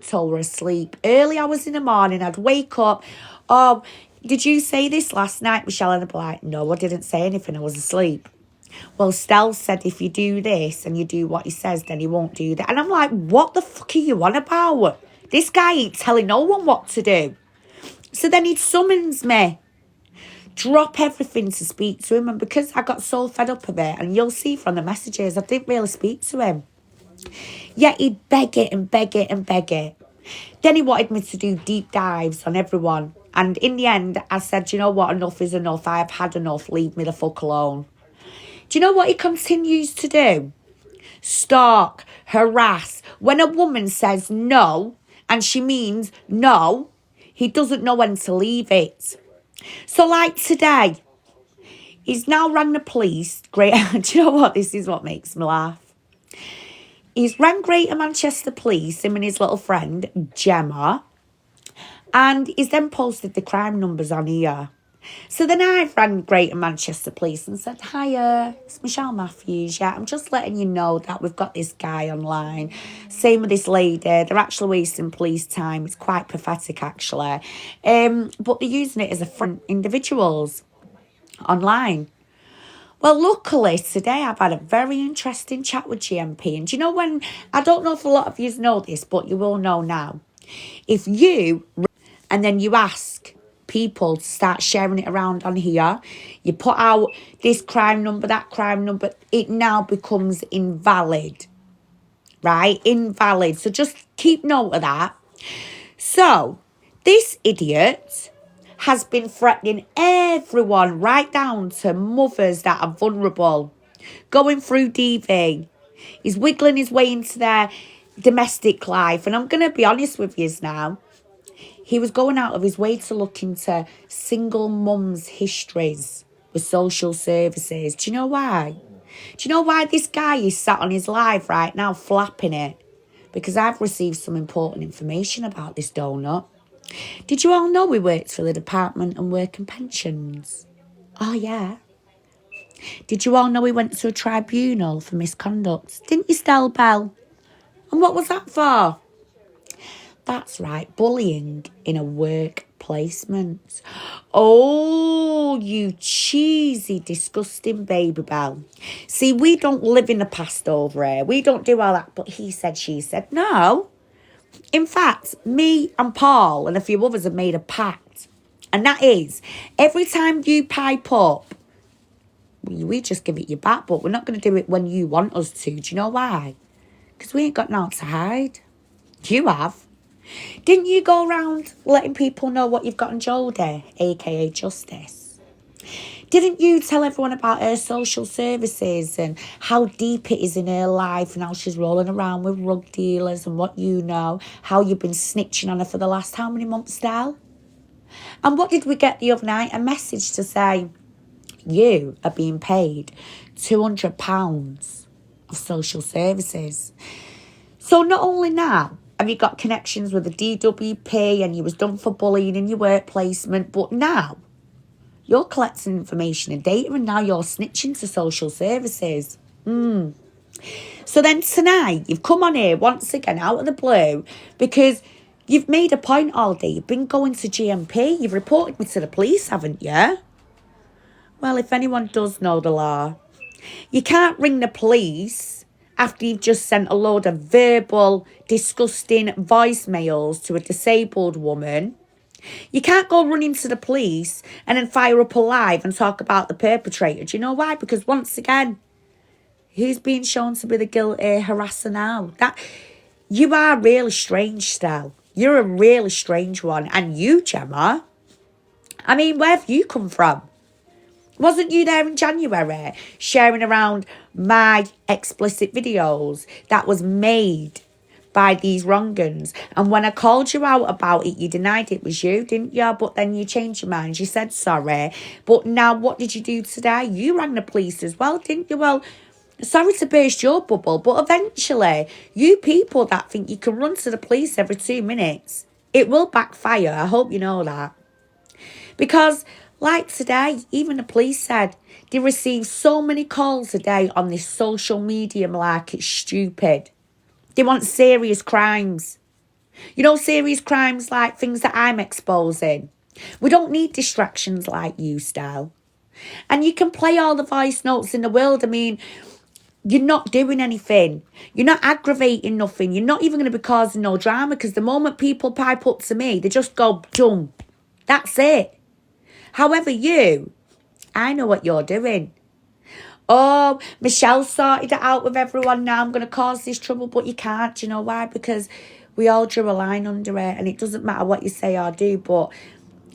Told her asleep. Early hours in the morning, I'd wake up. Oh, did you say this last night, Michelle? And I'd be like, no, I didn't say anything. I was asleep. Well, Stella said if you do this and you do what he says, then he won't do that. And I'm like, what the fuck are you on about? This guy ain't telling no one what to do. So then he summons me. Drop everything to speak to him. And because I got so fed up of it, and you'll see from the messages, I didn't really speak to him. Yet he'd beg it and beg it and beg it. Then he wanted me to do deep dives on everyone. And in the end, I said, you know what, enough is enough. I have had enough. Leave me the fuck alone. Do you know what he continues to do? Stalk, harass. When a woman says no, and she means no, he doesn't know when to leave it. So like today, he's now rang the police. Great. Do you know what? This is what makes me laugh. He's rang Greater Manchester Police, him and his little friend, Gemma. And he's then posted the crime numbers on here. So then I rang Greater Manchester Police and said, hiya, it's Michelle Matthews. Yeah, I'm just letting you know that we've got this guy online. Same with this lady. They're actually wasting police time. It's quite pathetic, actually. But they're using it as a front individuals online. Well, luckily today I've had a very interesting chat with GMP. And do you know when, I don't know if a lot of you know this, but you will know now. If you, and then you ask people to start sharing it around on here, you put out this crime number, that crime number, it now becomes invalid, right? Invalid. So just keep note of that. So this idiot has been threatening everyone, right down to mothers that are vulnerable, going through DV. He's wiggling his way into their domestic life. And I'm going to be honest with you now. He was going out of his way to look into single mums' histories with social services. Do you know why? Do you know why this guy is sat on his live right now flapping it? Because I've received some important information about this donut. Did you all know he works for the Department of Work and Pensions? Oh, yeah. Did you all know he went to a tribunal for misconduct? Didn't you, Stella Bell? And what was that for? That's right, bullying in a work placement. Oh, you cheesy, disgusting baby bell. See, we don't live in the past over here. We don't do all that, but he said, she said. No. In fact, me and Paul and a few others have made a pact. And that is, every time you pipe up, we just give it you back, but we're not going to do it when you want us to. Do you know why? Because we ain't got nothing to hide. You have. Didn't you go around letting people know what you've got on Jodie, aka Justice? Didn't you tell everyone about her social services and how deep it is in her life and how she's rolling around with rug dealers and what you know, how you've been snitching on her for the last how many months, Del? And what did we get the other night? A message to say, you are being paid £200 of social services. So not only now, have you got connections with the DWP and you was done for bullying in your work placement, but now you're collecting information and data and now you're snitching to social services. So then tonight, you've come on here once again out of the blue because you've made a point all day. You've been going to GMP. You've reported me to the police, haven't you? Well, if anyone does know the law, you can't ring the police after you've just sent a load of verbal, disgusting voicemails to a disabled woman. You can't go running to the police and then fire up a live and talk about the perpetrator. Do you know why? Because once again, who's being shown to be the guilty harasser now? You are really strange, Stell. You're a really strange one. And you, Gemma, I mean, where have you come from? Wasn't you there in January sharing around my explicit videos that was made by these wrong'uns? And when I called you out about it, you denied it was you, didn't you? But then you changed your mind. You said sorry. But now what did you do today? You rang the police as well, didn't you? Well, sorry to burst your bubble, but eventually, you people that think you can run to the police every 2 minutes, it will backfire. I hope you know that. Because like today, even the police said they receive so many calls a day on this social medium like it's stupid. They want serious crimes. You know, serious crimes like things that I'm exposing. We don't need distractions like you, Style. And you can play all the voice notes in the world. I mean, you're not doing anything. You're not aggravating nothing. You're not even going to be causing no drama because the moment people pipe up to me, they just go, dum. That's it. However, I know what you're doing. Oh, Michelle sorted it out with everyone now. I'm going to cause this trouble, but you can't. Do you know why? Because we all drew a line under it, and it doesn't matter what you say or do. But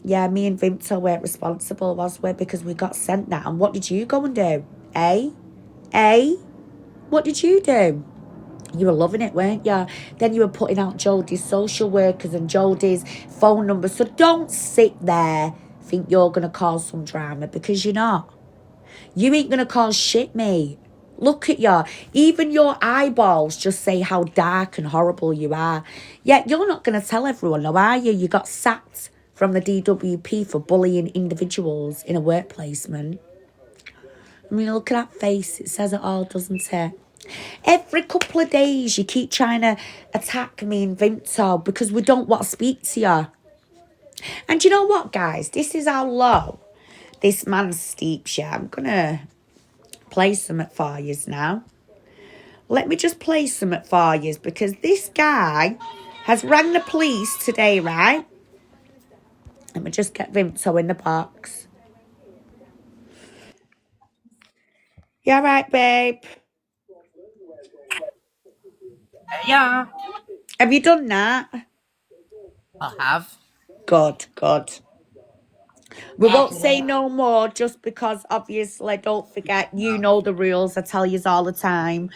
yeah, me and Vimto weren't responsible, was we? Because we got sent that. And what did you go and do? Eh? Eh? What did you do? You were loving it, weren't you? Then you were putting out Jodie's social workers and Jodie's phone number. So don't sit there think you're going to cause some drama because you're not. You ain't going to cause shit, mate. Look at you. Even your eyeballs just say how dark and horrible you are. Yet you're not going to tell everyone, now are you? You got sacked from the DWP for bullying individuals in a work placement. I mean, look at that face. It says it all, doesn't it? Every couple of days, you keep trying to attack me and Vinto because we don't want to speak to you. And you know what, guys? This is how low this man steeps you. I'm going to play something for you now. Let me just play something for you because this guy has rang the police today, right? Let me just get Vinto in the box. You all right, babe? Yeah, Have you done that? I have. Good, good. We won't say no more just because obviously don't forget you know the rules. I tell you all the time.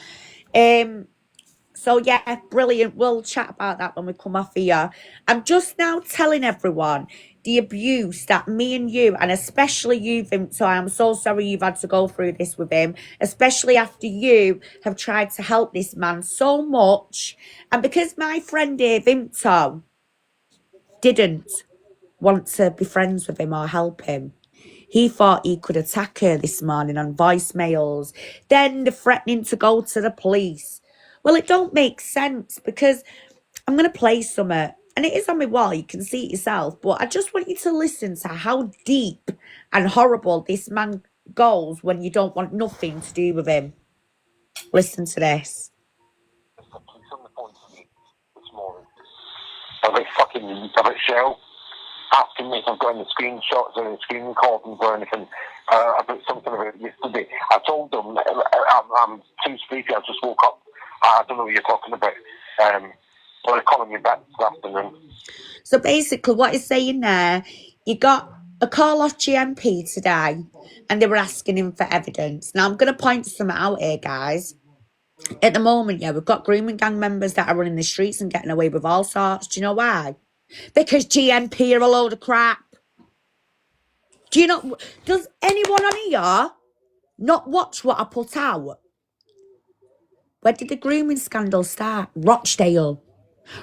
So yeah, brilliant. We'll chat about that when we come off here. I'm just now telling everyone the abuse that me and you, and especially you, Vimto, I'm so sorry you've had to go through this with him, especially after you have tried to help this man so much. And because my friend here, Vimto, didn't want to be friends with him or help him, he thought he could attack her this morning on voicemails. Then the threatening to go to the police. Well, it don't make sense because I'm going to play something. And it is on my wall, you can see it yourself. But I just want you to listen to how deep and horrible this man goes when you don't want nothing to do with him. Listen to this. About fucking about Shell asking me if I've got any screenshots or any screen recordings or anything about something about yesterday. I told them I'm too sleepy. I just woke up. I don't know what you're talking about. But I'm calling you back this afternoon. So basically, what he's saying there, you got a call off GMP today, and they were asking him for evidence. Now, I'm going to point some out here, guys. At the moment, yeah, we've got grooming gang members that are running the streets and getting away with all sorts. Do you know why? Because GMP are a load of crap. Do you know? Does anyone on here not watch what I put out? Where did the grooming scandal start? Rochdale.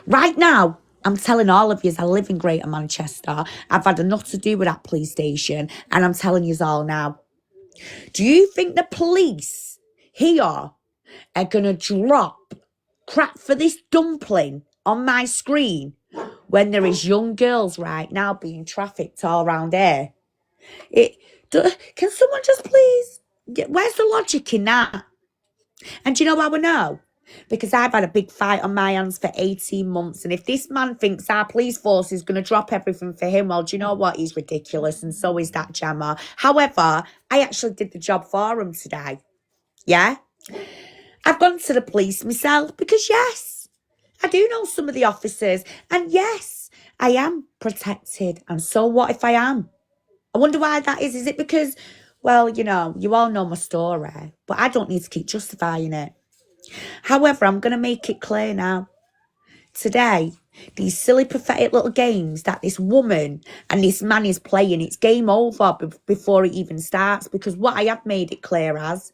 Right now, I'm telling all of you, I live in Greater Manchester. I've had enough to do with that police station, and I'm telling you all now. Do you think the police here are going to drop crap for this dumpling on my screen when there is young girls right now being trafficked all around here? Can someone just please, where's the logic in that? And do you know how I know? Because I've had a big fight on my hands for 18 months. And if this man thinks our police force is going to drop everything for him, well, do you know what? He's ridiculous. And so is that jammer. However, I actually did the job for him today. Yeah? I've gone to the police myself because, yes, I do know some of the officers. And yes, I am protected. And so what if I am? I wonder why that is. Is it because, well, you know, you all know my story, but I don't need to keep justifying it. However, I'm going to make it clear now. Today, these silly, pathetic little games that this woman and this man is playing, it's game over before it even starts. Because what I have made it clear as,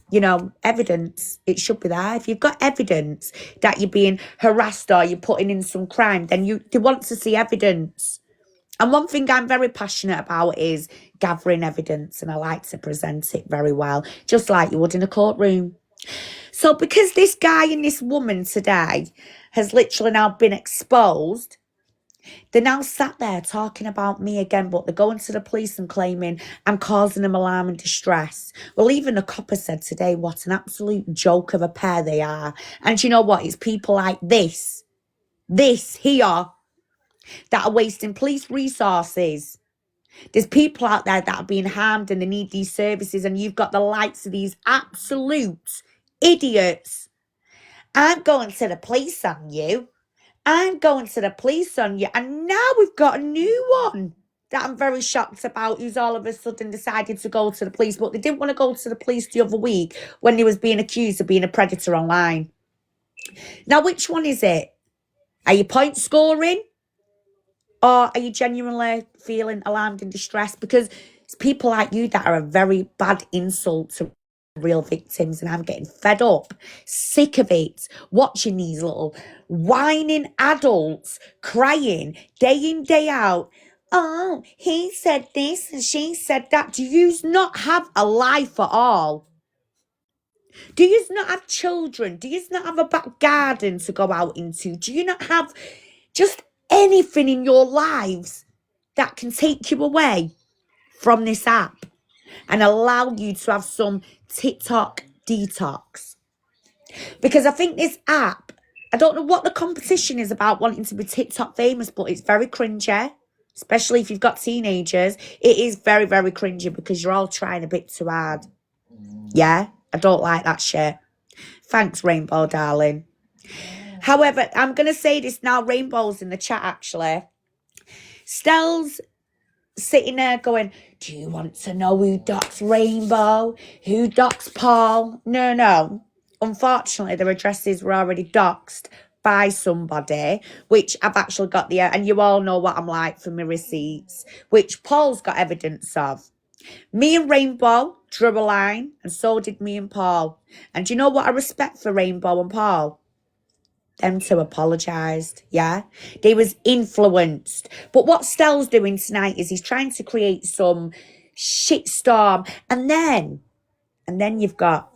you know, evidence, it should be there. If you've got evidence that you're being harassed or you're putting in some crime, then they want to see evidence. And one thing I'm very passionate about is gathering evidence, and I like to present it very well, just like you would in a courtroom. So because this guy and this woman today has literally now been exposed, they're now sat there talking about me again, but they're going to the police and claiming I'm causing them alarm and distress. Well, even the copper said today what an absolute joke of a pair they are. And you know what? It's people like this here, that are wasting police resources. There's people out there that are being harmed and they need these services, and you've got the likes of these absolute idiots. I'm going to the police on you. I'm going to the police on you. And now we've got a new one that I'm very shocked about, who's all of a sudden decided to go to the police. But they didn't want to go to the police the other week when they was being accused of being a predator online. Now, which one is it? Are you point scoring? Or are you genuinely feeling alarmed and distressed? Because it's people like you that are a very bad insult to real victims, and I'm getting fed up, sick of it, watching these little whining adults crying day in, day out. Oh, he said this and she said that. Do you not have a life at all? Do you not have children? Do you not have a back garden to go out into? Do you not have just anything in your lives that can take you away from this app and allow you to have some TikTok detox? Because I think this app, I don't know what the competition is about wanting to be TikTok famous, but it's very cringy, especially if you've got teenagers. It is very, very cringy because you're all trying a bit too hard. Yeah, I don't like that shit. Thanks, Rainbow, darling. However, I'm going to say this now. Rainbow's in the chat, actually. Stell's sitting there going, do you want to know who docks Rainbow? Who docks Paul? No. Unfortunately, their addresses were already doxed by somebody, which I've actually got the, and you all know what I'm like for my receipts, which Paul's got evidence of. Me and Rainbow drew a line, and so did me and Paul. And do you know what I respect for Rainbow and Paul? Them two apologised, yeah? They was influenced. But what Stell's doing tonight is he's trying to create some shitstorm. And then you've got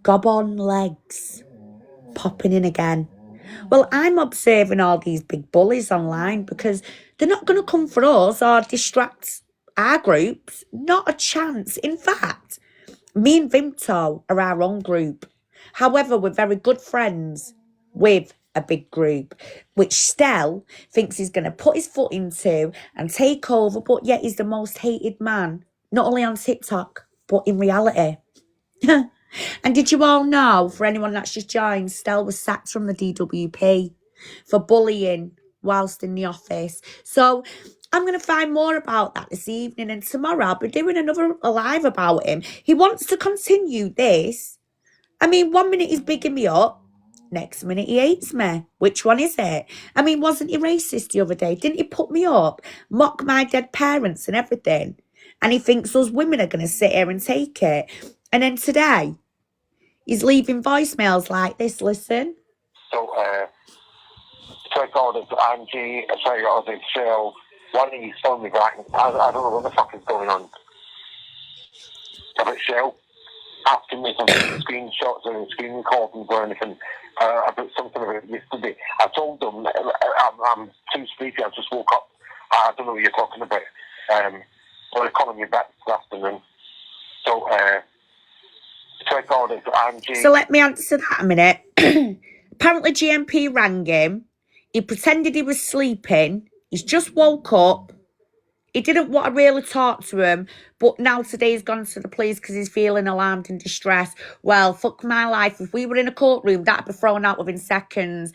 gob on legs popping in again. Well, I'm observing all these big bullies online because they're not going to come for us or distract our groups. Not a chance. In fact, me and Vimto are our own group. However, we're very good friends with a big group, which Stell thinks he's going to put his foot into and take over, but yet he's the most hated man, not only on TikTok, but in reality. And did you all know, for anyone that's just joined, Stell was sacked from the DWP for bullying whilst in the office. So I'm going to find more about that this evening, and tomorrow I'll be doing another live about him. He wants to continue this. I mean, 1 minute he's bigging me up, next minute he hates me. Which one is it? I mean, wasn't he racist the other day? Didn't he put me up, mock my dead parents and everything? And he thinks us women are going to sit here and take it. And then today, he's leaving voicemails like this. Listen. So, so-called Angie, so-called Cheryl, one of these phoned me back. I don't know what the fuck is going on. About Cheryl asking me some screenshots and screen recordings or anything about something about yesterday. I told them I'm too sleepy. I just woke up. I don't know what you're talking about. Well, they're calling me back this afternoon. So, so-called Angie. So let me answer that a minute. Apparently GMP rang him. He pretended he was sleeping. He's just woke up. He didn't want to really talk to him, but now today he's gone to the police because he's feeling alarmed and distressed. Well, fuck my life. If we were in a courtroom, that'd be thrown out within seconds.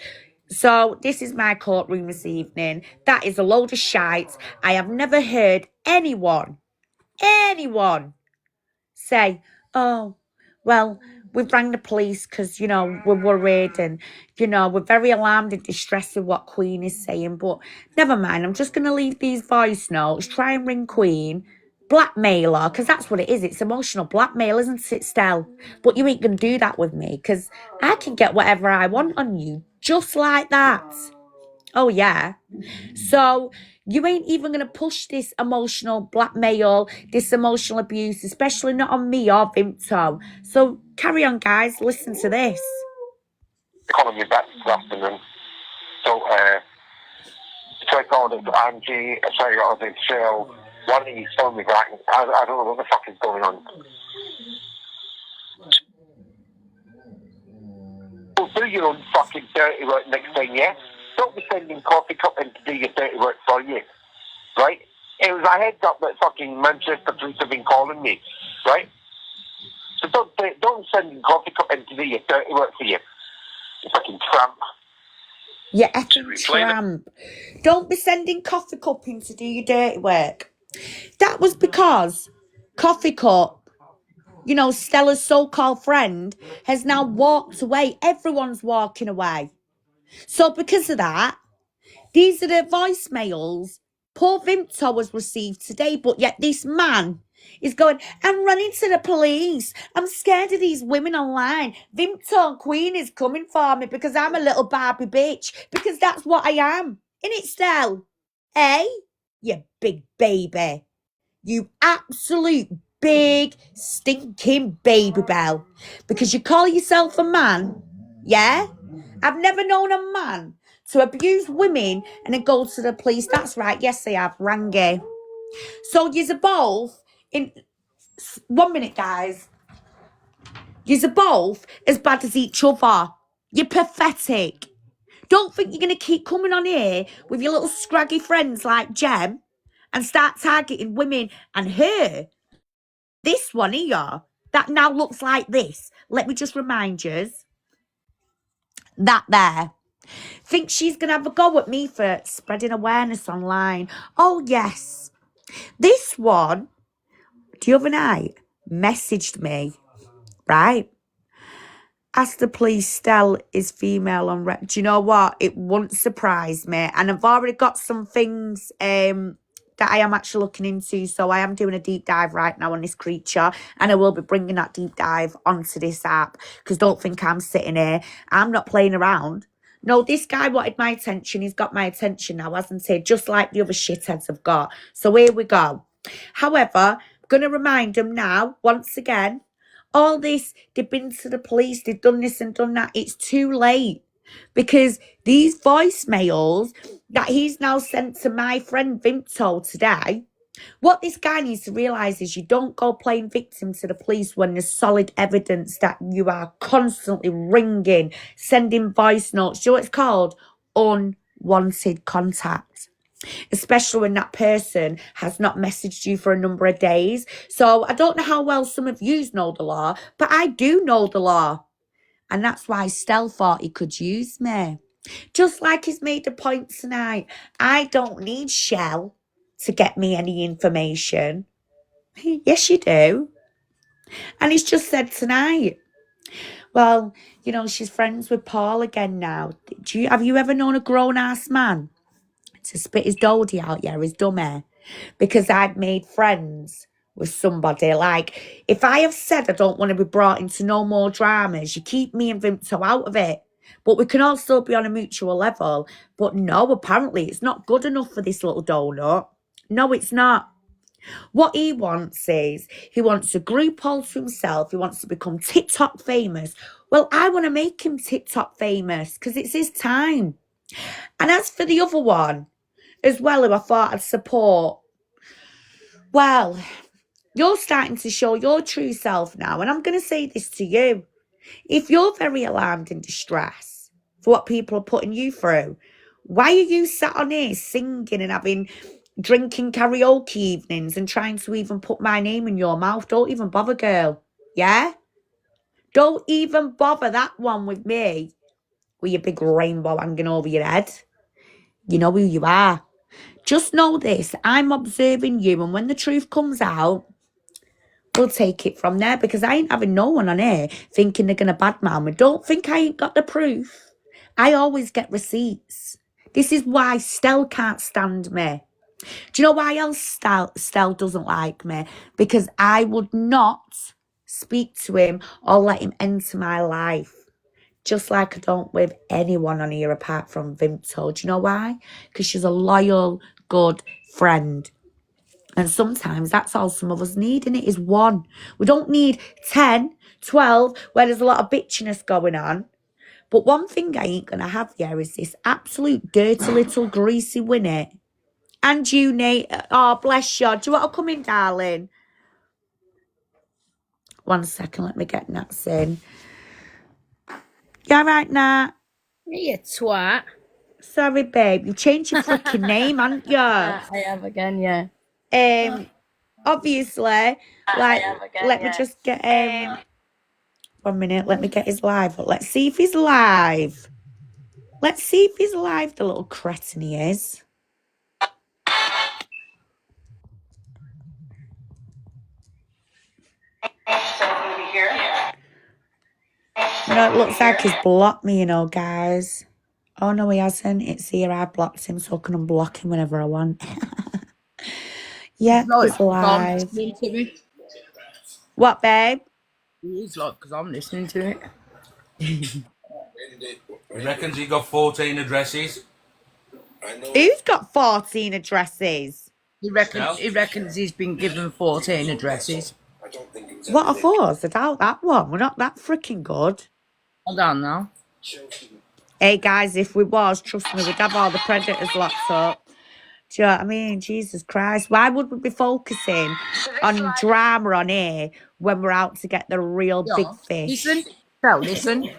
So this is my courtroom this evening. That is a load of shite. I have never heard anyone say, oh, well, we've rang the police because, you know, we're worried and, you know, we're very alarmed and distressed with what Queen is saying. But never mind, I'm just going to leave these voice notes, try and ring Queen, blackmail her, because that's what it is. It's emotional blackmail, isn't it, Stell? But you ain't going to do that with me because I can get whatever I want on you, just like that. Oh, yeah. So you ain't even going to push this emotional blackmail, this emotional abuse, especially not on me or Vimto. So Carry on, guys. Listen to this. Calling me back this afternoon. So, so I called it Angie, sorry, I called it Cheryl. One of you phoned me back. I don't know what the fuck is going on. Well, do your own fucking dirty work next time, yeah? Don't be sending coffee cup in to do your dirty work for you, right? It was a heads up that fucking Manchester police have been calling me, right? So don't send coffee cup in to do your dirty work for you. You fucking tramp. You effing tramp. Don't be sending Coffee Cup in to do your dirty work. That was because Coffee Cup, you know, Stella's so-called friend, has now walked away. Everyone's walking away. So because of that, these are the voicemails poor Vimto has received today, but yet this man is going, I'm running to the police. I'm scared of these women online. Vimto Queen is coming for me because I'm a little Barbie bitch. Because that's what I am. Innit, Stell? Eh? You big baby. You absolute big stinking baby bell. Because you call yourself a man, yeah? I've never known a man to abuse women and then go to the police. That's right, yes they have, Rangi. So you're both in 1 minute, guys. You're both as bad as each other. You're pathetic. Don't think you're going to keep coming on here with your little scraggy friends like Jem and start targeting women and her. This one here, that now looks like this. Let me just remind you. That there. Think she's going to have a go at me for spreading awareness online. Oh, yes. This one, the other night, messaged me, right? Asked the police, Stella is female on rep. Do you know what? It wouldn't surprise me. And I've already got some things that I am actually looking into. So I am doing a deep dive right now on this creature. And I will be bringing that deep dive onto this app. Because don't think I'm sitting here. I'm not playing around. No, this guy wanted my attention. He's got my attention now, hasn't he? Just like the other shitheads have got. So here we go. However, I'm going to remind them now, once again, all this, they've been to the police, they've done this and done that. It's too late. Because these voicemails that he's now sent to my friend Vimto today, what this guy needs to realise is you don't go playing victim to the police when there's solid evidence that you are constantly ringing, sending voice notes. Do you know what it's called? Unwanted contact. Especially when that person has not messaged you for a number of days. So I don't know how well some of you know the law, but I do know the law. And that's why Stell thought he could use me. Just like he's made a point tonight. I don't need Shell to get me any information. Yes, you do. And he's just said tonight, well, you know, she's friends with Paul again now. Have you ever known a grown-ass man to spit his dodie out, yeah, his dummy? Because I've made friends with somebody. Like, if I have said I don't want to be brought into no more dramas, you keep me and Vimto out of it. But we can all still be on a mutual level. But no, apparently it's not good enough for this little donut. No, it's not. What he wants is, he wants a group all to himself. He wants to become TikTok famous. Well, I want to make him TikTok famous because it's his time. And as for the other one, as well, who I thought I'd support, well, you're starting to show your true self now. And I'm going to say this to you. If you're very alarmed and distressed for what people are putting you through, why are you sat on here singing and having drinking karaoke evenings and trying to even put my name in your mouth? Don't even bother, girl. Yeah? Don't even bother that one with me with your big rainbow hanging over your head. You know who you are. Just know this. I'm observing you, and when the truth comes out, we'll take it from there, because I ain't having no one on here thinking they're going to badmouth me. Don't think I ain't got the proof. I always get receipts. This is why Stell can't stand me. Do you know why else Stell doesn't like me? Because I would not speak to him or let him enter my life. Just like I don't with anyone on here apart from Vimto. Do you know why? Because she's a loyal, good friend. And sometimes that's all some of us need, and it is one. We don't need 10 12, where there's a lot of bitchiness going on. But one thing I ain't going to have here is this absolute dirty little greasy Winnie. And you, Nate. Oh, bless you. Do you want to come in, darling? 1 second, let me get Nats in. You all right, Nat? You twat. Sorry, babe. You changed your freaking name, haven't you? I have again, yeah. Obviously, like, let me just get 1 minute. Let me get his live. Let's see if he's live. Let's see if he's live. The little cretin he is. No, it looks like he's blocked me, you know, guys. Oh, no, he hasn't. It's here. I blocked him so I can unblock him whenever I want. Yep, he's live. What, babe? He's like, because I'm listening to it. He reckons he got 14 addresses. Who's got 14 addresses? He reckons he's been given 14 addresses. What of us? I doubt that one. We're not that freaking good. Hold on now. Hey, guys, if we was, trust me, we'd have all the predators locked up. Do you know what I mean? Jesus Christ. Why would we be focusing on drama on here when we're out to get the real big fish? Listen. So, listen.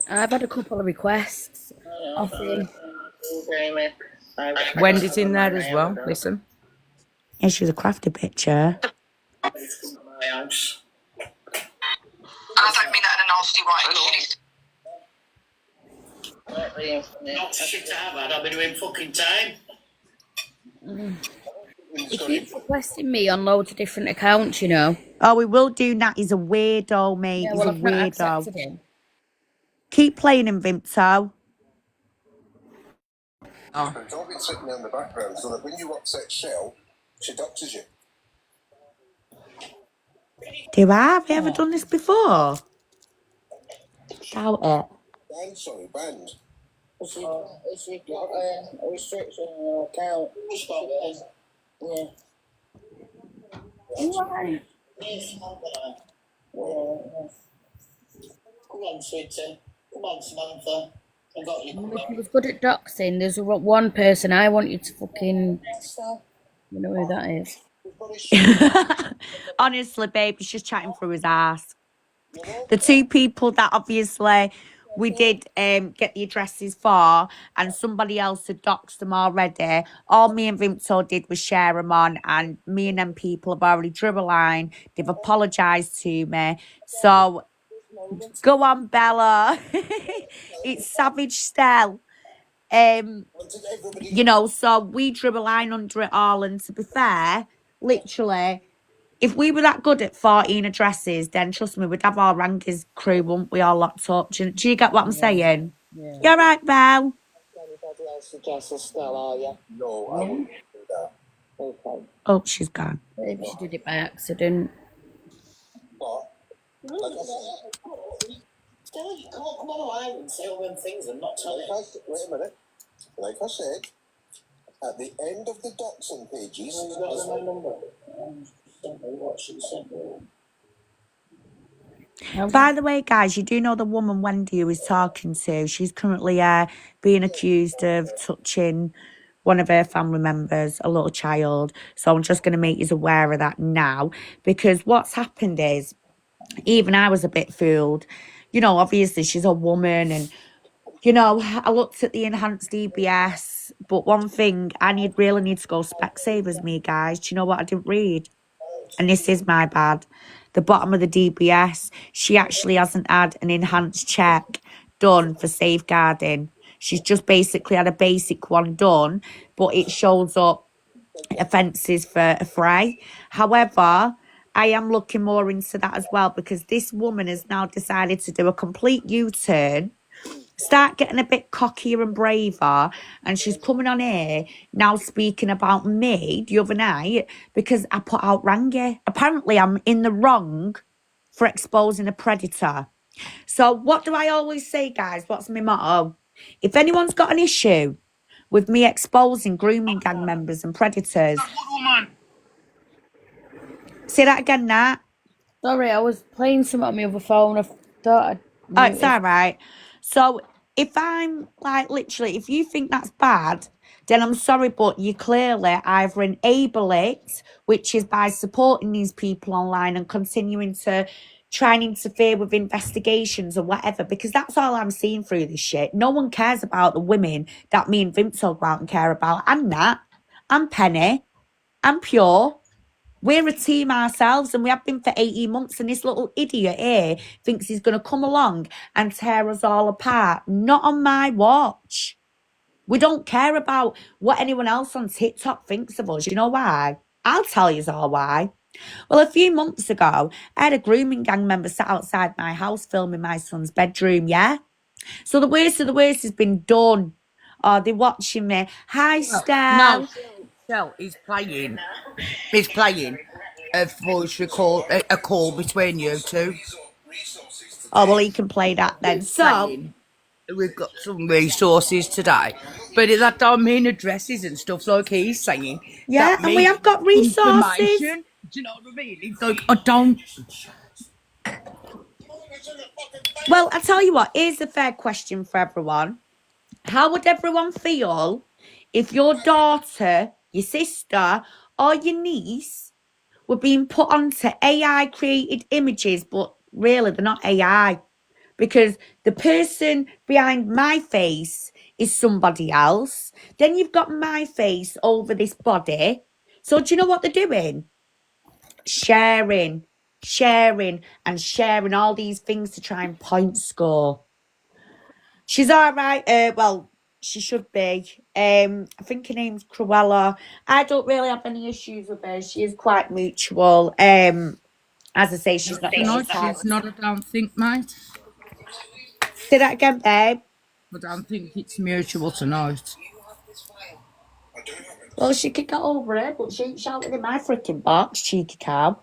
I've had a couple of requests off him. Wendy's in there as well. Listen. Yeah, she's a crafty picture. I don't mean that in a nasty way. Not shit I've had. I've been doing fucking time. He keeps requesting me on loads of different accounts, you know. Oh, we will do that. He's a weirdo, mate. Yeah, He's well, a I've not weirdo. accepted him. Keep playing him, Vimto. Oh. I've been sitting there in the background so that when you upset Shell, she doctors you. Do I? Have you ever done this before? Doubt it. Banned. Has she got a restriction on her account? Yeah. Why? Yes. Come on, sweetie. Come on, Samantha. I got you. Well, if he was good at doxing, there's one person I want you to fucking... You know who that is? Honestly, babe, he's just chatting through his ass. The two people that obviously we did get the addresses for, and somebody else had doxed them already. All me and Vimto did was share them on, and me and them people have already drew a line. They've apologised to me. So, go on, Bella. It's Savage Stell. You know, so we drew a line under it all, and to be fair, literally, if we were that good at 14 addresses, then trust me, we'd have our rankings crew, wouldn't we, all locked up. Do you get what I'm saying? Yeah. You're right, Belle. Anybody else addresses still, are you? No, I wouldn't do that. Okay. Oh, she's gone. Maybe she did it by accident. But, like I said, Stella, you can't come on a line and say all them things and not tell it. wait a minute. Like I said, at the end of the doxing pages, Who's got my number? Sent me what she sent me. By the way, guys, you do know the woman Wendy who is talking to. She's currently being accused of touching one of her family members, a little child. So I'm just going to make you aware of that now. Because what's happened is, even I was a bit fooled. You know, obviously she's a woman and, you know, I looked at the enhanced DBS. But one thing, really need to go Specsavers, me, guys. Do you know what I didn't read? And this is my bad. The bottom of the DBS, she actually hasn't had an enhanced check done for safeguarding. She's just basically had a basic one done, but it shows up offences for a fray. However, I am looking more into that as well, because this woman has now decided to do a complete U-turn, start getting a bit cockier and braver, and she's coming on here now speaking about me the other night because I put out Rangi. Apparently I'm in the wrong for exposing a predator. So what do I always say, guys? What's my motto? If anyone's got an issue with me exposing grooming gang members and predators... Say that again, Nat. Sorry, I was playing something on my other phone. I thought I'd Oh, it's muted. all right. So if I'm like literally, if you think that's bad, then I'm sorry, but you clearly either enable it, which is by supporting these people online and continuing to try and interfere with investigations or whatever, because that's all I'm seeing through this shit. No one cares about the women that me and Vince talk about and care about. I'm Nat, I'm Penny, I'm Pure. We're a team ourselves and we have been for 18 months, and this little idiot here thinks he's going to come along and tear us all apart. Not on my watch. We don't care about what anyone else on TikTok thinks of us. You know why? I'll tell you all why. Well, a few months ago, I had a grooming gang member sat outside my house filming my son's bedroom, yeah? So the worst of the worst has been done. Oh, they're watching me. Hi, No, Stell. Shell is playing. He's playing a voice record, a call between you two. Oh, well, he can play that then. He's So, saying we've got some resources today, but that don't mean addresses and stuff like he's saying. yeah, That and we means have got resources. information. Do you know what I mean? It's like I don't. Well, I tell you what, here's a fair question for everyone. How would everyone feel if your daughter, your sister, or your niece were being put onto AI created images, but really they're not AI? Because the person behind my face is somebody else. Then you've got my face over this body. So do you know what they're doing? Sharing, and sharing all these things to try and point score. She's all right. Well, she should be. I think her name's Cruella. I don't really have any issues with her. She is quite mutual. As I say, she's not getting Tonight attacked. she's not. I don't think, mate. Say that again, babe. I don't think it's mutual tonight. Well, she could get over it, but she ain't shouting in my freaking box, cheeky cow.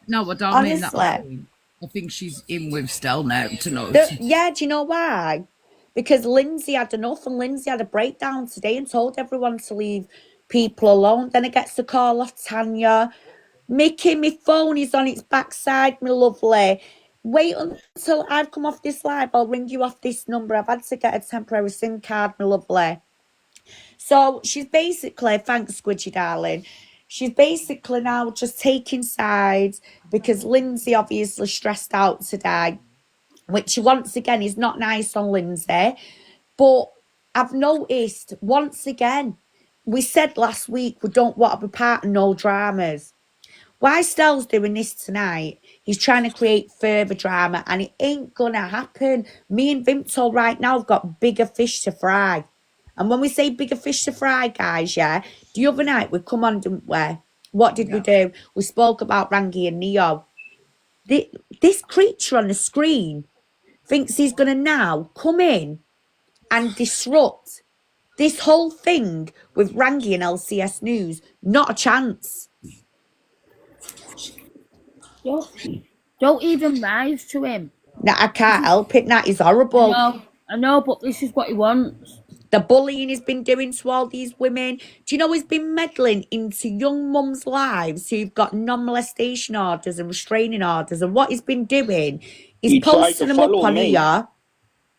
No, I don't mean that. Honestly. I think she's in with Stella now tonight. Yeah, do you know why? Because Lindsay had enough, and Lindsay had a breakdown today and told everyone to leave people alone. Then it gets the call off Tanya. Mickey, my phone is on its backside, my lovely. Wait until I've come off this live. I'll ring you off this number. I've had to get a temporary SIM card, my lovely. So she's basically, thanks, Squidgy darling. She's basically now just taking sides because Lindsay obviously stressed out today, which once again is not nice on Lindsay. But I've noticed once again, we said last week we don't want to be part of no dramas. Why Stell's doing this tonight, he's trying to create further drama, and it ain't gonna happen. Me and Vimto right now have got bigger fish to fry. And when we say bigger fish to fry, guys, yeah, the other night we come on, didn't we? What did we do? We spoke about Rangi and Neo. This creature on the screen thinks he's gonna now come in and disrupt this whole thing with Rangi and LCS News. Not a chance. Don't even rise to him. Now, I can't help it. That is horrible. I know, but this is what he wants. The bullying he's been doing to all these women. Do you know he's been meddling into young mums' lives who've got non-molestation orders and restraining orders? And what he's been doing is He tried to posting them up follow on me. here.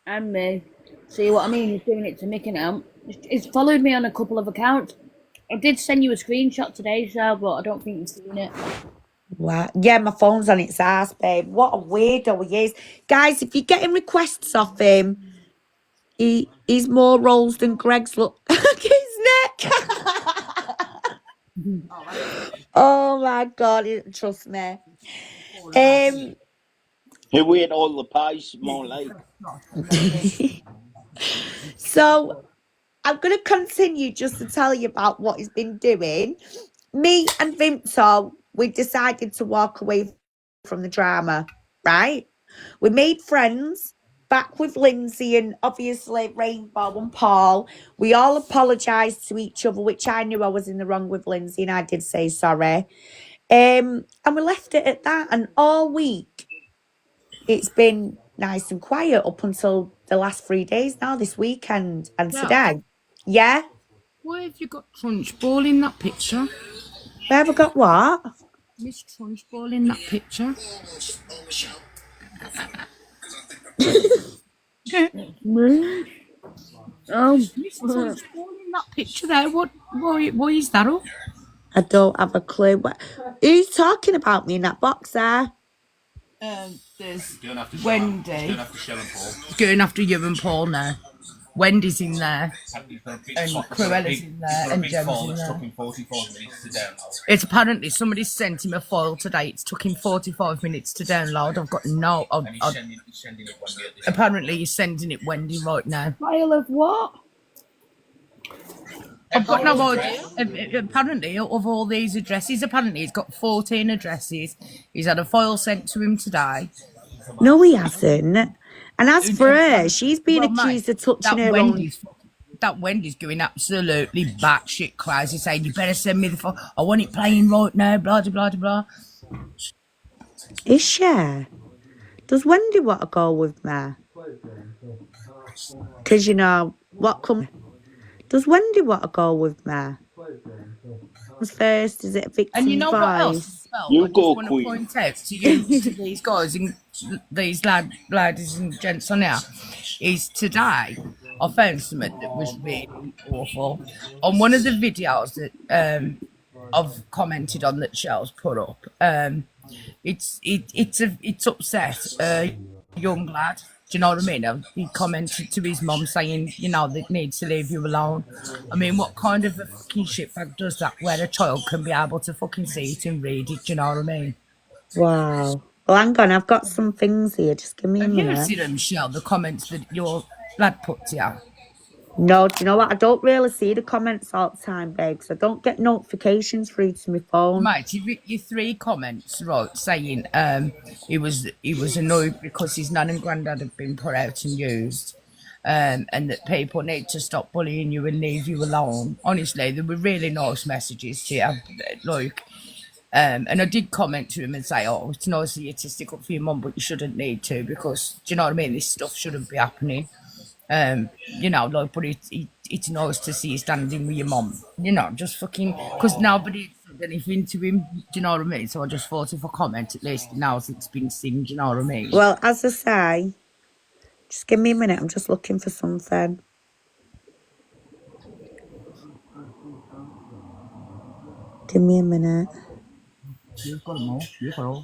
And me. See what I mean? He's doing it to Mickey now. He's followed me on a couple of accounts. I did send you a screenshot today, Shell, but I don't think you've seen it. What? Yeah, my phone's on its ass, babe. What a weirdo he is. Guys, if you're getting requests off him, he's more rolls than Greg's. Look his neck. Oh my god, trust me. Who ate all the pies, more like? So I'm gonna continue just to tell you about what he's been doing. Me and Vimto, we decided to walk away from the drama, right? We made friends back with Lindsay and obviously Rainbow and Paul. We all apologised to each other, which I knew I was in the wrong with Lindsay, and I did say sorry. And we left it at that. And all week, it's been nice and quiet up until the last 3 days now, this weekend and today. Yeah? Why have you got Crunch Ball in that picture? Where have I got what? Miss Trunchbull in that picture. Miss Trunchbull in that picture there. Why is that up? I don't have a clue. Who's talking about me in that box there? There's Going after Wendy. Going after Shell and Paul. Going after you and Paul now. Wendy's in there. And Cruella's in there. And Gem's in there. Took him 44 minutes to download. It's apparently somebody sent him a file today. It's took him 45 minutes to download. I've got no. And he's sending it Wendy at this Apparently, he's sending it Wendy right now. File of what? I've got no idea. Apparently, of all these addresses, apparently he's got 14 addresses. He's had a file sent to him today. No, he hasn't. And as for her, she's been accused of touching her own. That Wendy's going absolutely batshit crazy, saying, "You better send me the file. I want it playing right now." Blah blah blah blah. Is she? Does Wendy want to go with me? Because you know what comes. Does Wendy want to go with me? First, is it a victim And you know voice? what else as well? You I just go, want Queen. to point out to you, to these guys and these ladies and gents on here, is today I found something that was really awful. On one of the videos that I've commented on that Shell's put up, it's upset a young lad. Do you know what I mean? He commented to his mum saying, you know, they need to leave you alone. I mean, what kind of a fucking shitbag does that where a child can be able to fucking see it and read it? Do you know what I mean? Wow. Well, hang on, I've got some things here. Just give me a minute. Have you seen them, Shell, the comments that your lad put to you? No, do you know what? I don't really see the comments all the time, babe, because I don't get notifications through to my phone. Mate, your 3 comments, right, saying he was annoyed because his nan and granddad have been put out and used, and that people need to stop bullying you and leave you alone. Honestly, they were really nice messages to you, like, and I did comment to him and say, "Oh, it's nice of you to stick up for your mum, but you shouldn't need to because, do you know what I mean? This stuff shouldn't be happening." You know, like, but it's nice to see you standing with your mum, you know, just fucking, because nobody said anything to him, do you know what I mean? So I just thought if I comment, at least now it's been seen, do you know what I mean? Well, as I say, just give me a minute, I'm just looking for something. Give me a minute. You've got them all, you've got all.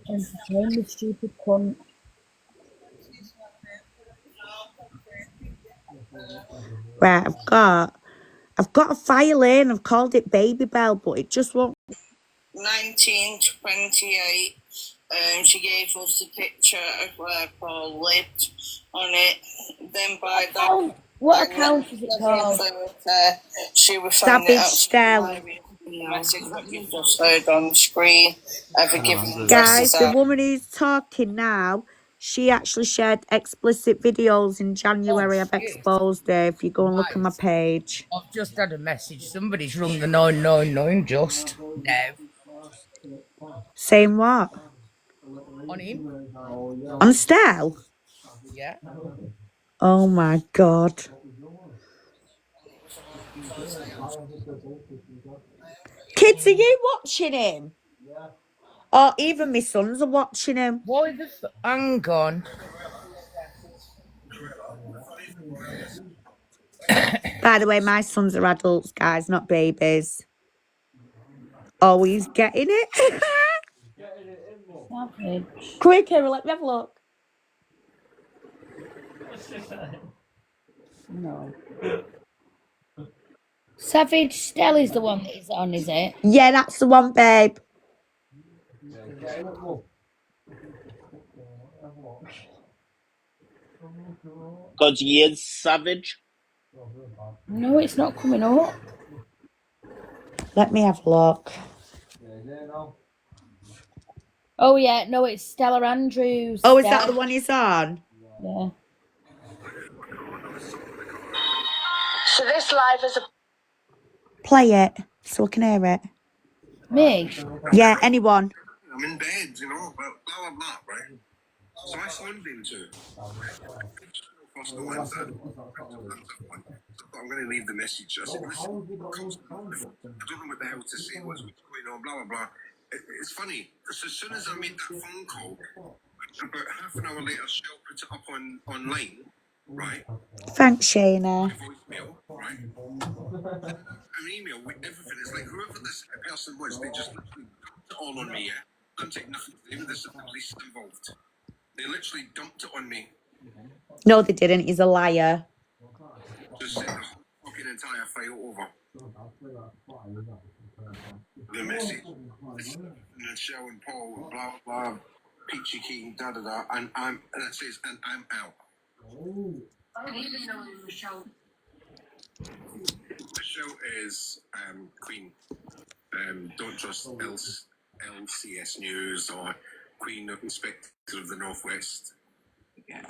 Entertain the stupid cunt. Right, I've got a file in, I've called it Baby Bell, but it just won't. 1928. She gave us the picture of where Paul lived on it. Then by that, What account is it called? she was finding Savage out Stella. the message that you just heard on screen. Ever given Guys, the woman who's talking now, she actually shared explicit videos in January. I've exposed her if you go and look at my page. I've just had a message, somebody's rung the 999 just now. Saying what? On him? On Stell? Yeah. Oh my God. Kids, are you watching him? Or even my sons are watching him. Why the hang on. By the way, my sons are adults, guys, not babies. Oh, he's getting it. Savage. Quick, Emma, let me have a look. No. Savage Stella is the one that is on, is it? Yeah, that's the one, babe. Because he is savage. No, it's not coming up. Let me have a look. Oh yeah, no, it's Stella Andrews. Oh, is that the one he's on? Yeah. So this live is a Play it so I can hear it. Me? Yeah, anyone. I'm in bed, you know, but blah, blah, blah, right? So I slimmed into across the window. I'm going to leave the message. I said, listen, I don't know what the hell to say. What's going on? Blah, blah, blah. It's funny, because as soon as I made that phone call, about half an hour later, Shell put it up online, right? Thanks, Shayna. My voicemail, right? An email with everything. It's like whoever this person was, they just literally dumped it all on me, yeah? Didn't take nothing to do with this, the police involved. They literally dumped it on me. No, they didn't. He's a liar. Just sent the whole fucking entire file over. The message. And Shell and Paul, blah, blah, Peachy King, da, da, da, and it says, and I'm out. Michelle is Queen. Don't trust LCS News or Queen Inspector of the Northwest. Yeah.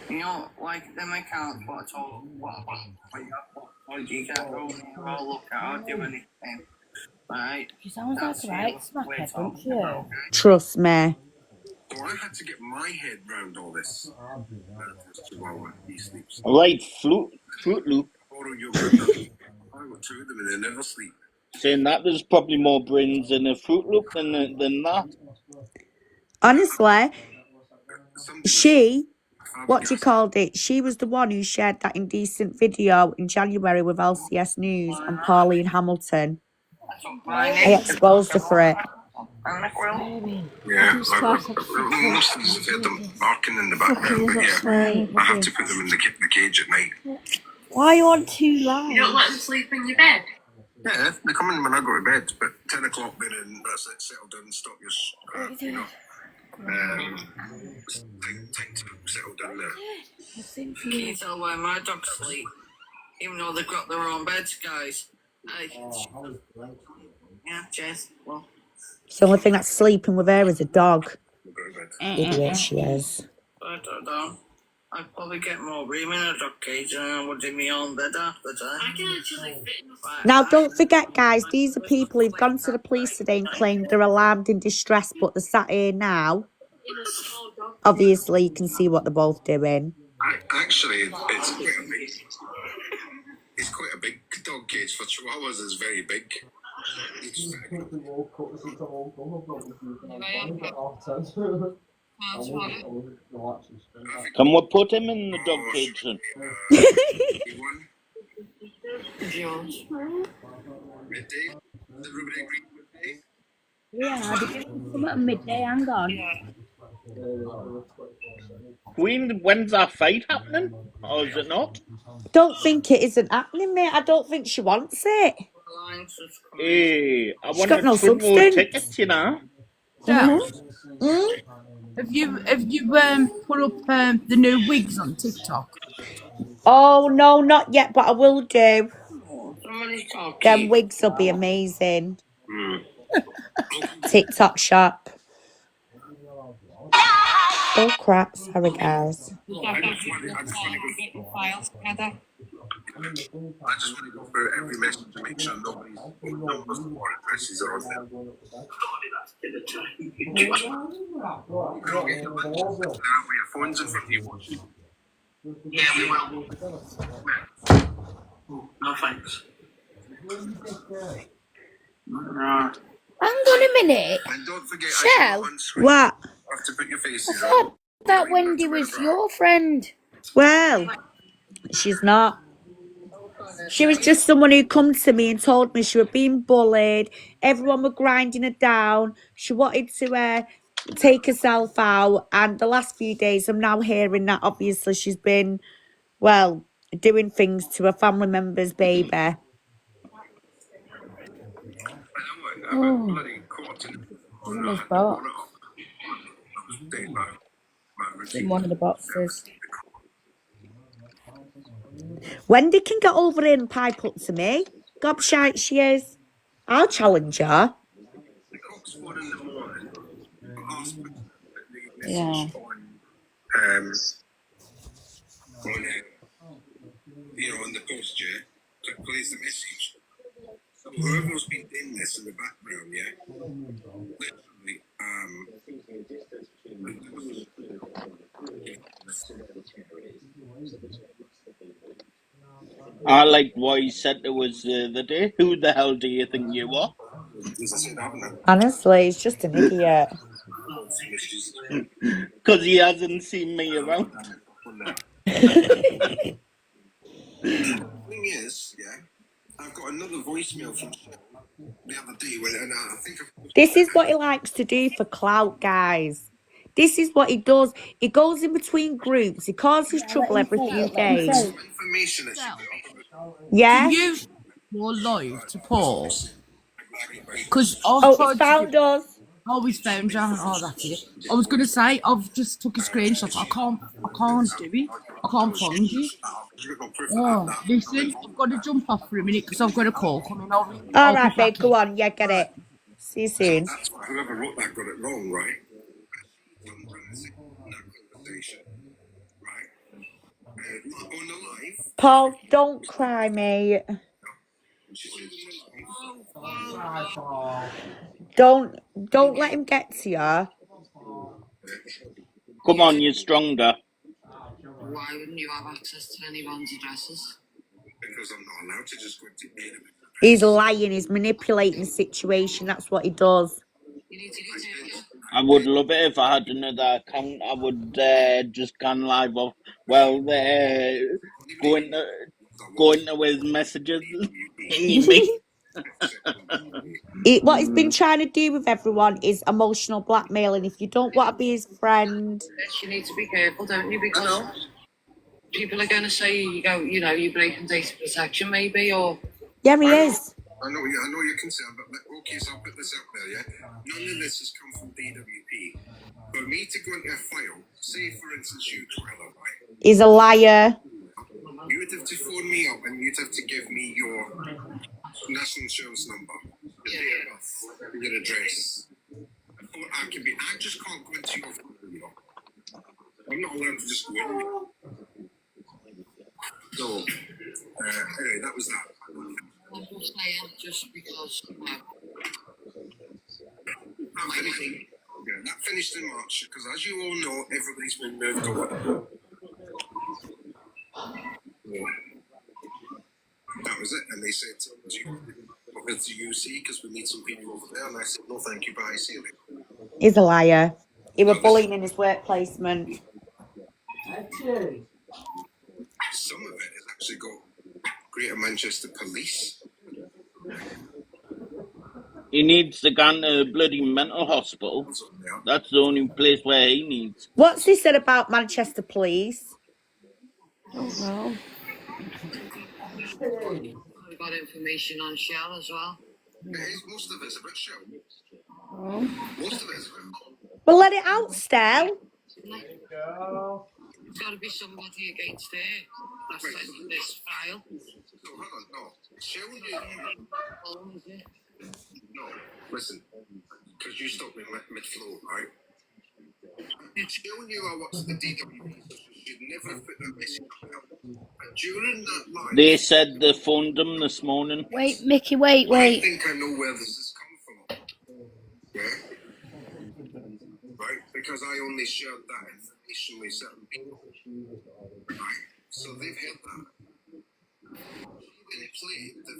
You know, like them accounts, what I told what you can't go near or look at or do anything. Right? She sounds That's like a right what smacker, we're don't talking she? about. Trust me. So I had to get my head round all this. Chihuahua, he sleeps. Right, Fruit Loop. Borrow your granddad. I got two of them and they never sleep. Saying that there's probably more brains in a Fruit Loop than that. Honestly, Somebody she, what do you Fabregas. call it? She was the one who shared that indecent video in January with LCS News and Pauline Hamilton. I exposed her for it. Yeah, most of us have heard them barking in the background, but yeah, I have to put them in the cage at night. Why are you on too loud? You don't let them sleep in your bed? Yeah, they come in when I go to bed, but 10 o'clock they're in, that's it, settle down, stop your crap, you know. It's time to settle down there. Can you tell why my dogs sleep? Even though they've got their own beds, guys. Hey. Yeah, Jess. Well, It's the only thing that's sleeping with her is a dog. Go to bed. Idiot she is. I don't know. I'd probably get more room in a dog cage than I would in my own bed half the time. I can actually fit in the Now, don't forget, guys, these are people who've gone to the police today and claimed they're alarmed in distress, but they're sat here now. in a small dog. Obviously, you can see what they're both doing. Actually, it's quite a big dog cage for Chihuahuas. It's very big. Can we put him in the dog cage then? Midday. Everybody agree midday? Yeah, did you come at midday? Hang on. Queen, when's that fight happening? Or is it not? Don't think it isn't happening, mate. I don't think she wants it. Hey, I She's got wanted no front row substance. tickets, you know. So, Mm? have you put up the new wigs on TikTok? Oh, no, not yet, but I will do. Somebody's talking. Them wigs will be amazing. TikTok shop. Oh, crap. Sorry, guys. I just want to go through every message to make sure nobody's phone numbers or addresses are on there. You can all get your lunches now with your phones in front of you watching. Yeah, we will. No thanks. Hang on a minute. And don't forget, Shell? on screen, What? you have to put your I faces thought on. that Wendy was your friend. Well, she's not. She was just someone who come to me and told me she was being bullied. Everyone were grinding her down. She wanted to take herself out. And the last few days, I'm now hearing that obviously she's been, well, doing things to a family member's baby. I know what, bloody caught in His box. In one of the boxes. Wendy can get over here and pipe up to me. Gobshite she is. I'll challenge her. The cops phone in the morning. Ask the Yeah. message on the post, yeah. That plays the message. So whoever's been doing this in the background, yeah. Literally, I liked what he said to us the other day. Who the hell do you think you are? As I said, haven't I? Honestly, he's just an idiot. Because he hasn't seen me around. The thing is, yeah, I've got another voicemail from Shell the other day, and I think This is what he likes to do for clout, guys. This is what he does. He goes in between groups. He causes Yeah, let trouble him every say few it. Let him say days. it. information that she So, put up. can Yeah? you more live to Paul? Because I've Oh, he's tried to found do. us. Oh, he's found you. Oh, that's it. I was gonna say I've just took a screenshot. I can't do it. I can't find you. I've got proof of Oh, that. listen, I've got to jump off for a minute because I've got a call coming. All I'll be right, babe, back go in. on. Yeah, get it. See you soon. That's why whoever wrote that got it wrong, right? Some in that conversation, right? On the live, Paul, don't cry, mate. she said Don't let him get to you. Come on, you're stronger. Why wouldn't you have access to anyone's addresses? because I'm not allowed to just go into data. He's lying. He's manipulating the situation. That's what he does. You need to get it. I would love it if I had another account. I would just go live off. Well, go into his messages and you make. What he's been trying to do with everyone is emotional blackmailing. If you don't want to be his friend, You need to be careful, don't you? Because people are going to say you're breaking data protection, maybe, or yeah, he is. I know you're concerned, but okay, so I'll put this out there, yeah? None of this has come from DWP. For me to go into a file, say for instance you, Tyler, right? He's a liar. You would have to phone me up and you'd have to give me your national insurance number, your date of birth, your address. I just can't go into your phone. I'm not allowed to just go in. So, anyway, that was that. I'm just saying, just because. Yeah, that finished in March because, as you all know, everybody's been moved over. Yeah. That was it, and they said, "Do you want to UC because we need some people over there?" And I said, "No, thank you, bye, see you later." He's a liar. He was bullying in his work placement. Some of it has actually got Greater Manchester Police. He needs to go to bloody mental hospital. That's the only place where he needs. What's he said about Manchester Police? Oh no. I've got information on Shell as well. Most of it's about Shell. Oh. Most of it's about. Well, let it out, Stell. There's got to be somebody against her that's sending this file. No, hold on, no. Shell knew. No, listen, because you stopped me mid-flow, right? Shell knew I watched the DWP, so she'd never put that message up. And during that live, They said they phoned him this morning. Wait, Mickey, wait. I think I know where this has come from. Yeah? Right? Because I only shared that information with certain people. Right? So they've heard that. They play the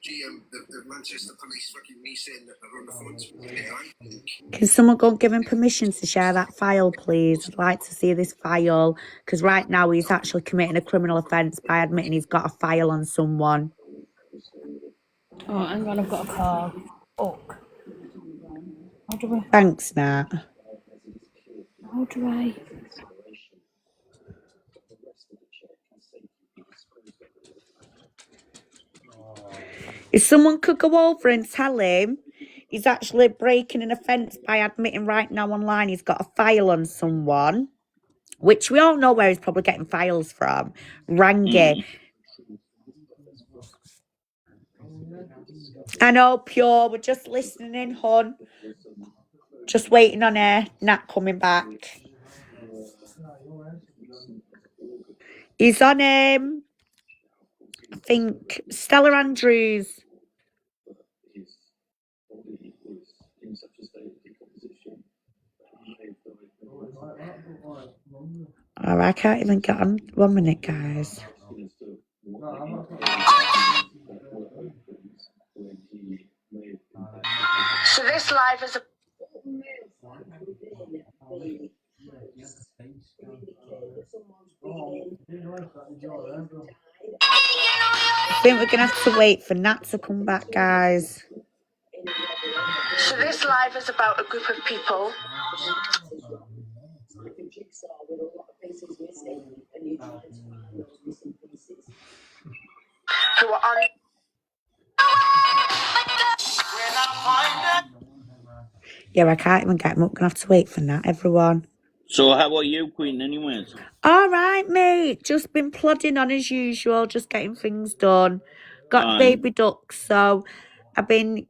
GM, the Manchester Police, fucking me saying that they're on the phone to me. I think. Can someone go and give him permission to share that file, please? I'd like to see this file because right now he's actually committing a criminal offence by admitting he's got a file on someone. Oh, hang on, I've got a card. Fuck. How do I? Thanks, Nat. How do I? If someone could go over and tell him he's actually breaking an offence by admitting right now online he's got a file on someone, which we all know where he's probably getting files from. Rangi. I know, Pure. We're just listening in, hon. Just waiting on her. Nat coming back. He's on I think Stella Andrews. Oh, I can't even get on. 1 minute, guys. live is I think we're gonna have to wait for Nat to come back, guys. So this live is about a group of people who are on. Yeah, I can't even get him up. Gonna have to wait for Nat, everyone. So how are you, Queen, anyways? All right, mate. Just been plodding on as usual, just getting things done. Got baby ducks, so I've been,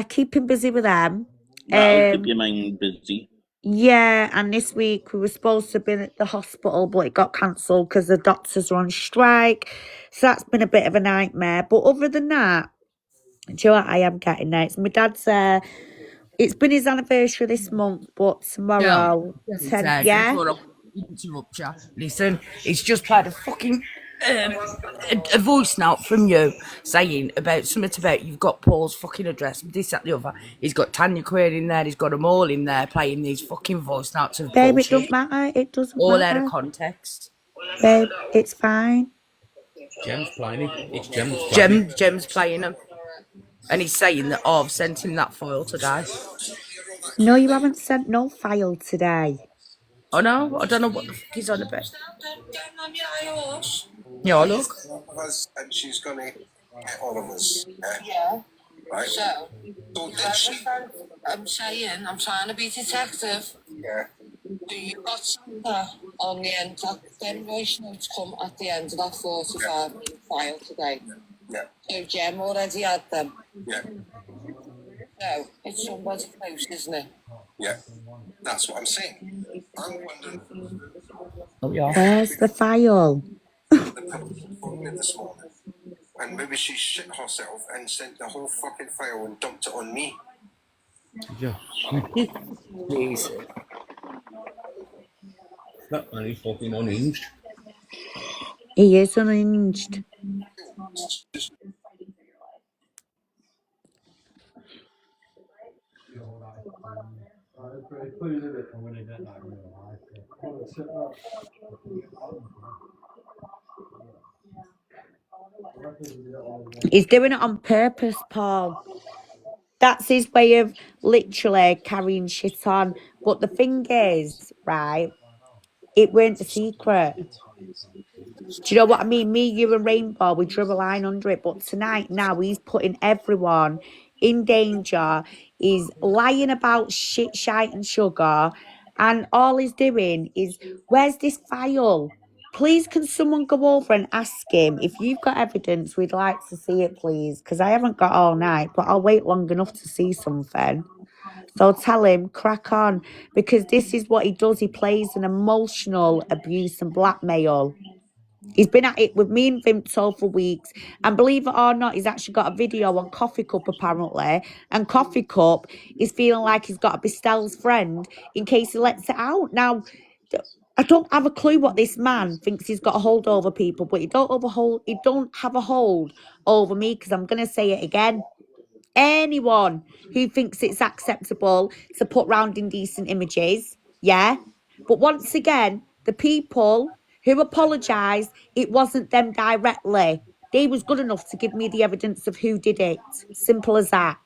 keeping busy with them. That'll keep your mind busy. Yeah, and this week we were supposed to have been at the hospital, but it got cancelled because the doctors are on strike. So that's been a bit of a nightmare. But other than that, do you know what I am getting now? It's my dad's, it's been his anniversary this month, but tomorrow, Before I interrupt you, listen, it's just played a fucking a voice note from you saying about something about you've got Paul's fucking address, this, that, the other. He's got Tanya Quaid in there, he's got them all in there playing these fucking voice notes of Babe, bullshit. it doesn't matter. It doesn't all matter. out of context. Babe, it's fine. Gem's playing it. It's Gem's playing Gem's playing them. And he's saying that, I've sent him that file today. No, you haven't sent no file today. Oh no, I don't know what the fuck he's on about. Yeah, look. And she's going to hit all of us. Yeah. Right? So did she? I'm saying, I'm trying to be detective. Yeah. Do you got that on the end? That voice notes come at the end of that 45 file today. Yeah. So Jem already had them. Yeah. So it's somebody close, isn't it? Yeah. That's what I'm saying. I'm wondering. Oh yeah. Where's the file? The phone in this morning. And maybe she shit herself and sent the whole fucking file and dumped it on me. Yeah. Please. That man is fucking unhinged. He is unhinged. He's doing it on purpose, Paul. That's his way of literally carrying shit on. But the thing is, right, it weren't a secret. Do you know what I mean? Me, you and Rainbow, we drew a line under it. But tonight, now, he's putting everyone in danger. He's lying about shit, shite and sugar. And all he's doing is, where's this file? Please, can someone go over and ask him if you've got evidence? We'd like to see it, please, because I haven't got all night, but I'll wait long enough to see something. So tell him, crack on, because this is what he does. He plays an emotional abuse and blackmail. He's been at it with me and Vimto for weeks. And believe it or not, he's actually got a video on Coffee Cup, apparently. And Coffee Cup is feeling like he's got to be Stella's friend in case he lets it out. Now, I don't have a clue what this man thinks he's got a hold over people, but he don't have a hold over me, because I'm going to say it again. Anyone who thinks it's acceptable to put round indecent images, yeah? But once again, the people who apologised, it wasn't them directly. They was good enough to give me the evidence of who did it. Simple as that.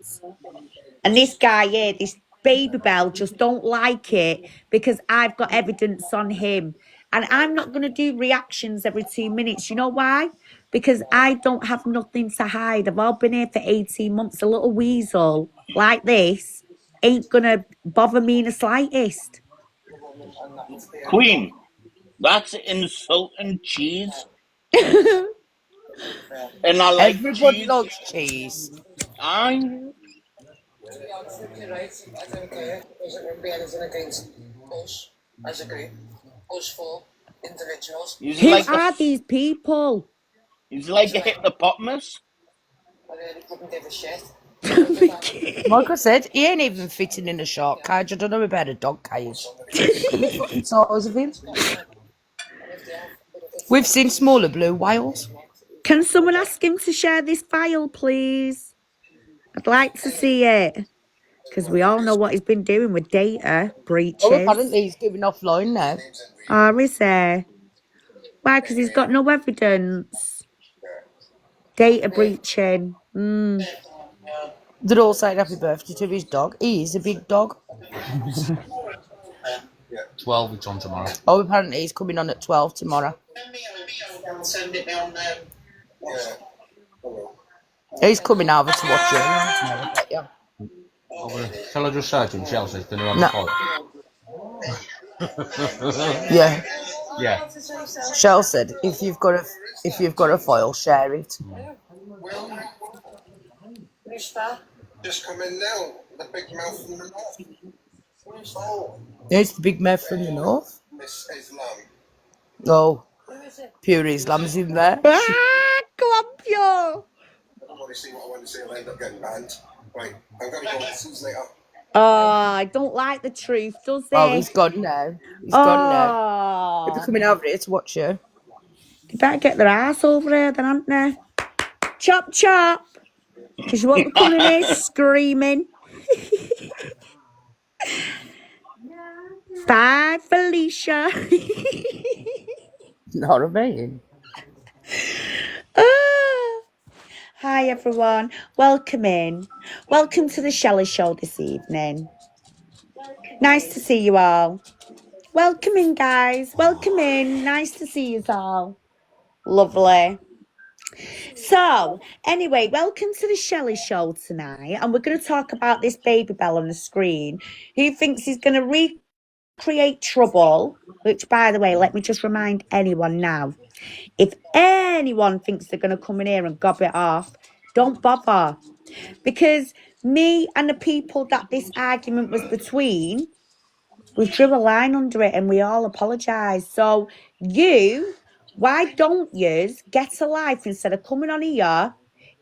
And this guy here, this Baby Bell, just don't like it because I've got evidence on him. And I'm not going to do reactions every 2 minutes. You know why? Because I don't have nothing to hide. I've all been here for 18 months. A little weasel like this ain't going to bother me in the slightest. Queen, that's insulting cheese. And I like everybody cheese. likes cheese. I. To be honest with you, right, I don't care. Because it won't be anything against us as a group. Us four individuals. Who are these people? He's like a hippopotamus. I really couldn't give a shit. Like I said, he ain't even fitting in a shark cage. I don't know about a dog cage. Look at the fucking size of him. We've seen smaller blue whales. Can someone ask him to share this file, please? I'd like to see it. Because we all know what he's been doing with data breaches. Oh, apparently he's giving offline now. Oh, is he? Why? Because he's got no evidence. Data breaching. They're all saying happy birthday to his dog. He is a big dog. 12 it's on tomorrow. Oh, apparently he's coming on at 12 tomorrow. Send it down there. He's coming over to watch you tomorrow, I bet you. Shall I just say to him, Chelsea's going to have No. a fight? Yeah. Yeah. Shell said, if you've got a file, share it. Just come in now. The big mouth from the north. Oh, It's the big mouth from the north. Miss Islam. Oh, pure Islam's in there. Ah, go on, Pure. I want to see what I want to see. I'll end up getting banned. Right, I'm going to go. See you later. Oh, I don't like the truth, does he? Oh, he's gone now. He's gone now. They'll be Oh, coming over here to watch you. they better get their ass over here then, aren't they? Chop, chop. Because you won't be coming here screaming. Bye, Felicia. Know what I mean? Ah. Hi, everyone. Welcome in. Welcome to the Shelley Show this evening. Nice to see you all. Welcome in, guys. Welcome in. Nice to see you all. Lovely. So, anyway, welcome to the Shelley Show tonight. And we're going to talk about this baby bell on the screen who thinks he's going to recreate trouble. Which, by the way, let me just remind anyone now. If anyone thinks they're going to come in here and gob it off, don't bother. Because me and the people that this argument was between, we drew a line under it and we all apologise. So why don't yous get a life instead of coming on here,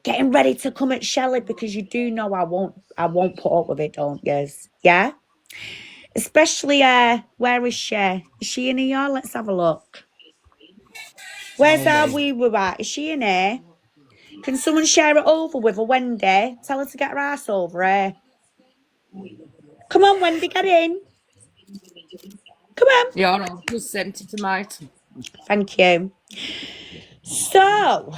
getting ready to come at Shelley, because you do know I won't put up with it, don't yous? Yeah? Especially, where is she? Is she in here? Let's have a look. Where's our wee woo at? Is she in here? Can someone share it over with her, Wendy? Tell her to get her ass over here. Come on, Wendy, get in. Come on. Yeah, I've just sent it to mate. Thank you. So,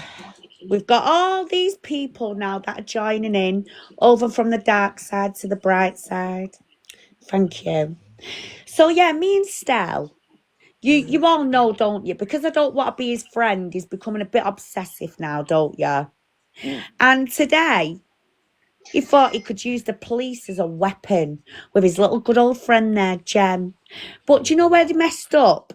we've got all these people now that are joining in over from the dark side to the bright side. Thank you. So, yeah, me and Stell, you all know, don't you? Because I don't want to be his friend, he's becoming a bit obsessive now, don't you? And today, he thought he could use the police as a weapon with his little good old friend there, Jem. But do you know where they messed up?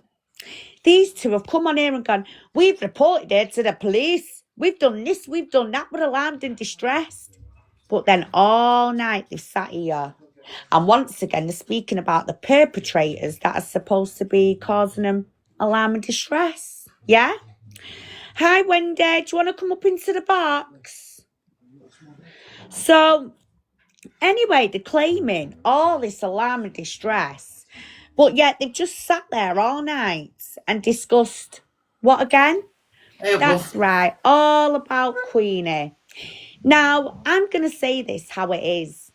These two have come on here and gone, we've reported it to the police. We've done this, we've done that. We're alarmed and distressed. But then all night they've sat here. And once again, they're speaking about the perpetrators that are supposed to be causing them alarm and distress. Yeah? Hi, Wendy. Do you want to come up into the box? So, anyway, they're claiming all this alarm and distress. But yet they've just sat there all night and discussed what again? That's right, all about Queenie. Now, I'm going to say this how it is.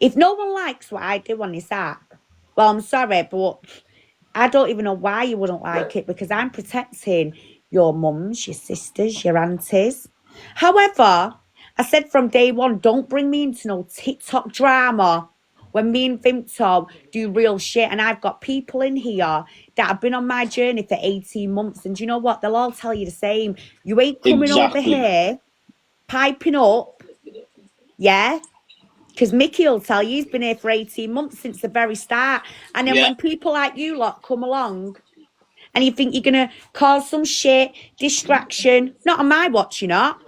If no one likes what I do on this app, well, I'm sorry, but I don't even know why you wouldn't like it, because I'm protecting your mums, your sisters, your aunties. However, I said from day one, don't bring me into no TikTok drama when me and Vimto do real shit. And I've got people in here that have been on my journey for 18 months. And do you know what? They'll all tell you the same. You ain't coming over here piping up, yeah? Because Mickey will tell you he's been here for 18 months since the very start. And then when people like you lot come along and you think you're going to cause some shit, distraction, not on my watch, you're not.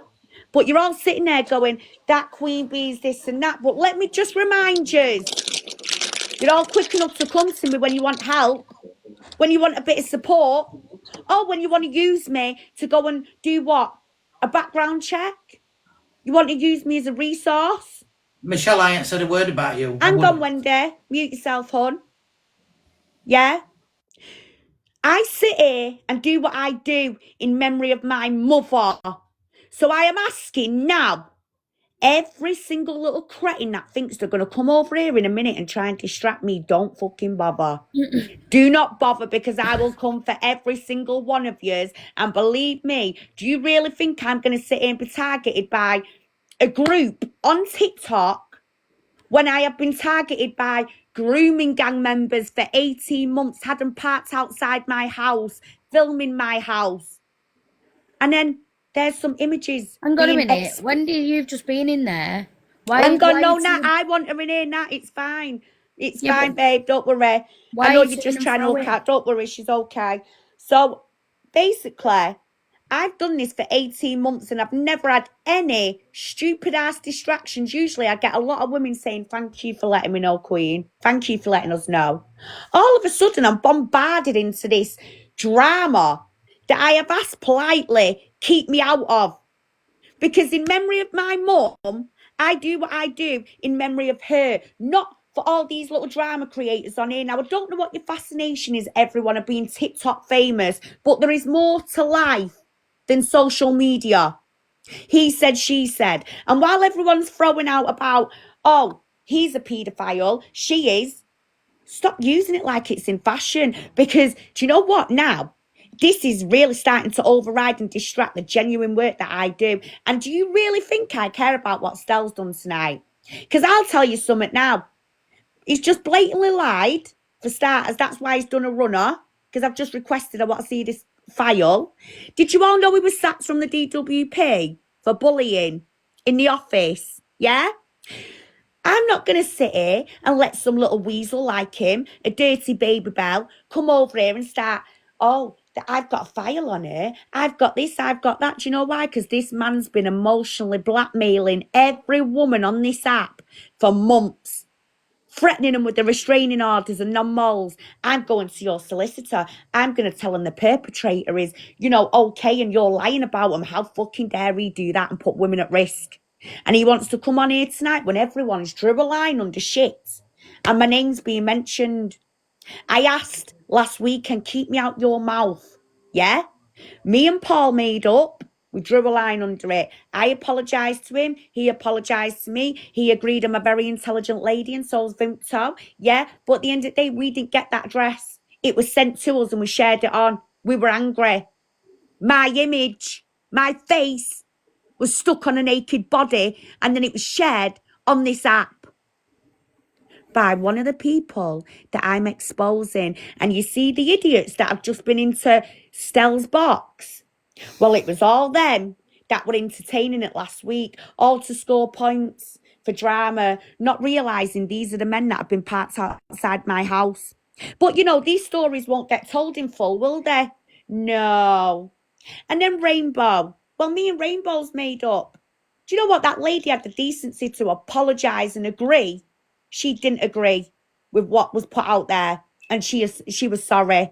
But you're all sitting there going, that Queen Bee's this and that. But let me just remind you, you're all quick enough to come to me when you want help, when you want a bit of support, or when you want to use me to go and do what? A background check? You want to use me as a resource? Michelle, I ain't said a word about you. Hang on, Wendy. Mute yourself, hon. Yeah? I sit here and do what I do in memory of my mother. So I am asking now, Every single little cretin that thinks they're going to come over here in a minute and try and distract me, don't fucking bother. Do not bother, because I will come for every single one of yours. And believe me, do you really think I'm going to sit here and be targeted by a group on TikTok when I have been targeted by grooming gang members for 18 months, had them parked outside my house, filming my house? And then there's some images. Hang on a minute. Wendy, you've just been in there. I'm going, no, you Nat, turn- I want her in here, Nat. It's fine. It's Yeah, fine, but babe. Don't worry. why I know are you you're to just and trying to fro look it? out. Don't worry, she's okay. So basically, I've done this for 18 months and I've never had any stupid ass distractions. Usually I get a lot of women saying, thank you for letting me know, Queen. Thank you for letting us know. All of a sudden, I'm bombarded into this drama that I have asked politely, keep me out of. Because in memory of my mum, I do what I do in memory of her, not for all these little drama creators on here. Now, I don't know what your fascination is, everyone, of being TikTok famous, but there is more to life than social media. He said, she said. And while everyone's throwing out about, oh, he's a paedophile, she is, stop using it like it's in fashion. Because do you know what now? This is really starting to override and distract the genuine work that I do. And do you really think I care about what Stella's done tonight? Because I'll tell you something now. He's just blatantly lied, for starters. That's why he's done a runner, because I've just requested I want to see this file. Did you all know he was sacked from the DWP for bullying in the office? Yeah? I'm not going to sit here and let some little weasel like him, a dirty baby bell, come over here and start, oh, I've got a file on her. I've got this, I've got that. Do you know why? Because this man's been emotionally blackmailing every woman on this app for months, threatening them with the restraining orders and non-moles. I'm going to your solicitor. I'm going to tell him the perpetrator is, okay, and you're lying about him. How fucking dare he do that and put women at risk? And he wants to come on here tonight when everyone's drew a line under shit. And my name's being mentioned. I asked last week and keep me out your mouth. Yeah? Me and Paul made up. We drew a line under it. I apologised to him. He apologised to me. He agreed I'm a very intelligent lady and so's Vimto. Yeah? But at the end of the day, we didn't get that address. It was sent to us and we shared it on. We were angry. My image, my face was stuck on a naked body and then it was shared on this app by one of the people that I'm exposing. And you see the idiots that have just been into Stell's box? Well, it was all them that were entertaining it last week, all to score points for drama, not realising these are the men that have been parked outside my house. But, these stories won't get told in full, will they? No. And then Rainbow. Well, me and Rainbow's made up. Do you know what? That lady had the decency to apologise and agree. She didn't agree with what was put out there, and she was sorry.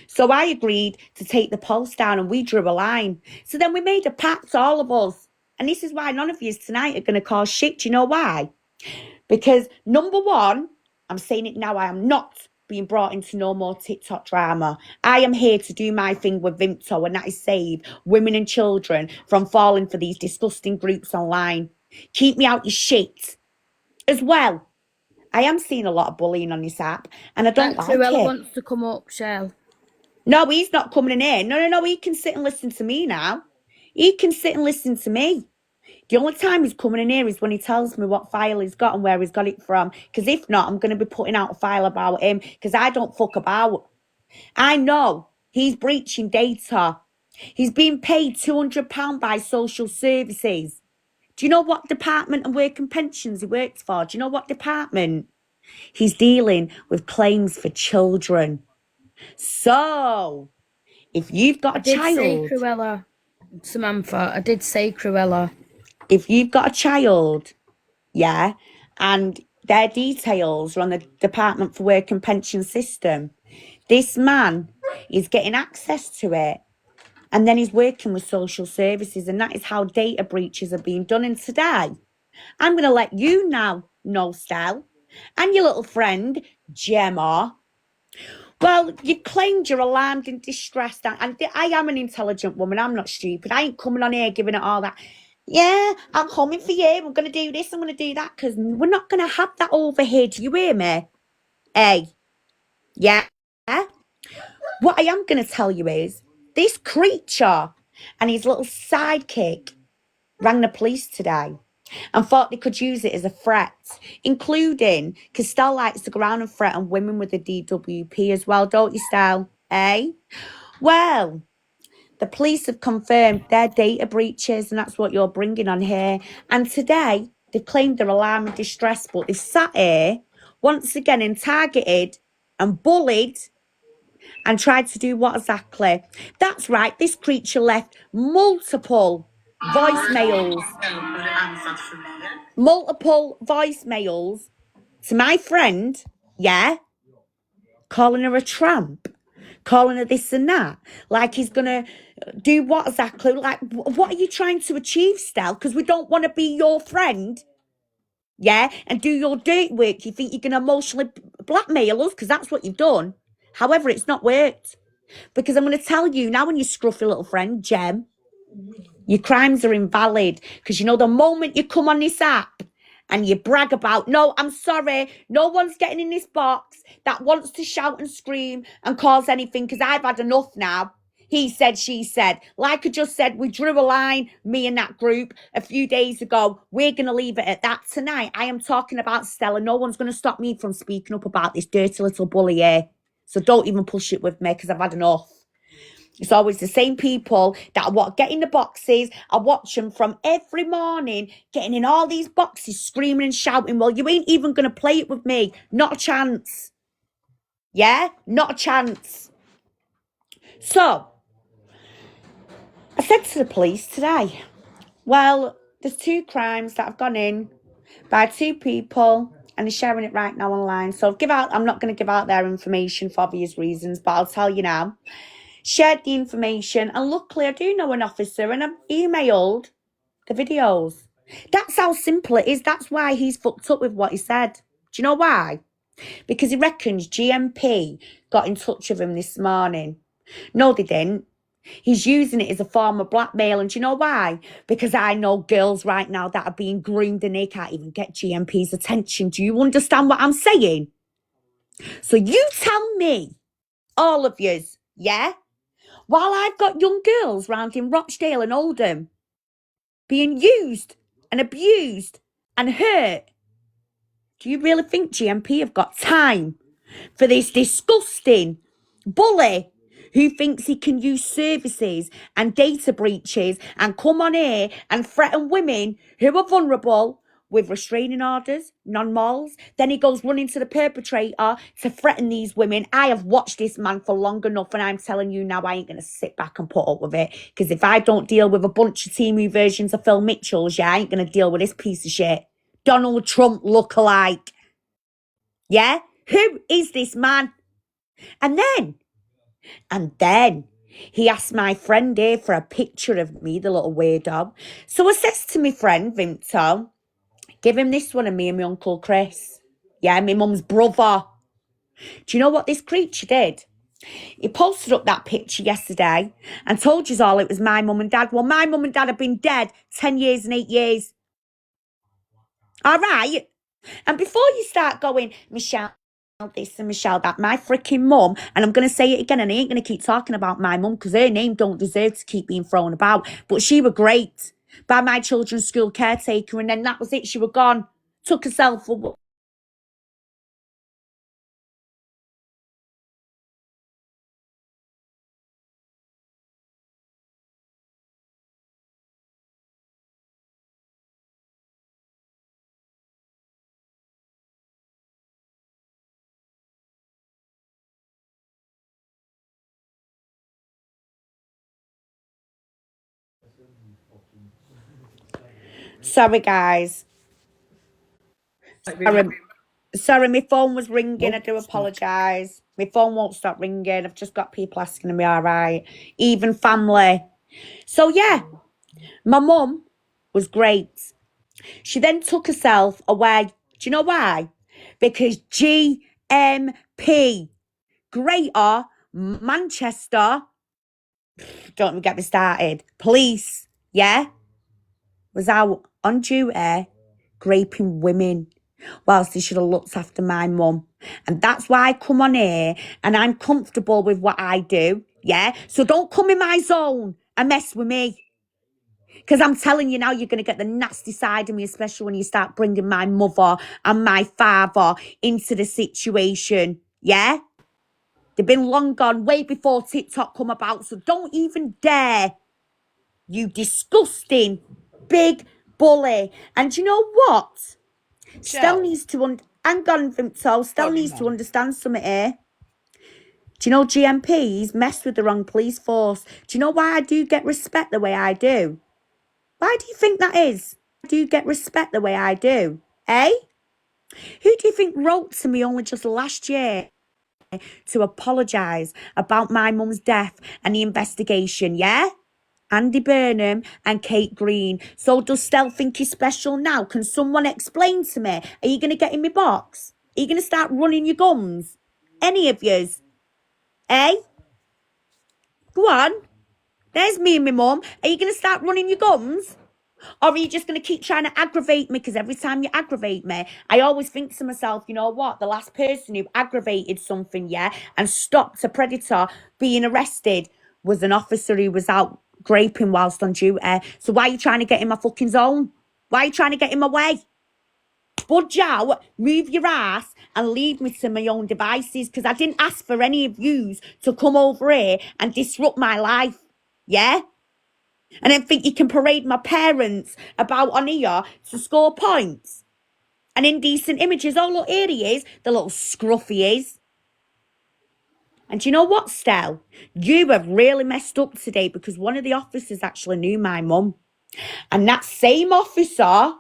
So I agreed to take the post down and we drew a line. So then we made a pact, all of us. And this is why none of you tonight are going to cause shit. Do you know why? Because number one, I'm saying it now, I am not being brought into no more TikTok drama. I am here to do my thing with Vimto, and that is save women and children from falling for these disgusting groups online. Keep me out your shit. As well, I am seeing a lot of bullying on this app, and I don't like Cruella it. wants to come up, Shell. No, he's not coming in here. No, he can sit and listen to me now. He can sit and listen to me. The only time he's coming in here is when he tells me what file he's got and where he's got it from. Because if not, I'm going to be putting out a file about him because I don't fuck about. I know he's breaching data. He's being paid £200 by social services. Do you know what department and work and pensions he works for? Do you know what department? He's dealing with claims for children. So, if you've got a I did say child, Cruella, Samantha. I did say Cruella. if you've got a child, yeah, and their details are on the Department for Work and Pension System, this man is getting access to it. And then he's working with social services, and that is how data breaches are being done. And today, I'm going to let you know, Stell, and your little friend, Gemma. Well, you claimed you're alarmed and distressed, and I am an intelligent woman. I'm not stupid. I ain't coming on here giving it all that. Yeah, I'm coming for you. I'm going to do this, I'm going to do that, because we're not going to have that over here. Do you hear me? Hey, yeah? What I am going to tell you is, this creature and his little sidekick rang the police today and thought they could use it as a threat, including, because Stella likes to go around and threaten women with the DWP as well, don't you, Stella? Eh? Well, the police have confirmed their data breaches, and that's what you're bringing on here. And today, they've claimed they're alarm and distress, but they've sat here once again and targeted and bullied and tried to do what exactly? That's right, this creature left multiple voicemails. Multiple voicemails to my friend, yeah, calling her a tramp, calling her this and that, like he's gonna do what exactly? Like, what are you trying to achieve, Stel? Because we don't want to be your friend, yeah, and do your dirt work. You think you can emotionally blackmail us, because that's what you've done. However, it's not worked, because I'm going to tell you now, when you scruffy little friend, Jem, your crimes are invalid, because you know the moment you come on this app and you brag about, no, I'm sorry, no one's getting in this box that wants to shout and scream and cause anything, because I've had enough now. He said, she said. Like I just said, we drew a line, me and that group, a few days ago. We're going to leave it at that. Tonight, I am talking about Stella. No one's going to stop me from speaking up about this dirty little bully here. So don't even push it with me, because I've had enough. It's always the same people that get in the boxes. I watch them from every morning, getting in all these boxes, screaming and shouting. Well, you ain't even going to play it with me. Not a chance. Yeah? Not a chance. So, I said to the police today, well, there's 2 crimes that have gone in by 2 people, and they're sharing it right now online. So I'm not going to give out their information for obvious reasons, but I'll tell you now. Shared the information, and luckily I do know an officer, and I've emailed the videos. That's how simple it is. That's why he's fucked up with what he said. Do you know why? Because he reckons GMP got in touch with him this morning. No, they didn't. He's using it as a form of blackmail. And do you know why? Because I know girls right now that are being groomed and they can't even get GMP's attention. Do you understand what I'm saying? So you tell me, all of yous, yeah? While I've got young girls round in Rochdale and Oldham being used and abused and hurt, do you really think GMP have got time for this disgusting bully who thinks he can use services and data breaches and come on here and threaten women who are vulnerable with restraining orders, non-mols? Then he goes running to the perpetrator to threaten these women. I have watched this man for long enough, and I'm telling you now, I ain't going to sit back and put up with it, because if I don't deal with a bunch of Timu versions of Phil Mitchell's, yeah, I ain't going to deal with this piece of shit. Donald Trump lookalike. Yeah? Who is this man? And then he asked my friend here for a picture of me, the little weirdo. So I says to my friend, Vinto, give him this one of me and my Uncle Chris. Yeah, my mum's brother. Do you know what this creature did? He posted up that picture yesterday and told you all it was my mum and dad. Well, my mum and dad have been dead 10 years and 8 years. All right? And before you start going, Michelle this and Michelle that, my freaking mum, and I'm going to say it again, and I ain't going to keep talking about my mum because her name don't deserve to keep being thrown about, but she were great by my children's school caretaker, and then that was it. She were gone, took herself away. Sorry, guys. Sorry, my phone was ringing. I do apologise. My phone won't stop ringing. I've just got people asking me, all right. Even family. So, yeah, my mum was great. She then took herself away. Do you know why? Because GMP, Greater Manchester, don't get me started, police, yeah? was out on duty raping women whilst he should have looked after my mum. And that's why I come on here and I'm comfortable with what I do, yeah? So don't come in my zone and mess with me. Because I'm telling you now, you're going to get the nasty side of me, especially when you start bringing my mother and my father into the situation, yeah? They've been long gone way before TikTok come about, so don't even dare, you disgusting big bully. And you know what? Stell Shell. needs to hang on, Vimto. Stell Sorry, needs to man. understand something here. Do you know GMP's messed with the wrong police force? Do you know why I do get respect the way I do? Why do you think that is? I do get respect the way I do, eh? Who do you think wrote to me only just last year to apologise about my mum's death and the investigation, yeah? Andy Burnham and Kate Green. So does Stell think he's special now? Can someone explain to me? Are you going to get in my box? Are you going to start running your gums? Any of yous? Eh? Go on. There's me and my mum. Are you going to start running your gums? Or are you just going to keep trying to aggravate me? Because every time you aggravate me, I always think to myself, you know what? The last person who aggravated something, yeah, and stopped a predator being arrested was an officer who was out graping whilst on duty. So why are you trying to get in my fucking zone? Why are you trying to get in my way? Budge out, move your ass, and leave me to my own devices, because I didn't ask for any of yous to come over here and disrupt my life. Yeah? And then think you can parade my parents about on here to score points. And indecent images. Oh, look, here he is. The little scruff he is. And do you know what, Stell? You have really messed up today because one of the officers actually knew my mum. And that same officer,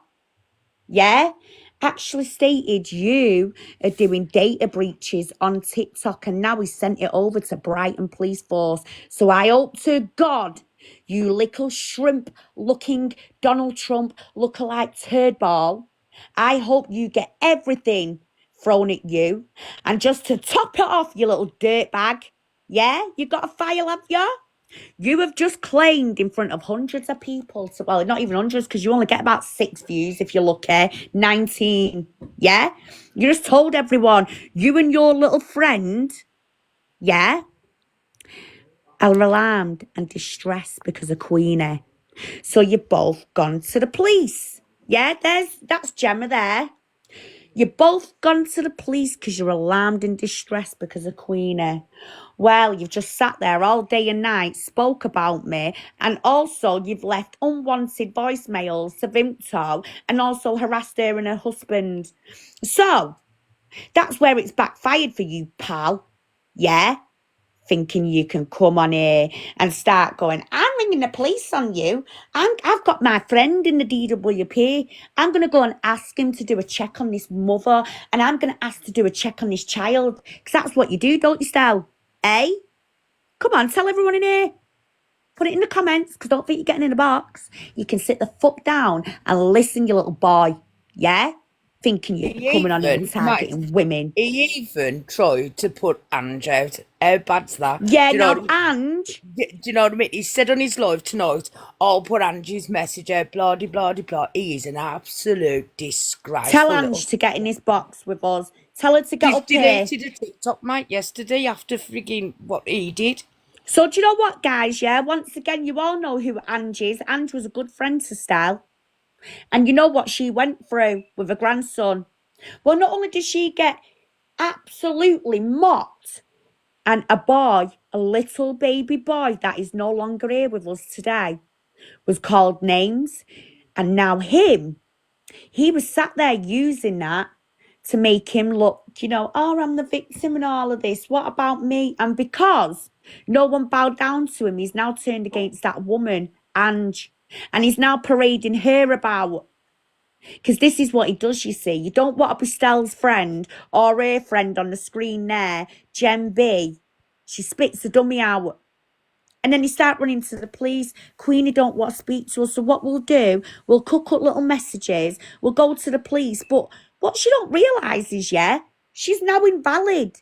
yeah, actually stated you are doing data breaches on TikTok, and now he sent it over to Brighton Police Force. So I hope to God you little shrimp looking Donald Trump lookalike turd ball, I hope you get everything thrown at you. And just to top it off, you little dirtbag, yeah, you got a file, have you? You have just claimed in front of hundreds of people, well, not even hundreds, because you only get about 6 views if you're lucky, 19, yeah? You just told everyone, you and your little friend, yeah, are alarmed and distressed because of Queenie. So you've both gone to the police. Yeah, that's Gemma there. You've both gone to the police because you're alarmed and distressed because of Queenie. Well, you've just sat there all day and night, spoke about me, and also you've left unwanted voicemails to Vimto and also harassed her and her husband. So, that's where it's backfired for you, pal. Yeah? Thinking you can come on here and start going, I'm ringing the police on you. I've got my friend in the DWP. I'm going to go and ask him to do a check on this mother, and I'm going to ask to do a check on this child. Because that's what you do, don't you, Stell? Eh? Come on, tell everyone in here. Put it in the comments, because don't think you're getting in the box. You can sit the fuck down and listen, you little boy. Yeah? Thinking you're coming on here and targeting women. He even tried to put Ange out. How bad's that? Yeah, Do you know now, what I mean? Ange. Do you know what I mean? He said on his live tonight, I'll put Angie's message out, blah, de, blah, de, blah. He is an absolute disgraceful Tell little... Ange to get in this box with us. Tell her to get He's up here. deleted a TikTok, mate, yesterday after frigging what he did. So do you know what, guys, yeah? Once again, you all know who Ange is. Ange was a good friend to Stell. And you know what she went through with her grandson. Well, not only did she get absolutely mocked, and a boy, a little baby boy that is no longer here with us today, was called names. And now he was sat there using that to make him look, you know, oh, I'm the victim and all of this. What about me? And because no one bowed down to him, he's now turned against that woman, Ange. And he's now parading her about. Because this is what he does, you see. You don't want to be Stell's friend or her friend on the screen there, Gem B. She spits the dummy out. And then you start running to the police. Queenie don't want to speak to us. So what we'll do, we'll cook up little messages. We'll go to the police. But what she don't realise is, yeah, she's now invalid.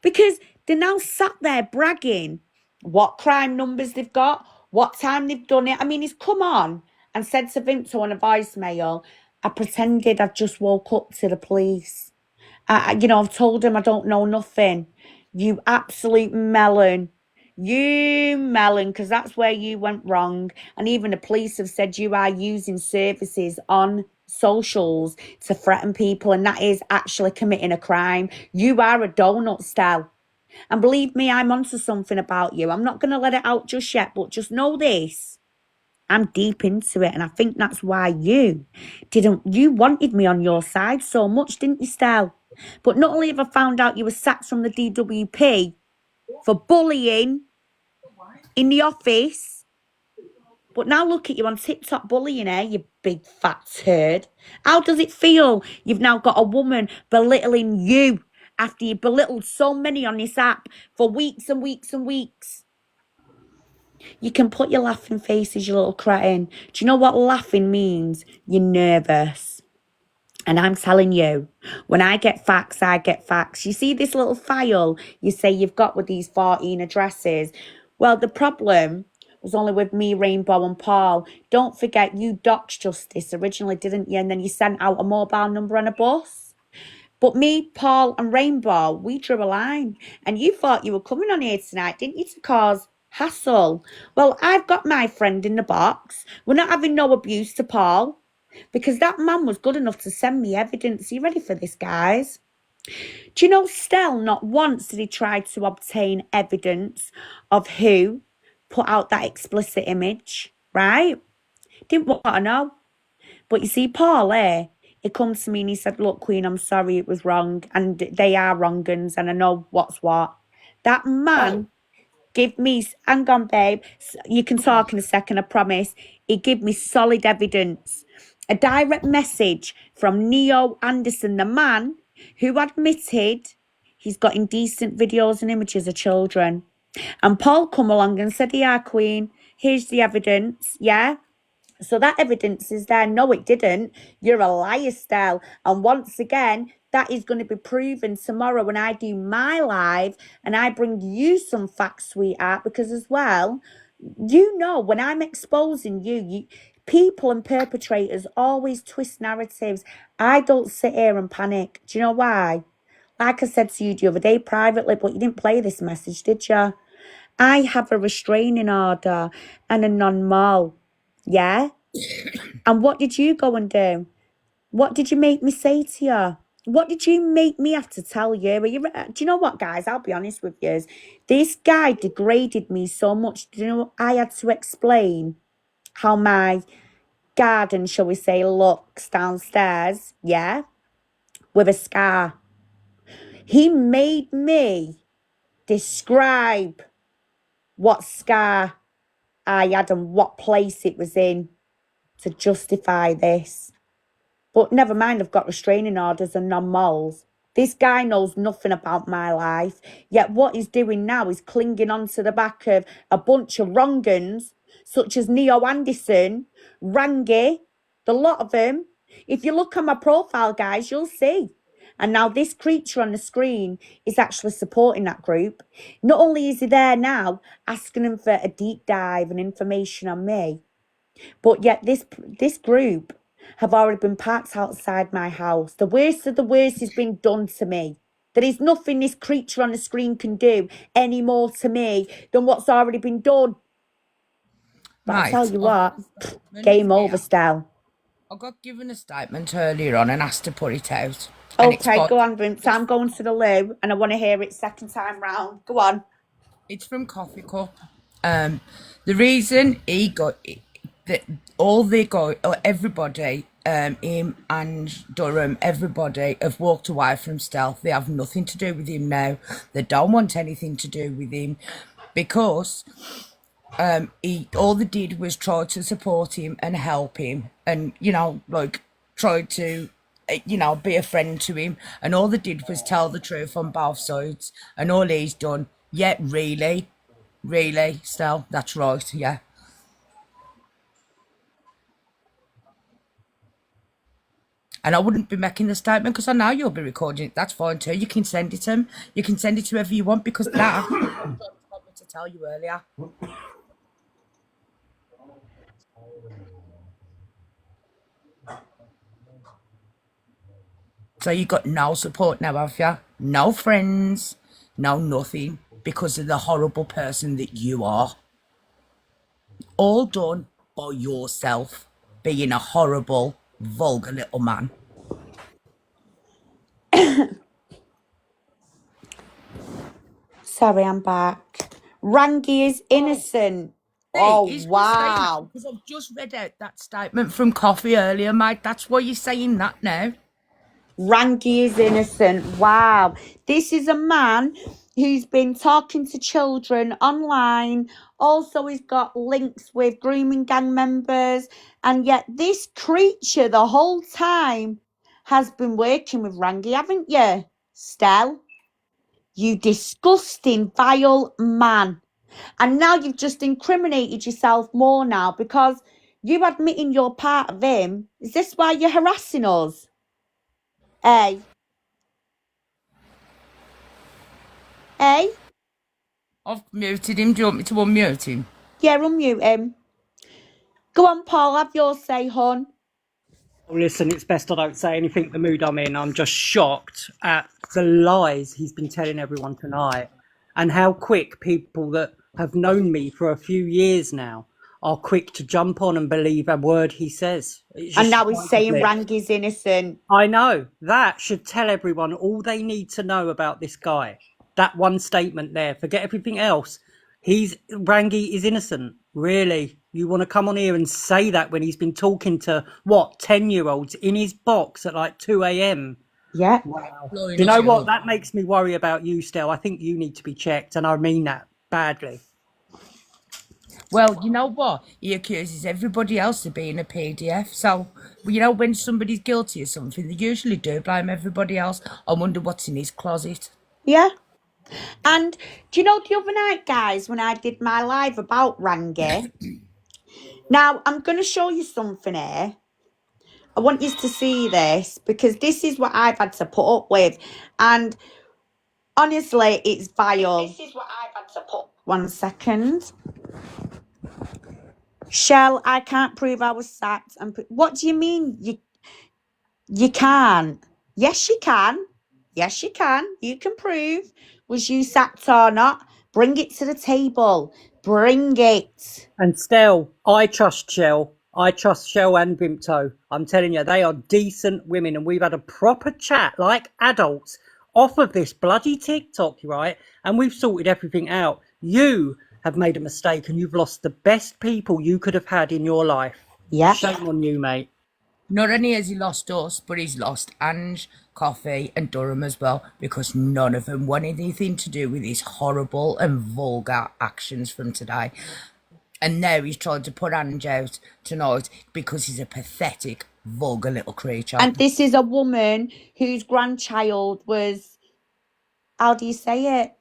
Because they're now sat there bragging what crime numbers they've got, what time they've done it. I mean, come on. and said to Vinto on a voicemail, I pretended I'd just woke up to the police. I've told him I don't know nothing. You absolute melon. You melon, because that's where you went wrong. And even the police have said you are using services on socials to threaten people, and that is actually committing a crime. You are a donut, Stell. And believe me, I'm onto something about you. I'm not going to let it out just yet, but just know this. I'm deep into it, and I think that's why you wanted me on your side so much, didn't you, Stell? But not only have I found out you were sacked from the DWP for bullying in the office, but now look at you on TikTok bullying her, you big fat turd. How does it feel? You've now got a woman belittling you after you belittled so many on this app for weeks and weeks and weeks. You can put your laughing faces, you little cretin. Do you know what laughing means? You're nervous. And I'm telling you, when I get facts, I get facts. You see this little file you say you've got with these 14 addresses? Well, the problem was only with me, Rainbow and Paul. Don't forget, you doxed Justice originally, didn't you? And then you sent out a mobile number on a bus. But me, Paul and Rainbow, we drew a line. And you thought you were coming on here tonight, didn't you, to cause hassle? Well, I've got my friend in the box. We're not having no abuse to Paul, because that man was good enough to send me evidence. Are you ready for this, guys? Do you know, Stell, not once did he try to obtain evidence of who put out that explicit image, right? Didn't want to know. But you see, Paul, he comes to me and he said, look, Queen, I'm sorry, it was wrong. And they are wrong uns, and I know what's what. That man give me, hang on, babe, you can talk in a second, I promise. He gave me solid evidence. A direct message from Neo Anderson, the man who admitted he's got indecent videos and images of children. And Paul come along and said, yeah, Queen, here's the evidence, yeah? So that evidence is there. No, it didn't. You're a liar, Stell. And once again, that is going to be proven tomorrow when I do my live and I bring you some facts, sweetheart, because as well, you know, when I'm exposing you, people and perpetrators always twist narratives. I don't sit here and panic. Do you know why? Like I said to you the other day privately, but you didn't play this message, did you? I have a restraining order and a non-mol. Yeah? And what did you go and do? What did you make me say to you? What did you make me have to tell you? Do you know what, guys? I'll be honest with you. This guy degraded me so much. Do you know, I had to explain how my garden, shall we say, looks downstairs, yeah, with a scar. He made me describe what scar I had and what place it was in to justify this. But never mind, I've got restraining orders and non-mols. This guy knows nothing about my life. Yet what he's doing now is clinging onto the back of a bunch of wrong-uns, such as Neo Anderson, Rangi, the lot of them. If you look at my profile, guys, you'll see. And now this creature on the screen is actually supporting that group. Not only is he there now asking them for a deep dive and information on me, but yet this group have already been parked outside my house. The worst of the worst has been done to me. There is nothing this creature on the screen can do any more to me than what's already been done. But I tell you what, game over, Stell. I got given a statement earlier on and asked to put it out. Okay, go on, Vince. I'm going to the loo and I want to hear it second time round. Go on. It's from Coffee Cup. The reason he got that everybody, him and Durham, everybody have walked away from Stealth. They have nothing to do with him now. They don't want anything to do with him because he all they did was try to support him and help him, and try to be a friend to him, and all they did was tell the truth on both sides, and all he's done. Yeah, really, Stell, that's right, yeah. And I wouldn't be making the statement because I know you'll be recording it. That's fine too. You can send it to him. You can send it to whoever you want because that I told me to tell you earlier. So you got no support now, have you? No friends, no nothing, because of the horrible person that you are. All done by yourself, being a horrible, vulgar little man. Sorry, I'm back. Rangi is innocent. Hey, Oh, he's frustrated wow. because I've just read out that statement from Coffee earlier, mate. That's why you're saying that now. Rangi is innocent. Wow. This is a man who's been talking to children online. Also, he's got links with grooming gang members. And yet, this creature the whole time has been working with Rangi, haven't you, Stell? You disgusting, vile man. And now you've just incriminated yourself more now because you admitting you're part of him. Is this why you're harassing us? Hey? Hey? I've muted him. Do you want me to unmute him? Yeah, unmute him. Go on, Paul, have your say, hon. Listen, it's best I don't say anything the mood I'm in. I'm just shocked at the lies he's been telling everyone tonight and how quick people that have known me for a few years now are quick to jump on and believe a word he says. It's And just now he's saying me. Rangi's innocent. I know. That should tell everyone all they need to know about this guy. That one statement there. Forget everything else. Rangi is innocent. Really? You want to come on here and say that when he's been talking to, 10-year-olds in his box at like 2 a.m.? Yeah. Wow. Do you know what? That makes me worry about you, Stell. I think you need to be checked, and I mean that badly. Well, you know what? He accuses everybody else of being a PDF. So, you know, when somebody's guilty of something, they usually do blame everybody else. I wonder what's in his closet. Yeah. And do you know the other night, guys, when I did my live about Rangi? Now, I'm going to show you something here. I want you to see this because this is what I've had to put up with. And honestly, it's vile. This is what I've had to put. 1 second. Shell, I can't prove I was sacked. What do you mean you can't? Yes, you can. Yes, you can. You can prove. Was you sacked or not? Bring it to the table. Bring it. And Stell, I trust Shell. I trust Shell and Bimto. I'm telling you, they are decent women, and we've had a proper chat like adults off of this bloody TikTok, right? And we've sorted everything out. You have made a mistake, and you've lost the best people you could have had in your life. Yeah. Shame on you, mate. Not only has he lost us, but he's lost Ange, Coffee, and Durham as well, because none of them want anything to do with his horrible and vulgar actions from today. And now he's trying to put Ange out tonight because he's a pathetic, vulgar little creature. And this is a woman whose grandchild was, how do you say it?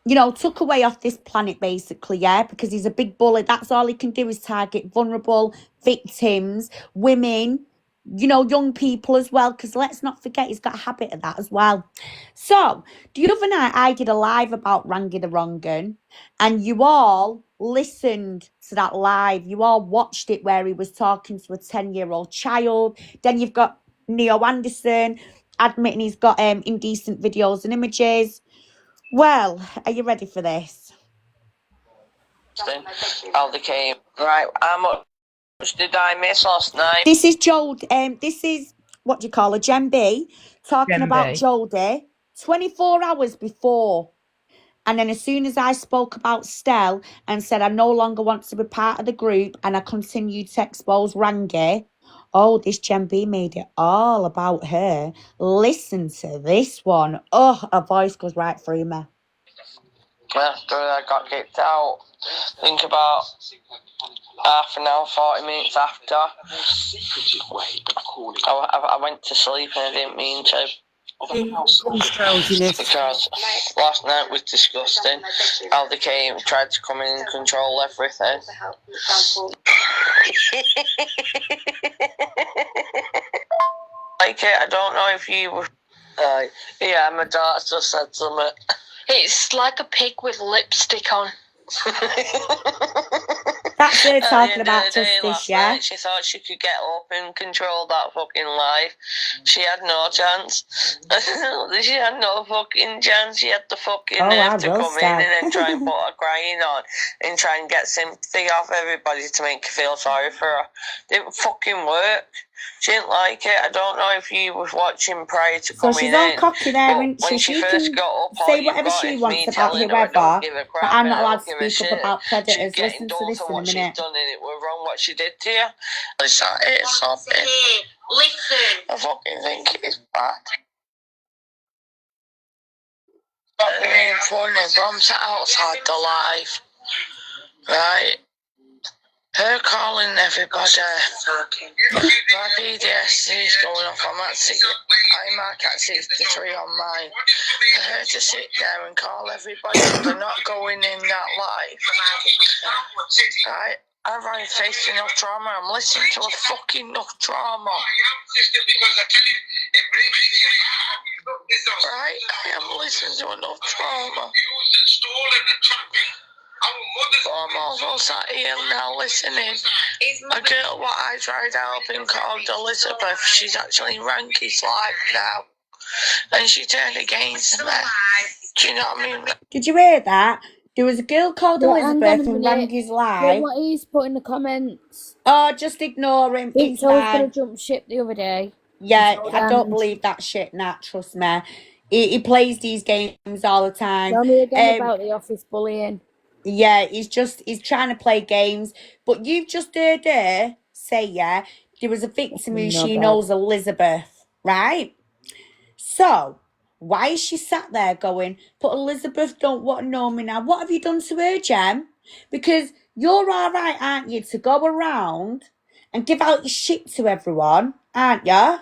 You know, took away off this planet, basically, yeah, because he's a big bully. That's all he can do is target vulnerable victims, women, you know, young people as well, because let's not forget he's got a habit of that as well. So, the other night I did a live about Rangi the Wrongun, and you all listened to that live. You all watched it where he was talking to a 10-year-old child. Then you've got Neo Anderson admitting he's got indecent videos and images. Well, are you ready for this? Aldi came. Right, how much did I miss last night? This is this is, what do you call her, Gen B, talking about Jodie 24 hours before. And then as soon as I spoke about Stell and said I no longer want to be part of the group and I continued to expose Rangi, oh, this Gen B made it all about her. Listen to this one. Oh, her voice goes right through me. After I got kicked out, think about half an hour, 40 minutes after, I went to sleep and I didn't mean to. Because last night was disgusting. Aldi came, tried to come in and control everything. Like it, I don't know if you were. Yeah, my daughter just said something. It's like a pig with lipstick on. That's They're At the talking end about of the day, justice, last yeah? night, she thought she could get up and control that fucking life. She had no chance. She had no fucking chance. She had the fucking nerve to come in and then try and put her crying on and try and get sympathy off everybody to make her feel sorry for her. Didn't fucking work. She didn't like it. I don't know if you was watching prior to So coming she's all in. cocky there, But isn't when she? she She first can got up, all say you've whatever got she is wants me about telling her I don't whoever, give a but crap I'm and not I allowed don't to give a speak up shit. about She's predators. getting Listen to done this for in a what she's minute. done and it were wrong what she did to you. It's something. Listen. I fucking think it's bad. Stop being funny, but I'm sat outside the live. Right? Her calling everybody. My PDS is going off. I'm at 63 on mine. For her to sit there and call everybody for not going in that live. Right? I've already faced enough trauma. I'm listening to a fucking enough trauma. Right? I am listening to enough trauma. But I'm also sat here now listening. A girl what I tried helping called Elizabeth, she's actually in Ranky's life now. And she turned against me. Do you know what I mean? Did you hear that? There was a girl called Yeah, hang on a Elizabeth who rang minute. his Read live. what he's put in the comments. Oh, just ignore him. It's Bimto was fine. going to jump ship the other day. Yeah, I don't believe that shit, Nat, trust me. He plays these games all the time. Tell me again about the office bullying. Yeah, he's trying to play games. But you've just heard her say, yeah, there was a victim who she knows, Elizabeth, right? So, why is she sat there going, but Elizabeth don't want to know me now? What have you done to her, Jem? Because you're all right, aren't you, to go around and give out your shit to everyone, aren't you?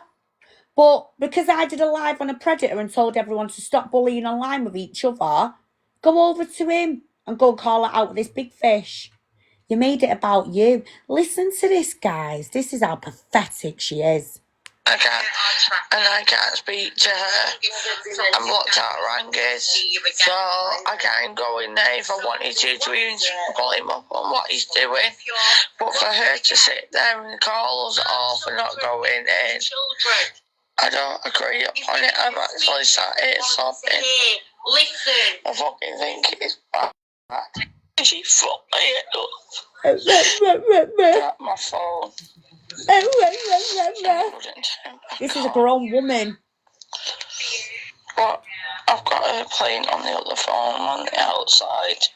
But because I did a live on a predator and told everyone to stop bullying online with each other, go over to him and go call it out with this big fish. You made it about you. Listen to this, guys. This is how pathetic she is. I can't speak to her. I'm locked out of Rangers, so I can't go in there if I wanted to even pull him up on what he's doing. But for her to sit there and call us all for not going in, I don't agree upon it. I'm actually sat here sobbing. Listen. I fucking think it's bad. She fucked my head up. Got my phone. This is a grown woman. But I've got her playing on the other phone on the outside.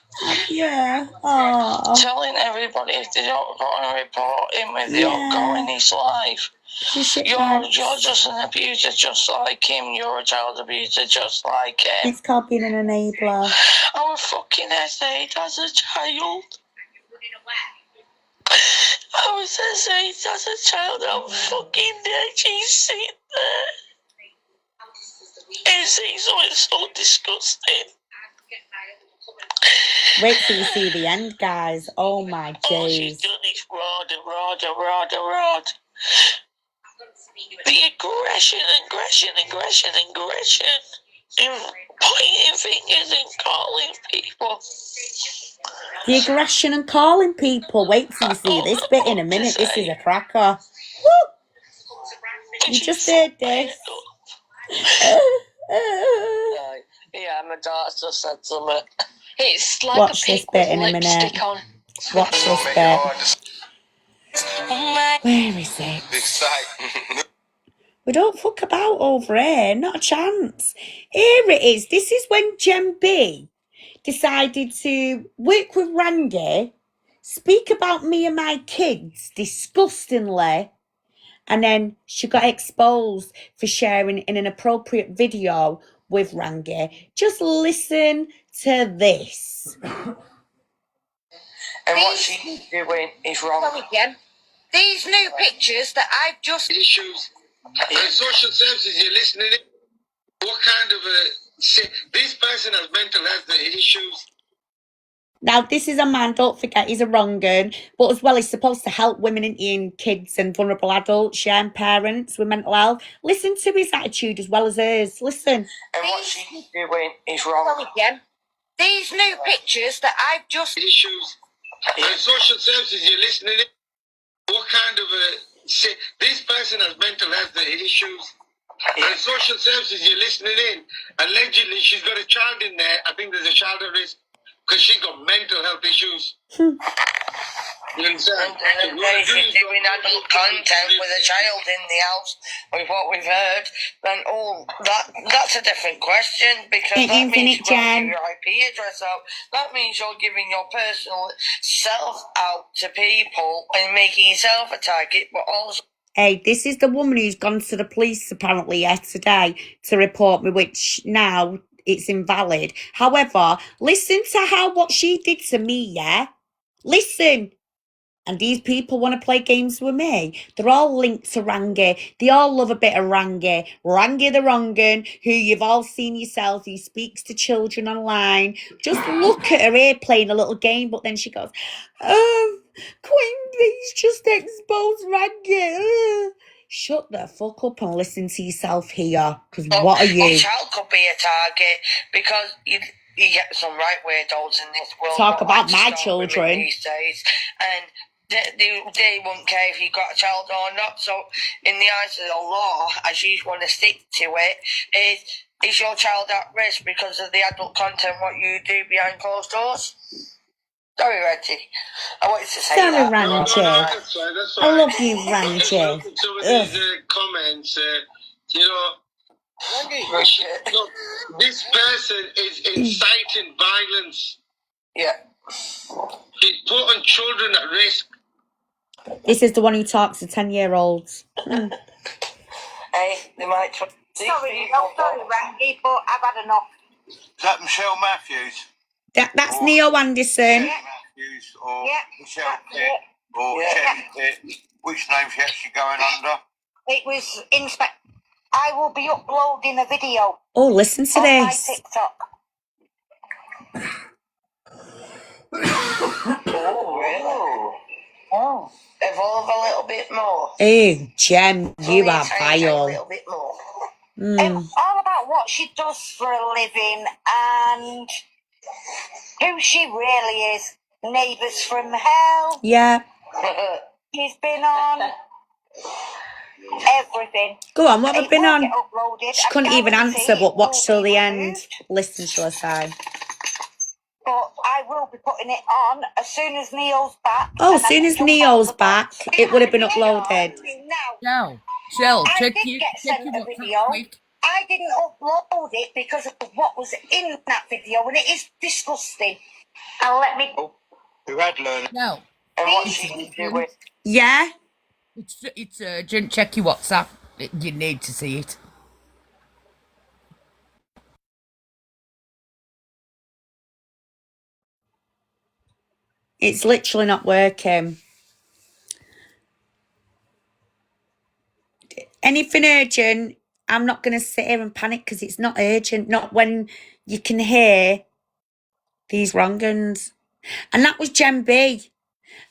Yeah. Aww. Telling everybody if they don't go and report him if they don't go in his life. You're just an abuser just like him. You're a child abuser just like him. It's called being an enabler. I was fucking essayed as a child. I was essayed as a child. I'm fucking dead. She's sitting there. And saying something so disgusting. Wait till you see the end, guys. Oh my days. All she's done is rod. The aggression. And pointing fingers and calling people. The aggression and calling people. Wait till you see this bit in a minute. This is a cracker. Woo! You just heard this. Yeah, my daughter just said something. It's like watch a pig this bit with in lipstick a minute. On. Watch this bit. Where is it? We don't fuck about over here. Not a chance. Here it is. This is when Jem B decided to work with Randy, speak about me and my kids disgustingly, and then she got exposed for sharing an inappropriate video with Randy. Just listen to this. And what she's doing is wrong. These new pictures that I've just... Issues. Social services, you're listening. What kind of this person has mental health issues. Now, this is a man, don't forget, he's a wrong un, but as well, he's supposed to help women and kids and vulnerable adults, yeah, and parents with mental health. Listen to his attitude as well as hers. Listen. And what she's doing is wrong. These new pictures that I've just... Issues. Social services, you're listening in. What kind of this person has mental health issues. Social services, you're listening in. Allegedly, she's got a child in there. I think there's a child at risk because she's got mental health issues. You understand? And if you're doing adult content with a child in the house, with what we've heard, then that's a different question, because that means you're giving your IP address out. That means you're giving your personal self out to people and making yourself a target, but also... Hey, this is the woman who's gone to the police apparently yesterday to report me, which now it's invalid. However, listen to what she did to me, yeah? Listen. And these people want to play games with me. They're all linked to Rangi. They all love a bit of Rangi. Rangi the Wrongun, who you've all seen yourself, who speaks to children online. Just look at her here playing a little game, but then she goes, Queen Bee's just exposed Rangi. Shut the fuck up and listen to yourself here. Because what are you? Your child could be a target, because you get some right weirdos in this world. Talk about my children these days, and they won't care if you've got a child or not. So, in the eyes of the law, as you want to stick to it, is your child at risk because of the adult content what you do behind closed doors? Sorry, Reggie. I wanted to say Sorry, that. Rangi. That's right. I love you, Rangi. Look at some of these comments, you know. Look, this person is inciting violence. Yeah. She's putting children at risk. This is the one who talks to 10-year-olds. Hey, they might try. Sorry, Rangi, but I've had enough. Is that Michelle Matthews? That's Neo Anderson. Matthews or Michelle Pitt or Cherry Pitt? Which name's she actually going under? It was Inspect. I will be uploading a video. Oh, listen to on this. my TikTok. Oh, really? Oh. Evolve a little bit more. Oh, Jem, you are vile. A little bit more. All about what she does for a living and who she really is. Neighbours from Hell. Yeah. She's been on everything. Go on, what have I been on? Uploaded. She couldn't even answer, but watch till the end. Listen to her say. But I will be putting it on as soon as Neo's back. Oh, as soon as Neo's back, it would have been uploaded. Now, Shell, I did get sent a video. I didn't upload it because of what was in that video, and it is disgusting. And let me... Who had learned? No. And what she do with... Yeah? It's urgent. Check your WhatsApp. You need to see it. It's literally not working. Anything urgent, I'm not going to sit here and panic because it's not urgent. Not when you can hear these wrong-uns. And that was Jem B.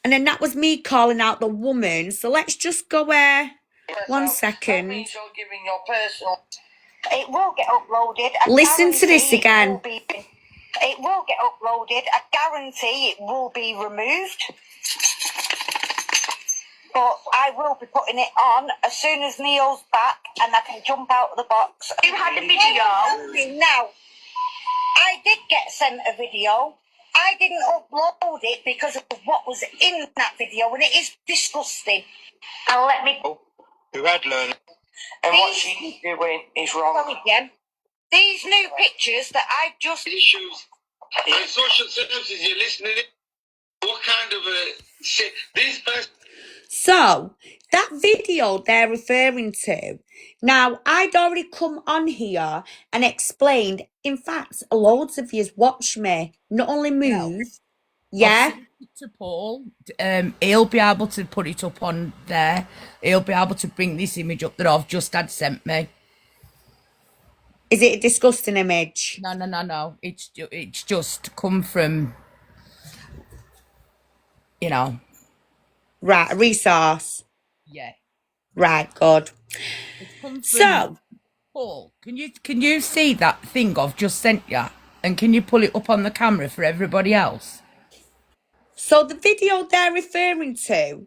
And then that was me calling out the woman. So let's just go where... 1 second. That means you're giving your personal... It will get uploaded. Listen to this again. It will get uploaded. I guarantee it will be removed. But I will be putting it on as soon as Neo's back and I can jump out of the box. You had a video. Now, I did get sent a video. I didn't upload it because of what was in that video, and it is disgusting. And let me... Who had learned? And what she's doing is wrong. Sorry, Jem. These new pictures that I've just... Issues. Social services, you're listening in. What kind of this person... So, that video they're referring to, now, I'd already come on here and explained, in fact, loads of yous watch me, not only move, yeah? To Paul, he'll be able to put it up on there. He'll be able to bring this image up that I've just had sent me. Is it a disgusting image? No. It's just come from, you know. Right, a resource. Yeah. Right, good. It's come from, so, Paul, can you see that thing I've just sent you? And can you pull it up on the camera for everybody else? So the video they're referring to,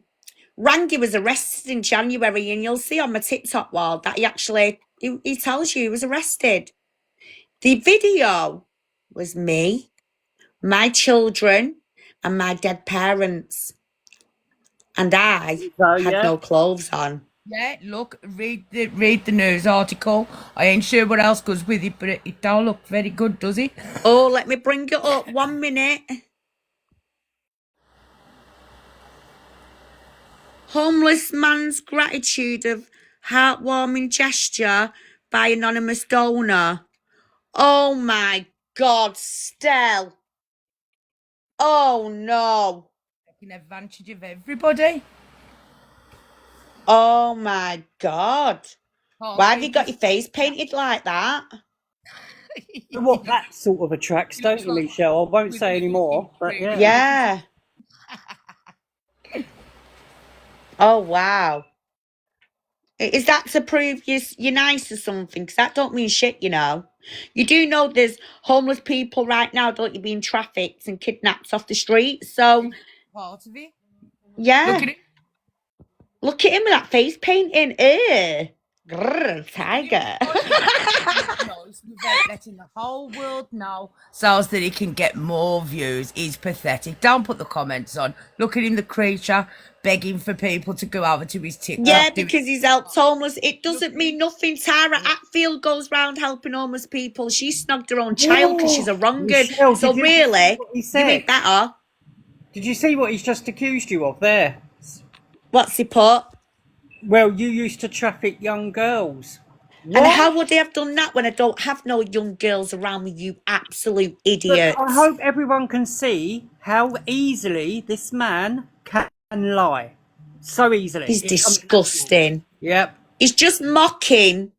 Rangi was arrested in January, and you'll see on my TikTok wall that he tells you he was arrested. The video was me, my children, and my dead parents. And I had no clothes on. Yeah, look, read the news article. I ain't sure what else goes with it, but it don't look very good, does it? Oh, let me bring it up 1 minute. Homeless man's gratitude of heartwarming gesture by anonymous donor. Oh my God, Stell. Oh no. Taking advantage of everybody. Oh my God. Can't Why have keep you got this- your face painted like that? What that sort of attracts, don't you, Michelle? I won't say any more, but yeah. Yeah. Oh wow. Is that to prove you're nice or something? Because that don't mean shit, you know. You do know there's homeless people right now, don't you, being trafficked and kidnapped off the street. So, Part of it. yeah. Look at it. Look at him with that face painting. Grrr, tiger. Without letting the whole world know so that he can get more views. He's pathetic. Don't put the comments on. Look at him, the creature, begging for people to go over to his TikTok. Yeah, because he's helped homeless. It doesn't mean nothing. Tara Atfield goes round helping homeless people. She snogged her own child because she's a wrong Michelle, So did you really, see what he you said? ain't better. Did you see what he's just accused you of there? What's he put? Well, you used to traffic young girls. And how would they have done that when I don't have no young girls around me, you absolute But idiots? I hope everyone can see how easily this man can lie. So easily. He's It comes disgusting. Yep. He's just mocking.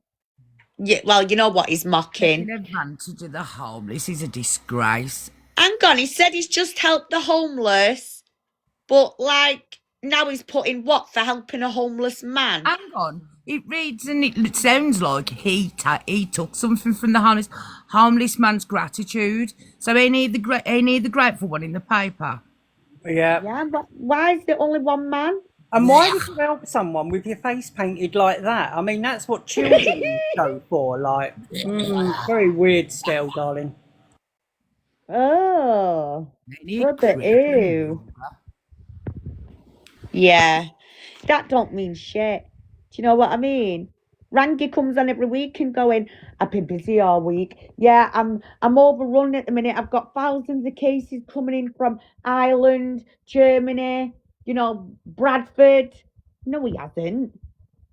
Yeah, well, you know what he's mocking. Taking advantage of the homeless is a disgrace. Hang on, he said he's just helped the homeless, but like now he's putting what for helping a homeless man? Hang on. It reads and it sounds like he took something from the homeless man's gratitude. So ain't he the grateful one in the paper? Yeah. Yeah, but why is there only one man? And why would you help someone with your face painted like that? I mean, that's what children go for. Like, very weird, Stell, darling. Oh, brother, ew. Yeah, that don't mean shit. Do you know what I mean? Rangi comes on every week and going, I've been busy all week. Yeah, I'm overrun at the minute. I've got thousands of cases coming in from Ireland, Germany, you know, Bradford. No, he hasn't.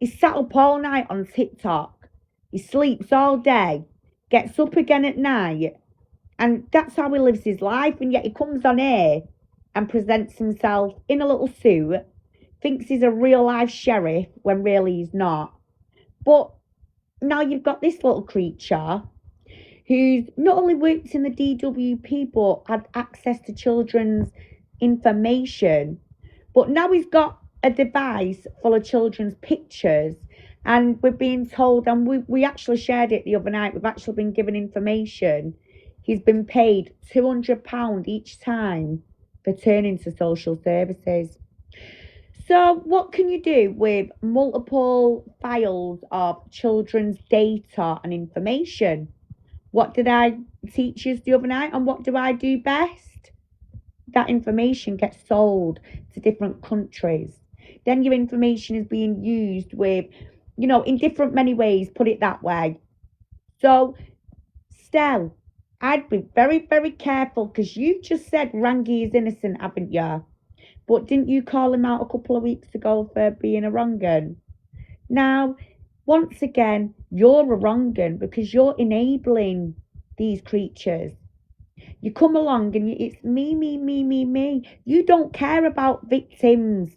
He's sat up all night on TikTok. He sleeps all day, gets up again at night, and that's how he lives his life. And yet he comes on here and presents himself in a little suit, thinks he's a real life sheriff when really he's not. But now you've got this little creature who's not only worked in the DWP but had access to children's information, but now he's got a device full of children's pictures. And we're being told, and we actually shared it the other night, we've actually been given information. He's been paid £200 each time for turning to social services. So what can you do with multiple files of children's data and information? What did I teach you the other night, and what do I do best? That information gets sold to different countries. Then your information is being used with, you know, in different many ways, put it that way. So, Stell, I'd be very, very careful, because you just said Rangi is innocent, haven't you? But didn't you call him out a couple of weeks ago for being a wrong-un? Now, once again, you're a wrong-un because you're enabling these creatures. You come along and it's me, me, me, me, me. You don't care about victims.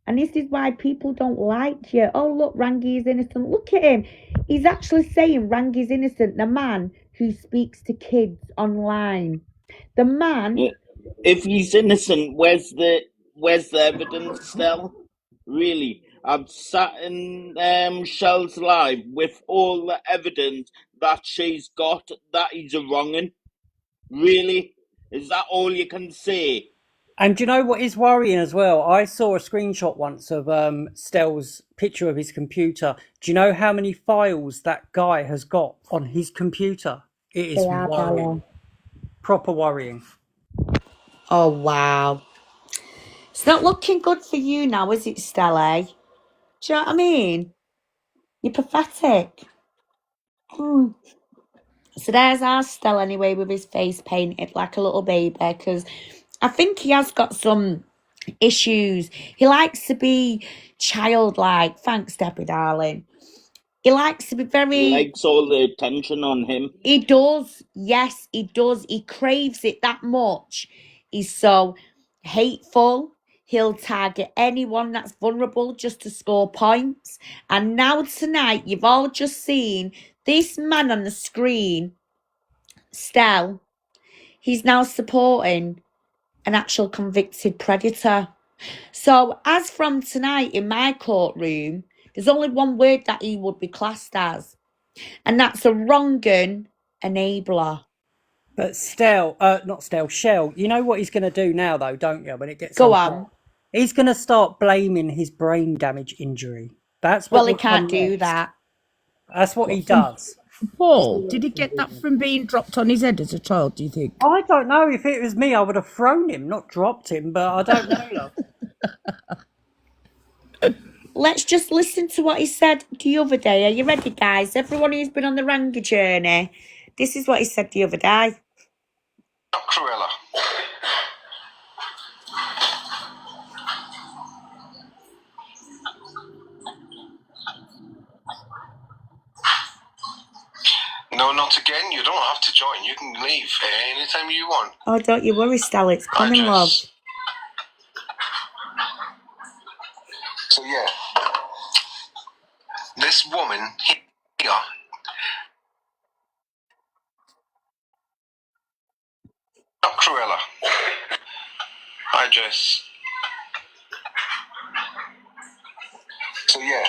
And this is why people don't like you. Oh, look, Rangi is innocent. Look at him. He's actually saying Rangi's innocent. The man who speaks to kids online. The man... If he's innocent, where's the evidence still? Really, I've sat in Shell's live with all the evidence that she's got that he's a wrong'un. Really, is that all you can say? And do you know what is worrying as well? I saw a screenshot once of Stell's picture of his computer. Do you know how many files that guy has got on his computer? It is They are, worrying. Bella. Proper worrying. Oh, wow. It's not looking good for you now, is it, Stella? Do you know what I mean? You're pathetic. Hmm. So there's our Stella anyway with his face painted like a little baby, because I think he has got some issues. He likes to be childlike. Thanks, Debbie, darling. He likes to be He very... likes all the attention on him. He does. Yes, he does. He craves it that much. He's so hateful. He'll target anyone that's vulnerable just to score points. And now tonight, you've all just seen this man on the screen, Stell. He's now supporting an actual convicted predator. So as from tonight in my courtroom, there's only one word that he would be classed as, and that's a wrong'un enabler. But Shell, you know what he's going to do now, though, don't you, when it gets Go on? on. He's going to start blaming his brain damage injury. That's what Well, he will come can't do next. that. That's what he What, from does. Paul? Did he get that from being dropped on his head as a child, do you think? I don't know. If it was me, I would have thrown him, not dropped him, but I don't know, love. Let's just listen to what he said the other day. Are you ready, guys? Everyone who's been on the Ranga journey, this is what he said the other day. Not Cruella. No, not again. You don't have to join. You can leave anytime you want. Oh, don't you worry, Stella. It's coming, love. So yeah, this woman here. Not Cruella. Hi, Jess. So yeah,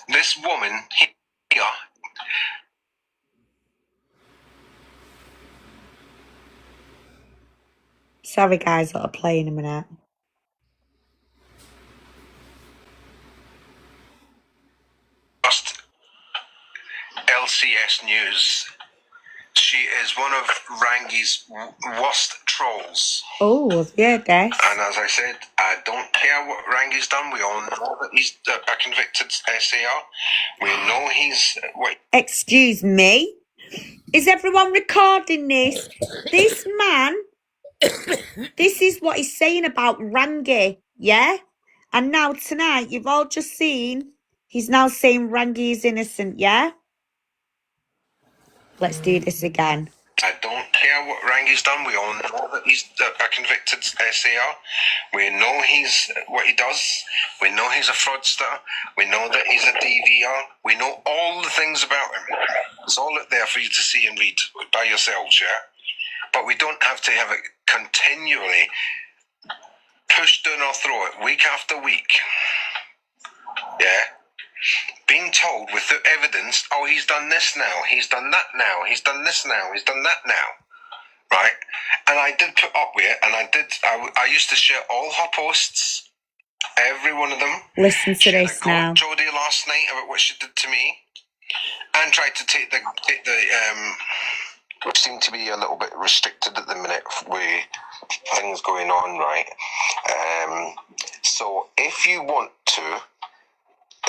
this woman here. Sorry, guys, I'll play in a minute. Just LCS News. She is one of Rangi's worst trolls. Oh, yeah, Des. And as I said, I don't care what Rangi's done. We all know that he's a convicted SAR. We know he's... Excuse me? Is everyone recording this? This man, this is what he's saying about Rangi, yeah? And now tonight, you've all just seen, he's now saying Rangi is innocent, yeah? Let's do this again. I don't care what Rangi's done. We all know that he's a convicted SAR. We know he's what he does. We know he's a fraudster. We know that he's a DVR. We know all the things about him. It's all out there for you to see and read by yourselves, yeah? But we don't have to have it continually pushed down our throat week after week. Yeah? Being told without evidence, oh, he's done this now, he's done that now, he's done this now, he's done that now. Right? And I did put up with it, and I used to share all her posts, every one of them. Listen to this now. Jodie last night about what she did to me, and tried to take the which seemed to be a little bit restricted at the minute with things going on, right? So if you want to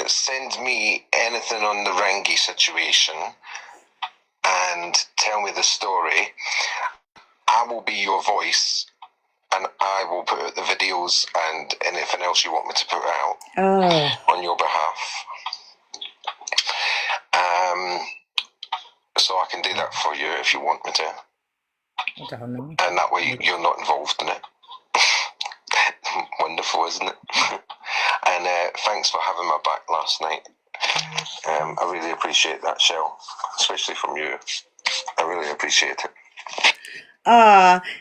send me anything on the Rangi situation and tell me the story, I will be your voice, and I will put out the videos and anything else you want me to put out on your behalf. So I can do that for you if you want me to. I don't know. And that way you're not involved in it. Wonderful, isn't it? And thanks for having my back last night. I really appreciate that, Shell, especially from you. I really appreciate it.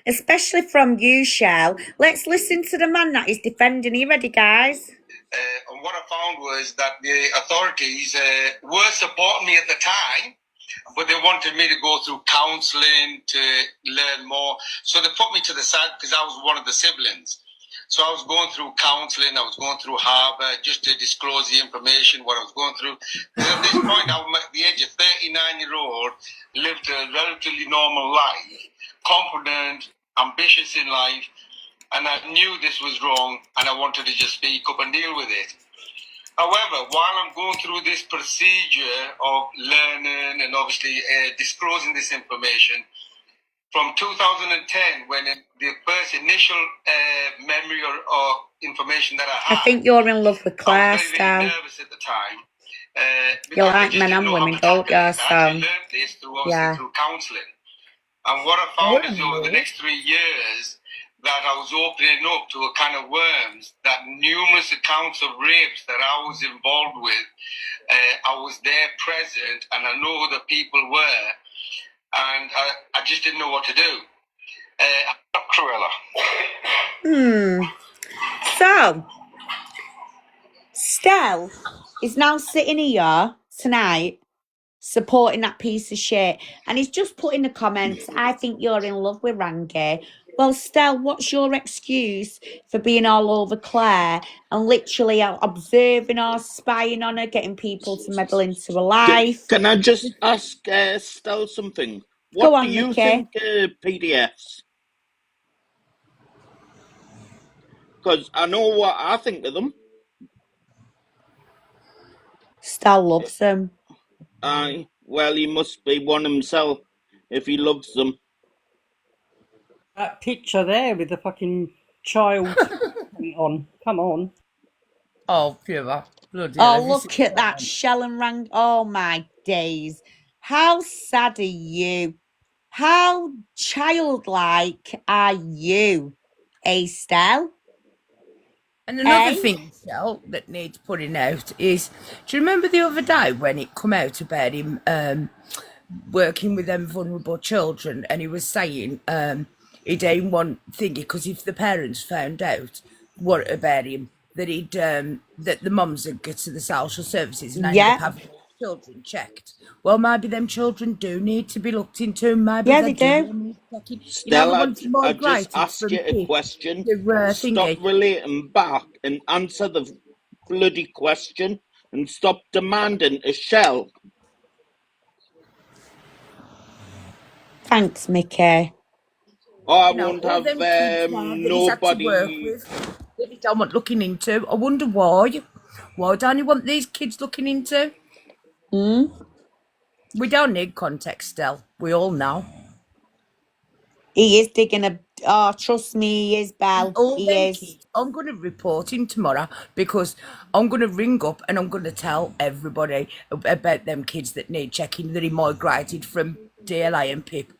Especially from you, Shell. Let's listen to the man that is defending. Are you ready, guys? And what I found was that the authorities were supporting me at the time, but they wanted me to go through counselling to learn more. So they put me to the side because I was one of the siblings. So I was going through counselling, I was going through harbour just to disclose the information, what I was going through. Because at this point, I'm at the age of 39-year-old, lived a relatively normal life, confident, ambitious in life, and I knew this was wrong, and I wanted to just speak up and deal with it. However, while I'm going through this procedure of learning and obviously disclosing this information, from 2010, when the first initial memory or information that I I had, think you're in love with Claire, I was very, very Stell. nervous at the time. You Because I like just men didn't and know how women, to don't tackle you? it. I actually So, learned this through, obviously, yeah. through counselling. And what I found is over the next 3 years that I was opening up to a kind of worms, that numerous accounts of rapes that I was involved with, I was there present and I know who the people were, and I just didn't know what to do. Cruella. So, Stell is now sitting here tonight supporting that piece of shit. And he's just put in the comments, I think you're in love with Rangi. Well, Stell, what's your excuse for being all over Claire and literally observing her, spying on her, getting people to meddle into her life? Can I just ask Stell something? Go What do on, you Mickey. think PDFs? Because I know what I think of them. Stell loves them. Aye, well, he must be one himself if he loves them. That picture there with the fucking child on. Come on. Oh, pure. Bloody hell, Oh, have you seen look at that that? shell and rang. Oh, my days. How sad are you? How childlike are you, Stell? And another Eh? thing, Shell, that needs putting out is, do you remember the other day when it come out about him working with them vulnerable children, and he was saying he didn't want thingy because if the parents found out what about him, that he'd that the mums would go to the social services and end up Yeah. having children checked. Well, maybe them children do need to be looked into. Maybe Yeah, they they do do. need checking. You know, the Stella, ones who I just migrated asked from you a PIP question. to Stop thingy. relating back and answer the bloody question and stop demanding a shell. Thanks, Mickey. Oh, I You know, won't all have them kids now that he's had to work nobody. with, that he don't want looking into. I wonder why. Why don't you want these kids looking into? We don't need context, Stell. We all know. He is digging a. Oh, trust me, he is, And Belle. all He them is. kids, I'm going to report him tomorrow because I'm going to ring up and I'm going to tell everybody about them kids that need checking, that he migrated from DLA and PIP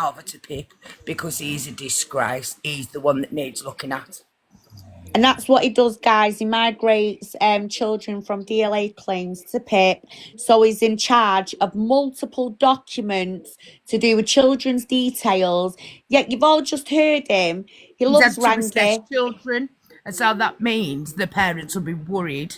over to PIP because he's a disgrace. He's the one that needs looking at. And that's what he does, guys. He migrates children from DLA claims to PIP. So he's in charge of multiple documents to do with children's details. Yet you've all just heard him. He He's loves had to assess Rangi. children, and so that means the parents will be worried,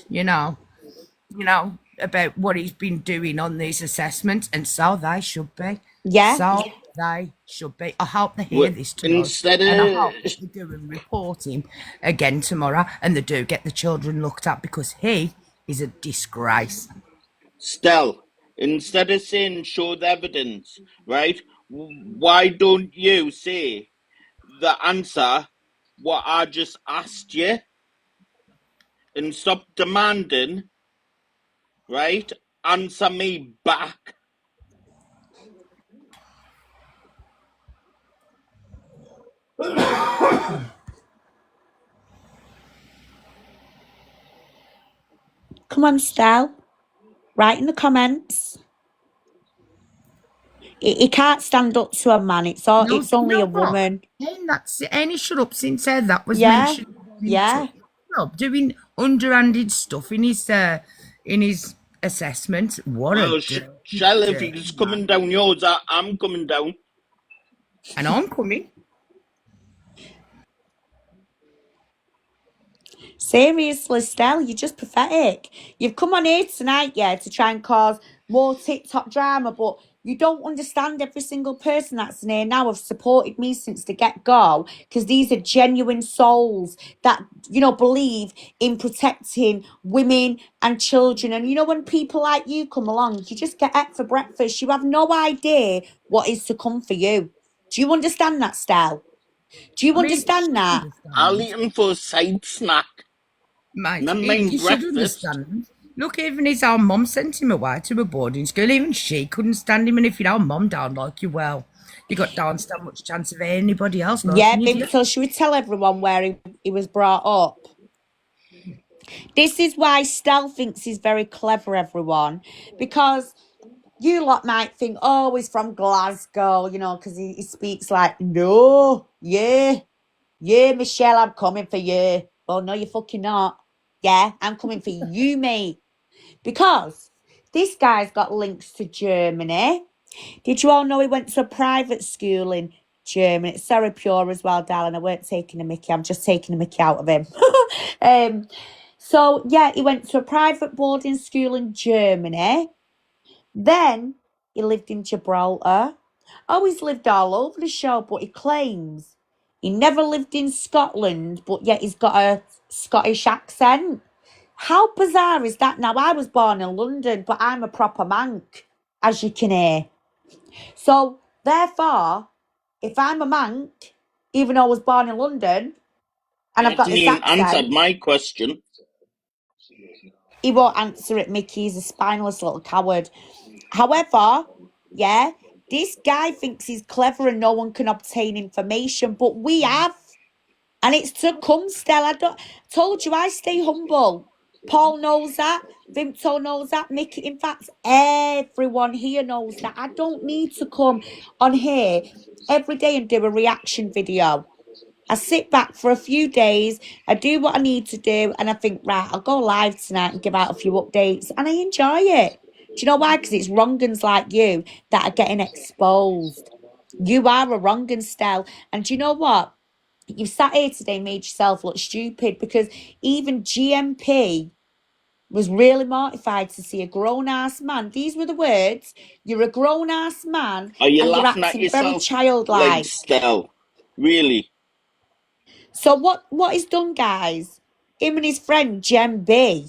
about what he's been doing on these assessments, and so they should be. Yeah. So they should be. I hope they hear this tonight, Instead and I hope of that they do and report him again tomorrow, and they do get the children looked at because he is a disgrace. Stell, instead of saying show the evidence, right? Why don't you say the answer what I just asked you and stop demanding, right? Answer me back. Come on, Stell. Write in the comments. He can't stand up to a man. It's all. No, It's you only know a what? woman. And that's it. Any shut up since that was Yeah. mentioned. Yeah. Doing underhanded stuff in his assessment. What a Well, dirty, Shell, if dirty he's coming man. down yours, I'm coming down. And I'm coming. Seriously, Stella, you're just pathetic. You've come on here tonight, yeah, to try and cause more TikTok drama, but you don't understand every single person that's in here now have supported me since the get-go, because these are genuine souls that, believe in protecting women and children. And when people like you come along, you just get ate for breakfast. You have no idea what is to come for you. Do you understand that, Stella? Do you I mean, he understand should that? I'll understand. eat him for a side snack. Mate, Not he, main he should breakfast. understand. Look, even his own mum sent him away to a boarding school. Even she couldn't stand him. And if your own mum don't like you, well, you got darn so much chance of anybody else Yeah, liking you, do you? so should we tell everyone where he was brought up? This is why Stel thinks he's very clever, everyone. Because you lot might think, oh, he's from Glasgow, because he speaks like, no, yeah, Michelle, I'm coming for you. Oh, no, you're fucking not. Yeah, I'm coming for you, mate. Because this guy's got links to Germany. Did you all know he went to a private school in Germany? Sorry, Pure as well, darling. I weren't taking a mickey. I'm just taking a mickey out of him. So, yeah, he went to a private boarding school in Germany. Then he lived in Gibraltar. Oh, he's lived all over the show, but he claims he never lived in Scotland, but yet he's got a Scottish accent. How bizarre is that? Now, I was born in London, but I'm a proper Manc, as you can hear. So, therefore, if I'm a Manc, even though I was born in London, and You I've got haven't this even answered accent, my question. he won't answer it, Mickey. He's a spineless little coward. However, yeah, this guy thinks he's clever and no one can obtain information, but we have. And it's to come, Stella. Told you I stay humble. Paul knows that. Vimto knows that. Mickey, in fact, everyone here knows that. I don't need to come on here every day and do a reaction video. I sit back for a few days, I do what I need to do, and I think, right, I'll go live tonight and give out a few updates, and I enjoy it. Do you know why? Because it's wrong'uns like you that are getting exposed. You are a wrong'un, Stell. And do you know what? You sat here today, made yourself look stupid, because even GMP was really mortified to see a grown-ass man. These were the words. You're a grown-ass man Are you and you're laughing at acting very yourself, like childlike. Stell? Really? So what he's done, guys, him and his friend Jem B,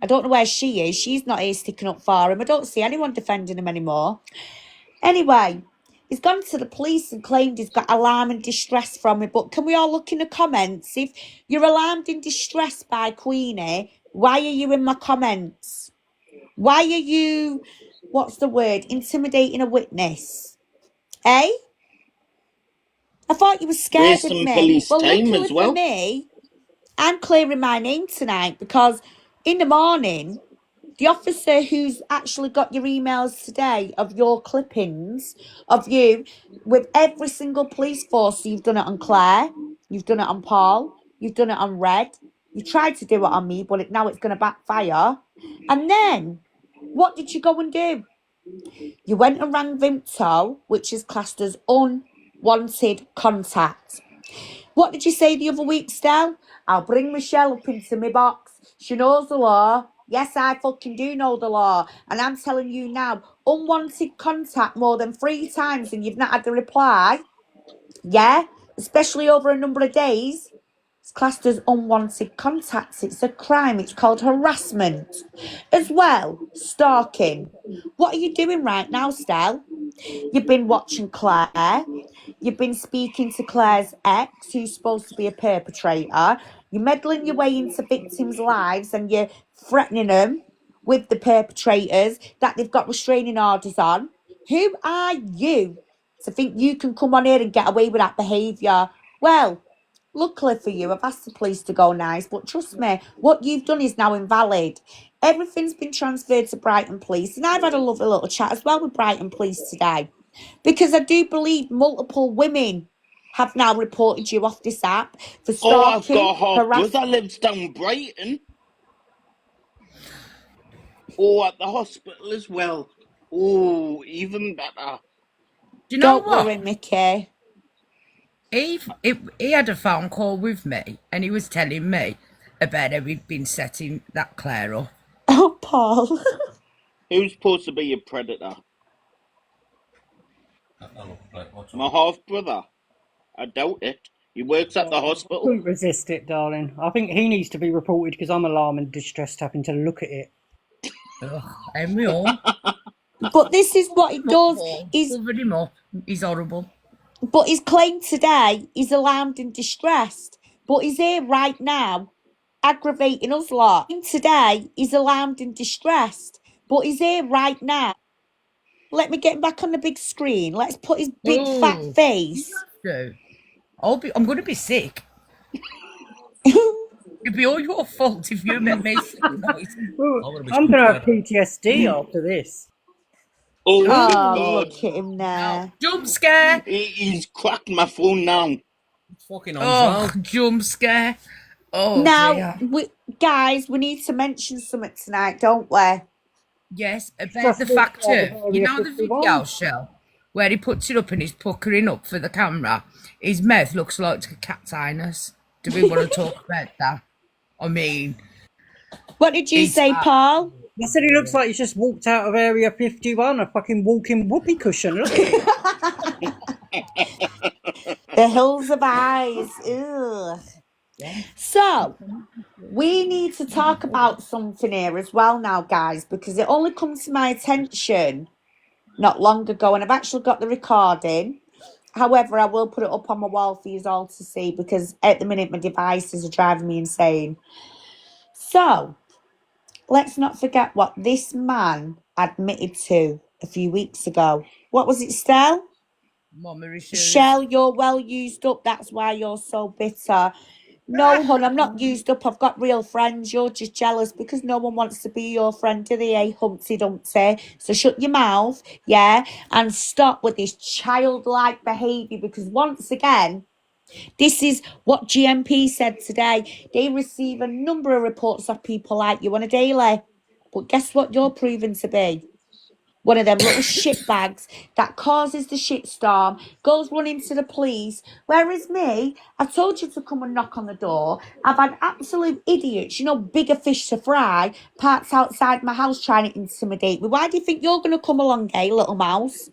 I don't know where she is. She's not here sticking up for him. I don't see anyone defending him anymore. Anyway, he's gone to the police and claimed he's got alarm and distress from it. But can we all look in the comments? If you're alarmed and distressed by Queenie, why are you in my comments? Why are you, what's the word, intimidating a witness? Eh? I thought you were scared of Wasting me. police Well, time luckily as for well. me, I'm clearing my name tonight, because in the morning, the officer who's actually got your emails today of your clippings of you with every single police force, so you've done it on Claire, you've done it on Paul, you've done it on Red, you tried to do it on me, but now it's going to backfire. And then, what did you go and do? You went and rang Vimto, which is classed as unwanted contact. What did you say the other week, Stel? I'll bring Michelle up into my box. She knows the law. Yes, I fucking do know the law. And I'm telling you now, unwanted contact more than 3 times and you've not had a reply. Yeah, especially over a number of days. It's classed as unwanted contact. It's a crime. It's called harassment. As well, stalking. What are you doing right now, Stel? You've been watching Claire. You've been speaking to Claire's ex, who's supposed to be a perpetrator. You're meddling your way into victims' lives and you're threatening them with the perpetrators that they've got restraining orders on. Who are you to think you can come on here and get away with that behaviour? Well, luckily for you, I've asked the police to go nice, but trust me, what you've done is now invalid. Everything's been transferred to Brighton Police, and I've had a lovely little chat as well with Brighton Police today, because I do believe multiple women have now reported you off this app for Oh, I've stalking, got a half brother lives down Brighton. Oh, at the hospital as well. Oh, even better. Do you know Don't what? worry, Mickey. He had a phone call with me and he was telling me about how he'd been setting that Claire up. Oh, Paul. Who's supposed to be a predator? My half brother. I doubt it. He works at the I hospital. couldn't resist it, darling. I think he needs to be reported because I'm alarmed and distressed having to look at it. Ugh, and we all. But this is what he does. Paul, He's covered him up. He's horrible. But his claim today is alarmed and distressed. But he's here right now, aggravating us lot. Today is alarmed and distressed. But he's here right now. Let me get him back on the big screen. Let's put his big fat Oh, face. so I'm going to be sick. It'd be all your fault if you met me sick, boys. I'm going to have PTSD after this. Oh Oh, God! look at him there. Jump scare. He's cracked my phone now. Fucking jump scare. Oh, Now, dear. guys, we need to mention something tonight, don't we? Yes, about Just the look fact at the of, Area you know the 51. video, Shell, where he puts it up and he's puckering up for the camera? His mouth looks like a cat's anus. Do we want to talk about that? I mean, What did you it's say, Paul? I said he looks like he's just walked out of Area 51, a fucking walking whoopee cushion. Look at him. The hills of eyes. Ugh. So, we need to talk about something here as well now, guys, because it only comes to my attention not long ago, and I've actually got the recording. However, I will put it up on my wall for you all to see because at the minute my devices are driving me insane. So, let's not forget what this man admitted to a few weeks ago. What was it, Stell? mama issues. Shell, you're well used up. That's why you're so bitter. No, hon, I'm not used up. I've got real friends. You're just jealous because no one wants to be your friend, do they, eh, Humpty Dumpty? So shut your mouth, yeah, and stop with this childlike behaviour because once again, this is what GMP said today. They receive a number of reports of people like you on a daily. But guess what you're proven to be? One of them little shitbags that causes the shitstorm, goes running to the police. Whereas me, I told you to come and knock on the door. I've had absolute idiots, bigger fish to fry, parked outside my house trying to intimidate me. Why do you think you're going to come along, eh, little mouse,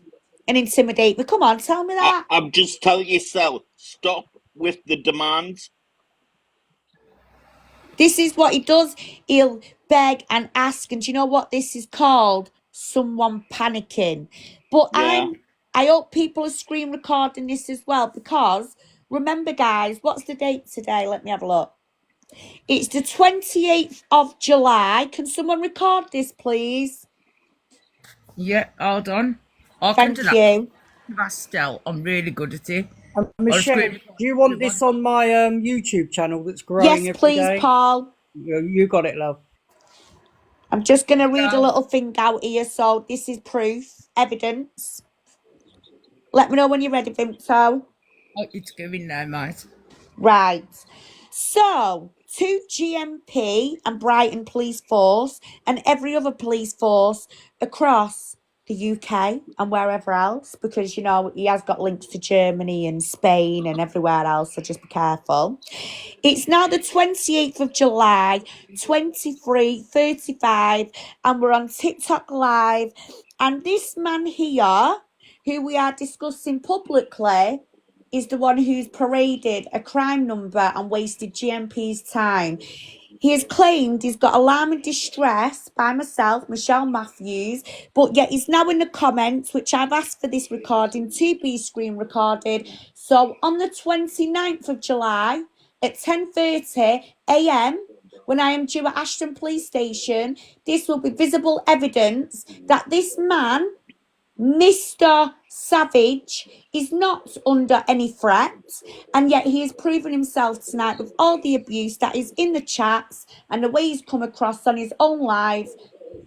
and intimidate me? Come on, tell me that. I'm just telling yourself, stop with the demands. This is what he does. He'll beg and ask. And do you know what this is called? Someone panicking. But Yeah. I hope people are screen recording this as well because remember, guys, what's the date today? Let me have a look. It's the 28th of July. Can someone record this, please? Yeah, hold on. I Thank can do you. that. Stell, I'm really good at it. Michelle, do you want this on my YouTube channel that's growing Yes, every please, day? Paul. You got it, love. I'm just going to read a little thing out here. So this is proof, evidence. Let me know when you're ready, Vimto. Oh, it's going now, mate. Right. So, to GMP and Brighton Police Force and every other police force across the UK and wherever else, because, he has got links to Germany and Spain and everywhere else, so just be careful. It's now the 28th of July, 23:35, and we're on TikTok Live. And this man here, who we are discussing publicly, is the one who's paraded a crime number and wasted GMP's time. He has claimed he's got alarm and distress by myself, Michelle Matthews, but yet he's now in the comments, which I've asked for this recording to be screen recorded. So on the 29th of July at 10:30 a.m., when I am due at Ashton Police Station, this will be visible evidence that this man, Mr. Savage, is not under any threat, and yet he has proven himself tonight with all the abuse that is in the chats and the way he's come across on his own live.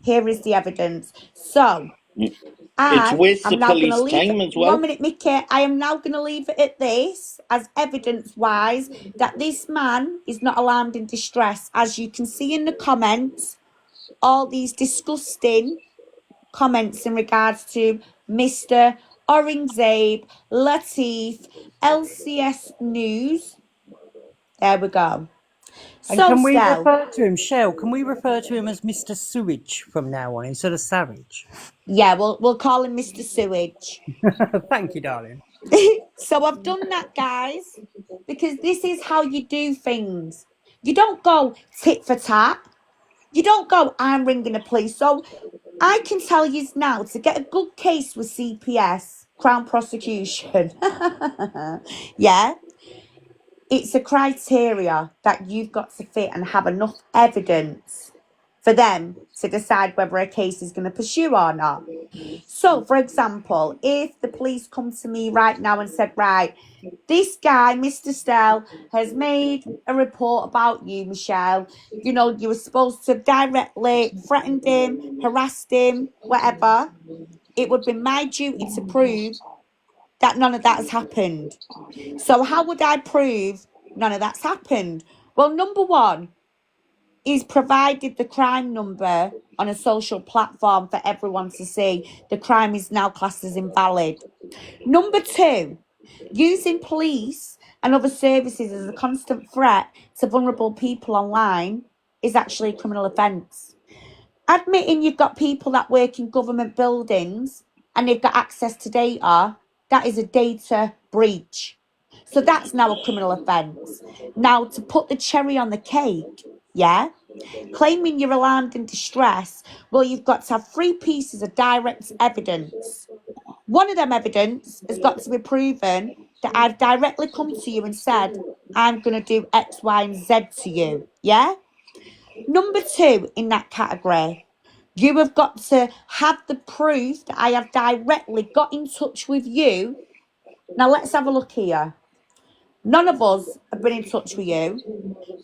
Here is the evidence. So, It's waste I'm of now going to police leave time it. as well. 1 minute, Mickey. I am now going to leave it at this as evidence-wise that this man is not alarmed and distressed. As you can see in the comments, all these disgusting comments in regards to Mr. Aurangzeb Latif, LCS News. There we go. And So, can we Stell, refer to him, Shell? Can we refer to him as Mr. Sewage from now on instead of Savage? yeah, we'll call him Mr. Sewage. Thank you, darling. So I've done that, guys, because this is how you do things. You don't go tit for tat. You don't go, I'm ringing the police. So I can tell you now, to get a good case with CPS, Crown Prosecution, yeah, it's a criteria that you've got to fit and have enough evidence for them to decide whether a case is going to pursue or not. So, for example, if the police come to me right now and said, right, this guy, Mr. Stell, has made a report about you, Michelle. You know, you were supposed to have directly threatened him, harassed him, whatever. It would be my duty to prove that none of that has happened. So how would I prove none of that's happened? Well, number one, he's provided the crime number on a social platform for everyone to see. The crime is now classed as invalid. Number two, using police and other services as a constant threat to vulnerable people online is actually a criminal offence. Admitting you've got people that work in government buildings and they've got access to data, that is a data breach. So that's now a criminal offence. Now, to put the cherry on the cake, yeah, claiming you're alarmed and distressed, well, you've got to have 3 pieces of direct evidence. One of them evidence has got to be proven that I've directly come to you and said, I'm going to do X, Y, and Z to you. Yeah? Number 2 in that category, you have got to have the proof that I have directly got in touch with you. Now, let's have a look here. None of us have been in touch with you.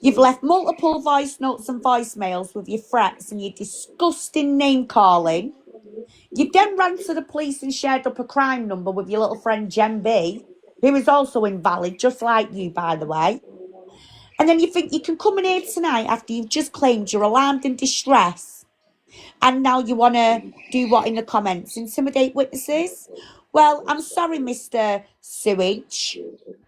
You've left multiple voice notes and voicemails with your threats and your disgusting name calling. You've then ran to the police and shared up a crime number with your little friend Jen B, who is also invalid, just like you, by the way. And then you think you can come in here tonight after you've just claimed you're alarmed and distressed, and now you want to do what in the comments? Intimidate witnesses? Well, I'm sorry, Mr. Sewage,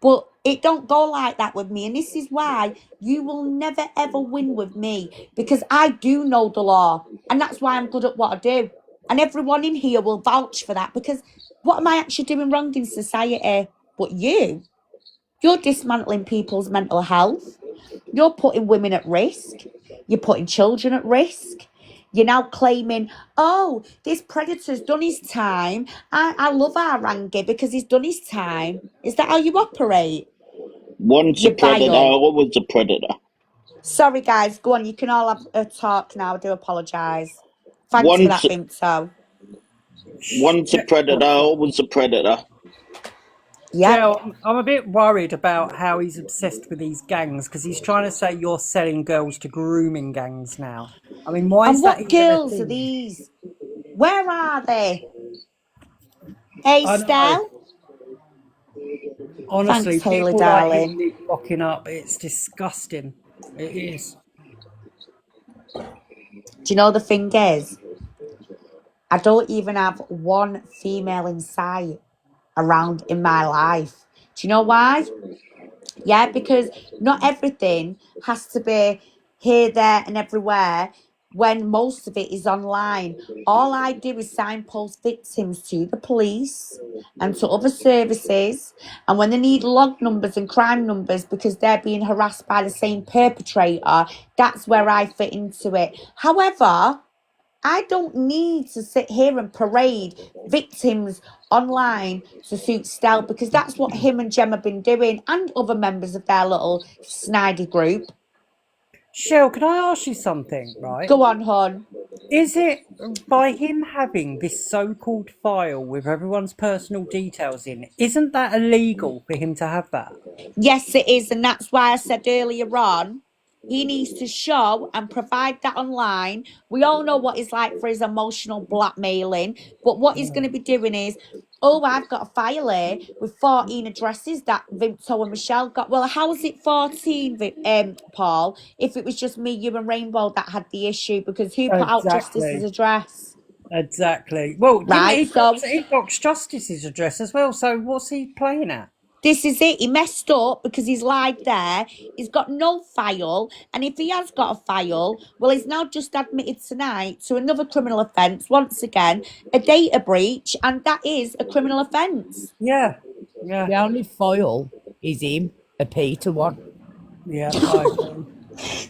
but it don't go like that with me. And this is why you will never, ever win with me, because I do know the law. And that's why I'm good at what I do. And everyone in here will vouch for that, because what am I actually doing wrong in society? But you're dismantling people's mental health. You're putting women at risk. You're putting children at risk. You're now claiming, oh, this predator's done his time. I love Arangi because he's done his time. Is that how you operate? Once a You predator, bile. always a predator. Sorry, guys. Go on. You can all have a talk now. I do apologise. Thanks for Once, that, Binto. once a predator, always a predator. Yep. Jill, I'm a bit worried about how he's obsessed with these gangs because he's trying to say you're selling girls to grooming gangs now. I mean, why And is that what even a girls are thing? these? Where are they? Hey, I know. Stell. Honestly, Thanks, Haley, people like him darling. need locking up. It's disgusting. It is. Do you know the thing is? I don't even have one female in sight around in my life. Do you know why? Yeah, because not everything has to be here, there, and everywhere when most of it is online. All I do is signpost victims to the police and to other services. And when they need log numbers and crime numbers because they're being harassed by the same perpetrator, that's where I fit into it. However, I don't need to sit here and parade victims online to suit Stell, because that's what him and Jem have been doing, and other members of their little snidey group. Shell, can I ask you something, right? Go on, hon. Is it by him having this so-called file with everyone's personal details in, isn't that illegal for him to have that? Yes, it is, and that's why I said earlier on, he needs to show and provide that online. We all know what he's like for his emotional blackmailing, but what he's going to be doing is, oh, I've got a file here with 14 addresses that Vimto and Michelle got. Well, how is it 14, Paul, if it was just me, you and Rainbow that had the issue? Because who put out Justice's Exactly. address? Exactly. Well, didn't Right, he so dox Justice's address as well? So what's he playing at? This is it. He messed up because he's lied there. He's got no file. And if he has got a file, well, he's now just admitted tonight to another criminal offence, once again, a data breach, and that is a criminal offence. Yeah, yeah, The only foil is him, a Peter one. yeah. I agree.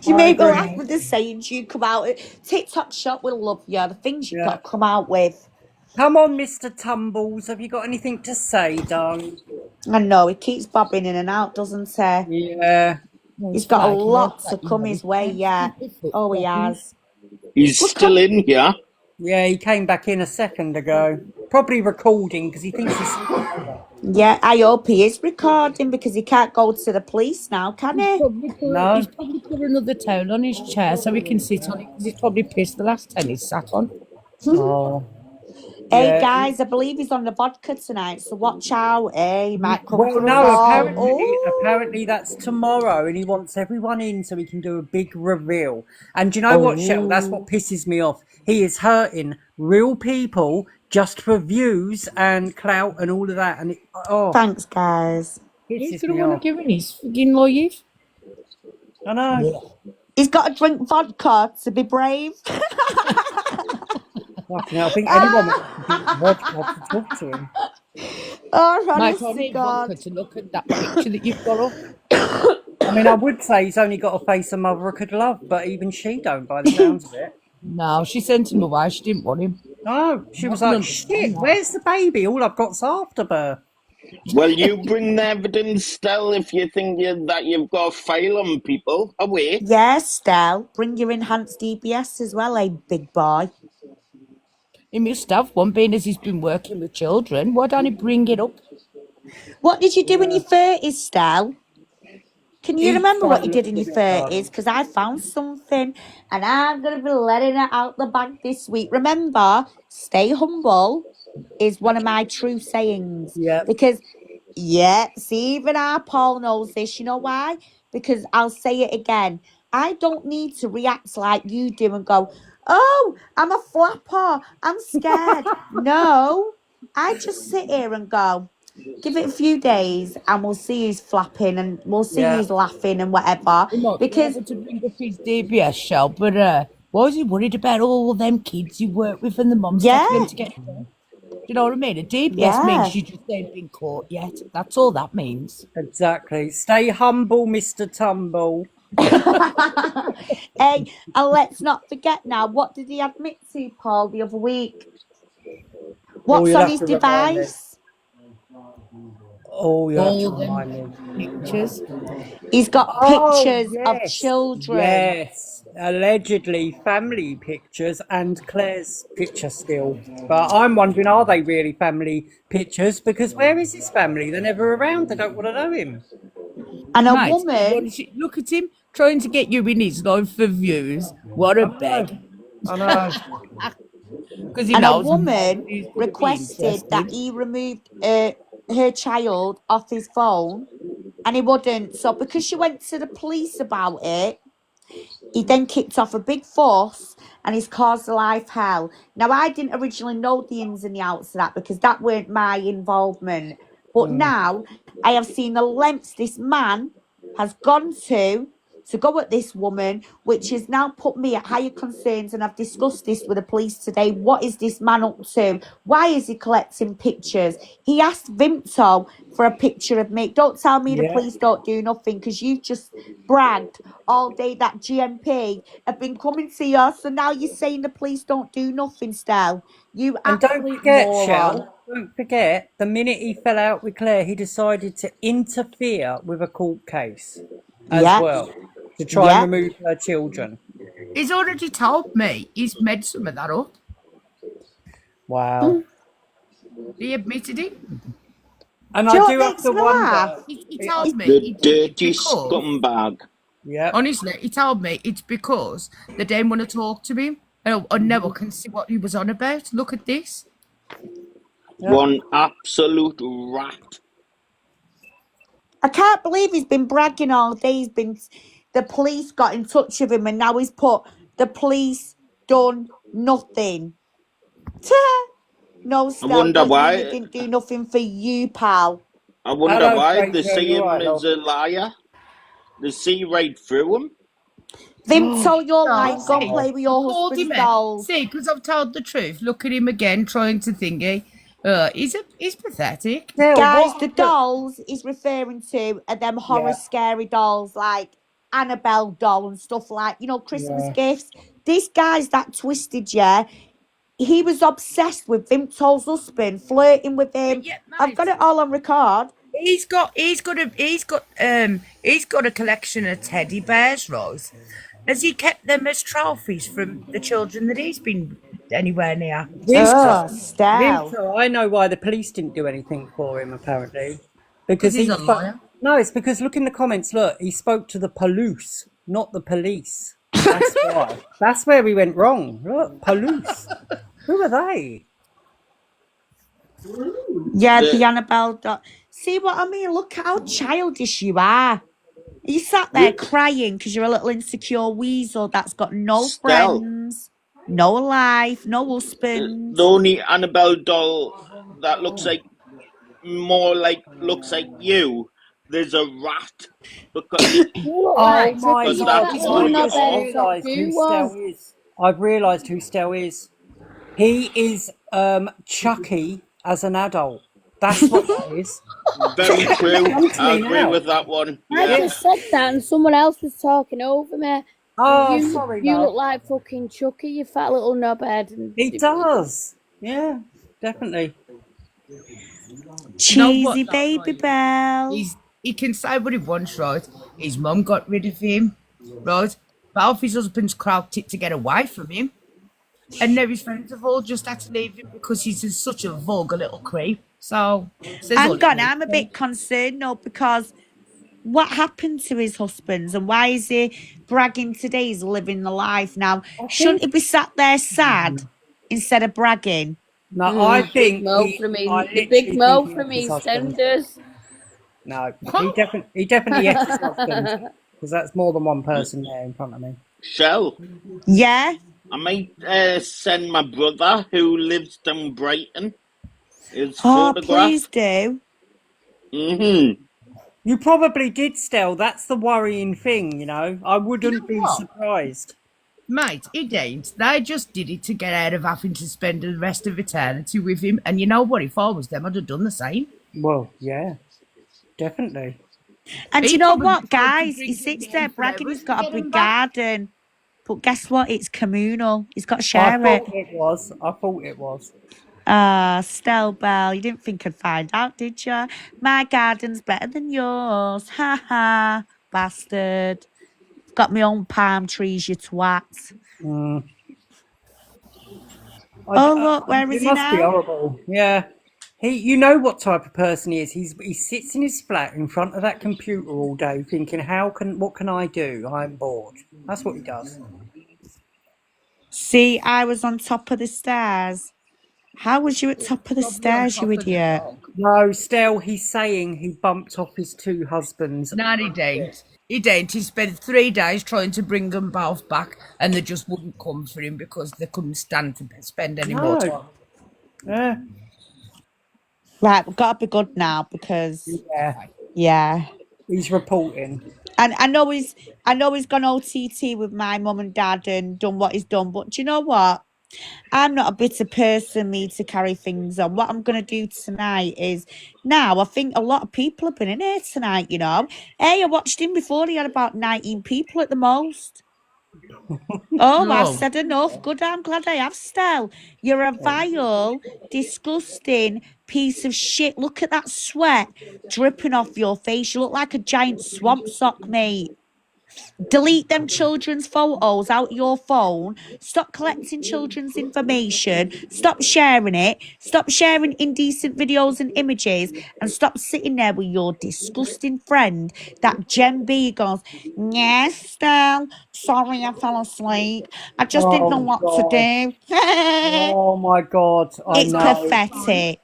You I make me laugh agree. with the sayings you come out with. TikTok shop will love you. The things you've Yeah. got to come out with. Come on, Mr. Tumbles. Have you got anything to say, darling? I know, he keeps bobbing in and out, doesn't he? Yeah. No, He's he's got a flagging like lot to that, you come know. his He way, can't yeah. keep his foot Oh, he flopping. has. He's Look still how in here. Yeah, he came back in a second ago. Probably recording because he thinks he's sleeping. Yeah, I hope he is recording because he can't go to the police now, can he? He's No. probably put another towel on his chair so he can sit on it because he's probably pissed the last 10 he's sat on. Oh. Hey Yeah. guys, I believe he's on the vodka tonight, so watch out. Hey, he might come Well, for us no. all. Apparently that's tomorrow, and he wants everyone in so he can do a big reveal. And do you know what, Shell? That's what Oh, pisses me off. He is hurting real people just for views and clout and all of that, and thanks, guys. He's pisses going to me want to off. give in his frigging life. I know. Yeah. He's got to drink vodka to be brave. Fucking hell, I think anyone would Ah! drink vodka to talk to him. Oh, Mate, I honest to need vodka God. to look at that picture that you've got up. I mean, I would say he's only got a face a mother could love, but even she don't, by the sounds of it. No, she sent him away. She didn't want him. No, she I was can like, understand shit, that. where's the baby? All I've got's afterbirth. Well, you bring the evidence, Stell, if you think that you've got a file on people. Away. Yes, Stel. Bring your enhanced DBS as well, eh, big boy. He must have one, being as he's been working with children. Why don't he bring it up? What did you do in your 30s, Stel? Can you Each remember what one you did looks in a your bit 30s? darling. Because I found something and I'm going to be letting it out the bag this week. Remember, stay humble is one of my true sayings. Yep. Because, yeah, see, even our Paul knows this. You know why? Because I'll say it again. I don't need to react like you do and go, oh, I'm a flapper. I'm scared. No, I just sit here and go, give it a few days and we'll see who's flapping and we'll see Yeah. who's laughing and whatever. He might be Because, able to bring up his DBS shell, but why is he worried about all them kids you work with and the mums taking yeah, them to get a job? Do you know what I mean? A DBS yeah. means you just ain't been caught yet. That's all that means. Exactly. Stay humble, Mr. Tumble. Hey, and let's not forget now, what did he admit to, Paul, the other week? Oh, What's you'll on have his to remind me. device? Oh, you'll have to All them remind me. pictures. He's got Oh, pictures of yes. children. Yes. Allegedly family pictures and Claire's picture still. But I'm wondering, are they really family pictures? Because where is his family? They're never around. They don't want to know him. And a Mate, woman, look at him trying to get you in his life for views. What a I know. beg. I know. Because he and a knows woman nobody's going to be requested that interested. he removed her child off his phone and he wouldn't. So because she went to the police about it, he then kicked off a big fuss and he's caused a life hell. Now, I didn't originally know the ins and the outs of that because that weren't my involvement. But now I have seen the lengths this man has gone to go at this woman, which has now put me at higher concerns. And I've discussed this with the police today. What is this man up to? Why is he collecting pictures? He asked Vimto for a picture of me. Don't tell me the Yeah. police don't do nothing because you just bragged all day that GMP have been coming to you. So now you're saying the police don't do nothing, Stel. You And don't absolute forget, moron. Shell, don't forget, the minute he fell out with Claire, he decided to interfere with a court case as Yep. well to try and Yep. remove her children. He's already told me he's made some of that up. Wow. He admitted it. And Do you I know do what have makes to me wonder. laugh? He told me The he did it dirty because, scumbag. Yeah. honestly, he told me it's because they didn't want to talk to him. I know I can see what he was on about. Look at this. One absolute rat. I can't believe he's been bragging all day. The police got in touch with him and now he's put the police done nothing. No, I Stel, wonder what you mean why. it didn't do nothing for you, pal? I wonder Hello, why they Draco. see You're him right, as love. a liar. They see right through him. Vimto, you're No, lying. Go and see, Oh, play with I your called husband's him out. dolls. See, because I've told the truth. Look at him again, trying to thingy. He's pathetic. Still, Guys, what the happened? dolls he's referring to are them horror Yeah, scary dolls like Annabelle doll and stuff like, you know, Christmas yeah. gifts. This guy's that twisted, yeah. He was obsessed with Vimto's husband, flirting with him. Yeah, I've mate. got it all on record. He's got a collection of teddy bears, Rose. Has he kept them as trophies from the children that he's been anywhere near? Vimto, Oh, Stell. Vimto, I know why the police didn't do anything for him, apparently. Because Because he's he a spoke. liar. No, it's because look in the comments, look, he spoke to the police, not the police. That's why. That's where we went wrong. Look, police. Who are they? Yeah, the The, Annabelle doll. See what I mean? Look how childish you are. You sat there the crying because you're a little insecure weasel that's got no Stell, friends, no life, no the husband. only Annabelle doll that looks like you. There's a rat because You look Oh like my because Chucky, god, that's that little I fully just off. knobhead top realised who duo. Stell is. I've realised who Stell is. He is Chucky as an adult. That's what that is. Very It's true. come to I me agree now. with that one. I Yeah. Yeah. just said that and someone else was talking over me. But Oh, you sorry, you love. look like fucking Chucky, you fat little knobhead. And He does. Yeah, definitely. You know what, Cheesy though, baby right? bell. He can say what he wants, right? His mum got rid of him, right? Both his husbands crouched it to get away from him. And now his friends have all just had to leave him because he's such a vulgar little creep. So, says all Hang it on, needs I'm a to. bit concerned now because what happened to his husbands and why is he bragging today he's living the life now? I Shouldn't think. he be sat there sad instead of bragging? No, I big think mo he. from I the big literally think mo he from ate his husband. EastEnders. No, he definitely ate his husband because that's more than one person there in front of me. Shell. Yeah? I might send my brother who lives down Brighton his Oh, photograph. please do. Mm-hmm. You probably did, Stell. That's the worrying thing, you know. I You wouldn't know be what? surprised. Mate, he ain't. They just did it to get out of having to spend the rest of eternity with him. And you know what? If I was them, I'd have done the same. Well, yeah, definitely. And He you know probably what, tried to guys? He drink and sits get there him for bragging he's hours to got a get him big back. garden. But guess what? It's communal. He's got to I share it. thought it was. I thought it was. Ah, Stell Bell, you didn't think I'd find out, did you? My garden's better than yours. Ha ha, bastard. Got my own palm trees, you twat. Mm. Oh, look, where is It he must be now? horrible. Yeah. You know what type of person he is. He sits in his flat in front of that computer all day, thinking, what can I do? I'm bored. That's what he does. See, I was on top of the stairs. How was you at top of the Probably on stairs, you top of the idiot? dog. No, still, he's saying he bumped off his two husbands. No, he don't. He don't. He spent 3 days trying to bring them both back, and they just wouldn't come for him because they couldn't stand to spend any more No. time. Yeah. Right, we've got to be good now because, Yeah. yeah. He's reporting. And I know he's gone OTT with my mum and dad and done what he's done, but do you know what? I'm not a bitter person, me, to carry things on. What I'm going to do tonight is now I think a lot of people have been in here tonight, you know. Hey, I watched him before. He had about 19 people at the most. Oh, I've No. said enough. Good, I'm glad I have, Stell. You're a vile, disgusting piece of shit. Look at that sweat dripping off your face. You look like a giant swamp sock, mate. Delete them children's photos out your phone. Stop collecting children's information. Stop sharing it. Stop sharing indecent videos and images. And stop sitting there with your disgusting friend, that Jen B goes, yes, Stell. Sorry I fell asleep. I just didn't know Oh, what to God. do. Oh, my God. I It's know. pathetic.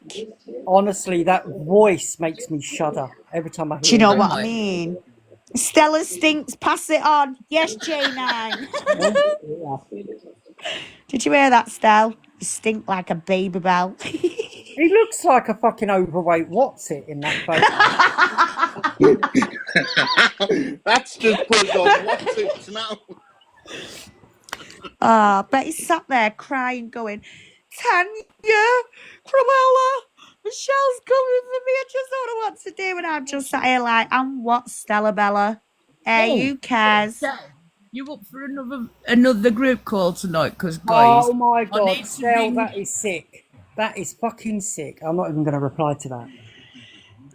Honestly, that voice makes me shudder every time I Do you hear know it. what I Right. mean? Stella stinks. Pass it on. Yes, J9. Oh, dear. Did you hear that, Stell? You stink like a baby bell. He looks like a fucking overweight what's it in that photo. That's just put on what's it now. But he's sat there crying, going, Tanya, Cruella, Michelle's coming for me. I just don't know what to do. And I'm just sat here like, and what, Stella Bella? Hey, Oh, who cares? you up for another group call tonight? Because guys, Oh my I god, need to Stell, ring. that is sick. That is fucking sick. I'm not even going to reply to that.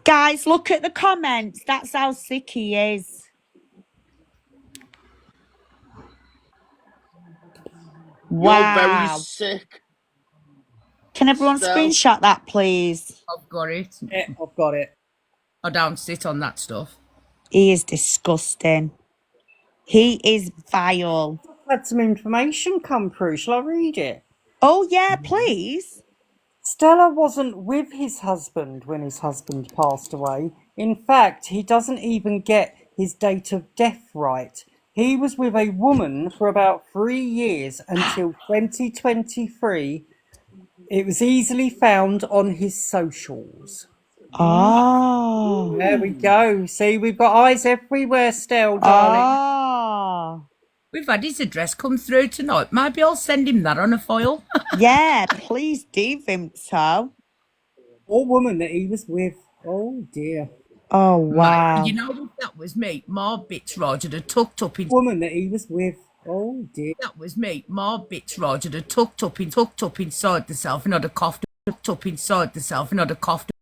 Guys, look at the comments. That's how sick he is. You're very Wow. sick, Can everyone Stell. screenshot that, please? I've got it. Yeah, I've got it. I don't sit on that stuff. He is disgusting. He is vile. I've had some information come through. Shall I read it? Oh, yeah, please. Stella wasn't with his husband when his husband passed away. In fact, he doesn't even get his date of death right. He was with a woman for about 3 years until 2023. It was easily found on his socials. Oh. There we go. See, we've got eyes everywhere, Stell, darling. Oh. We've had his address come through tonight. Maybe I'll send him that on a file. Yeah, please do, Vimto. Or woman that he was with. Oh dear. Oh, Mate, wow. you know if that was me, my bits Roger had tucked up in. Woman that he was with. Oh dear. That was me, my bits Roger had tucked up inside the self, and I'd have coughed up inside the self, and I'd have coughed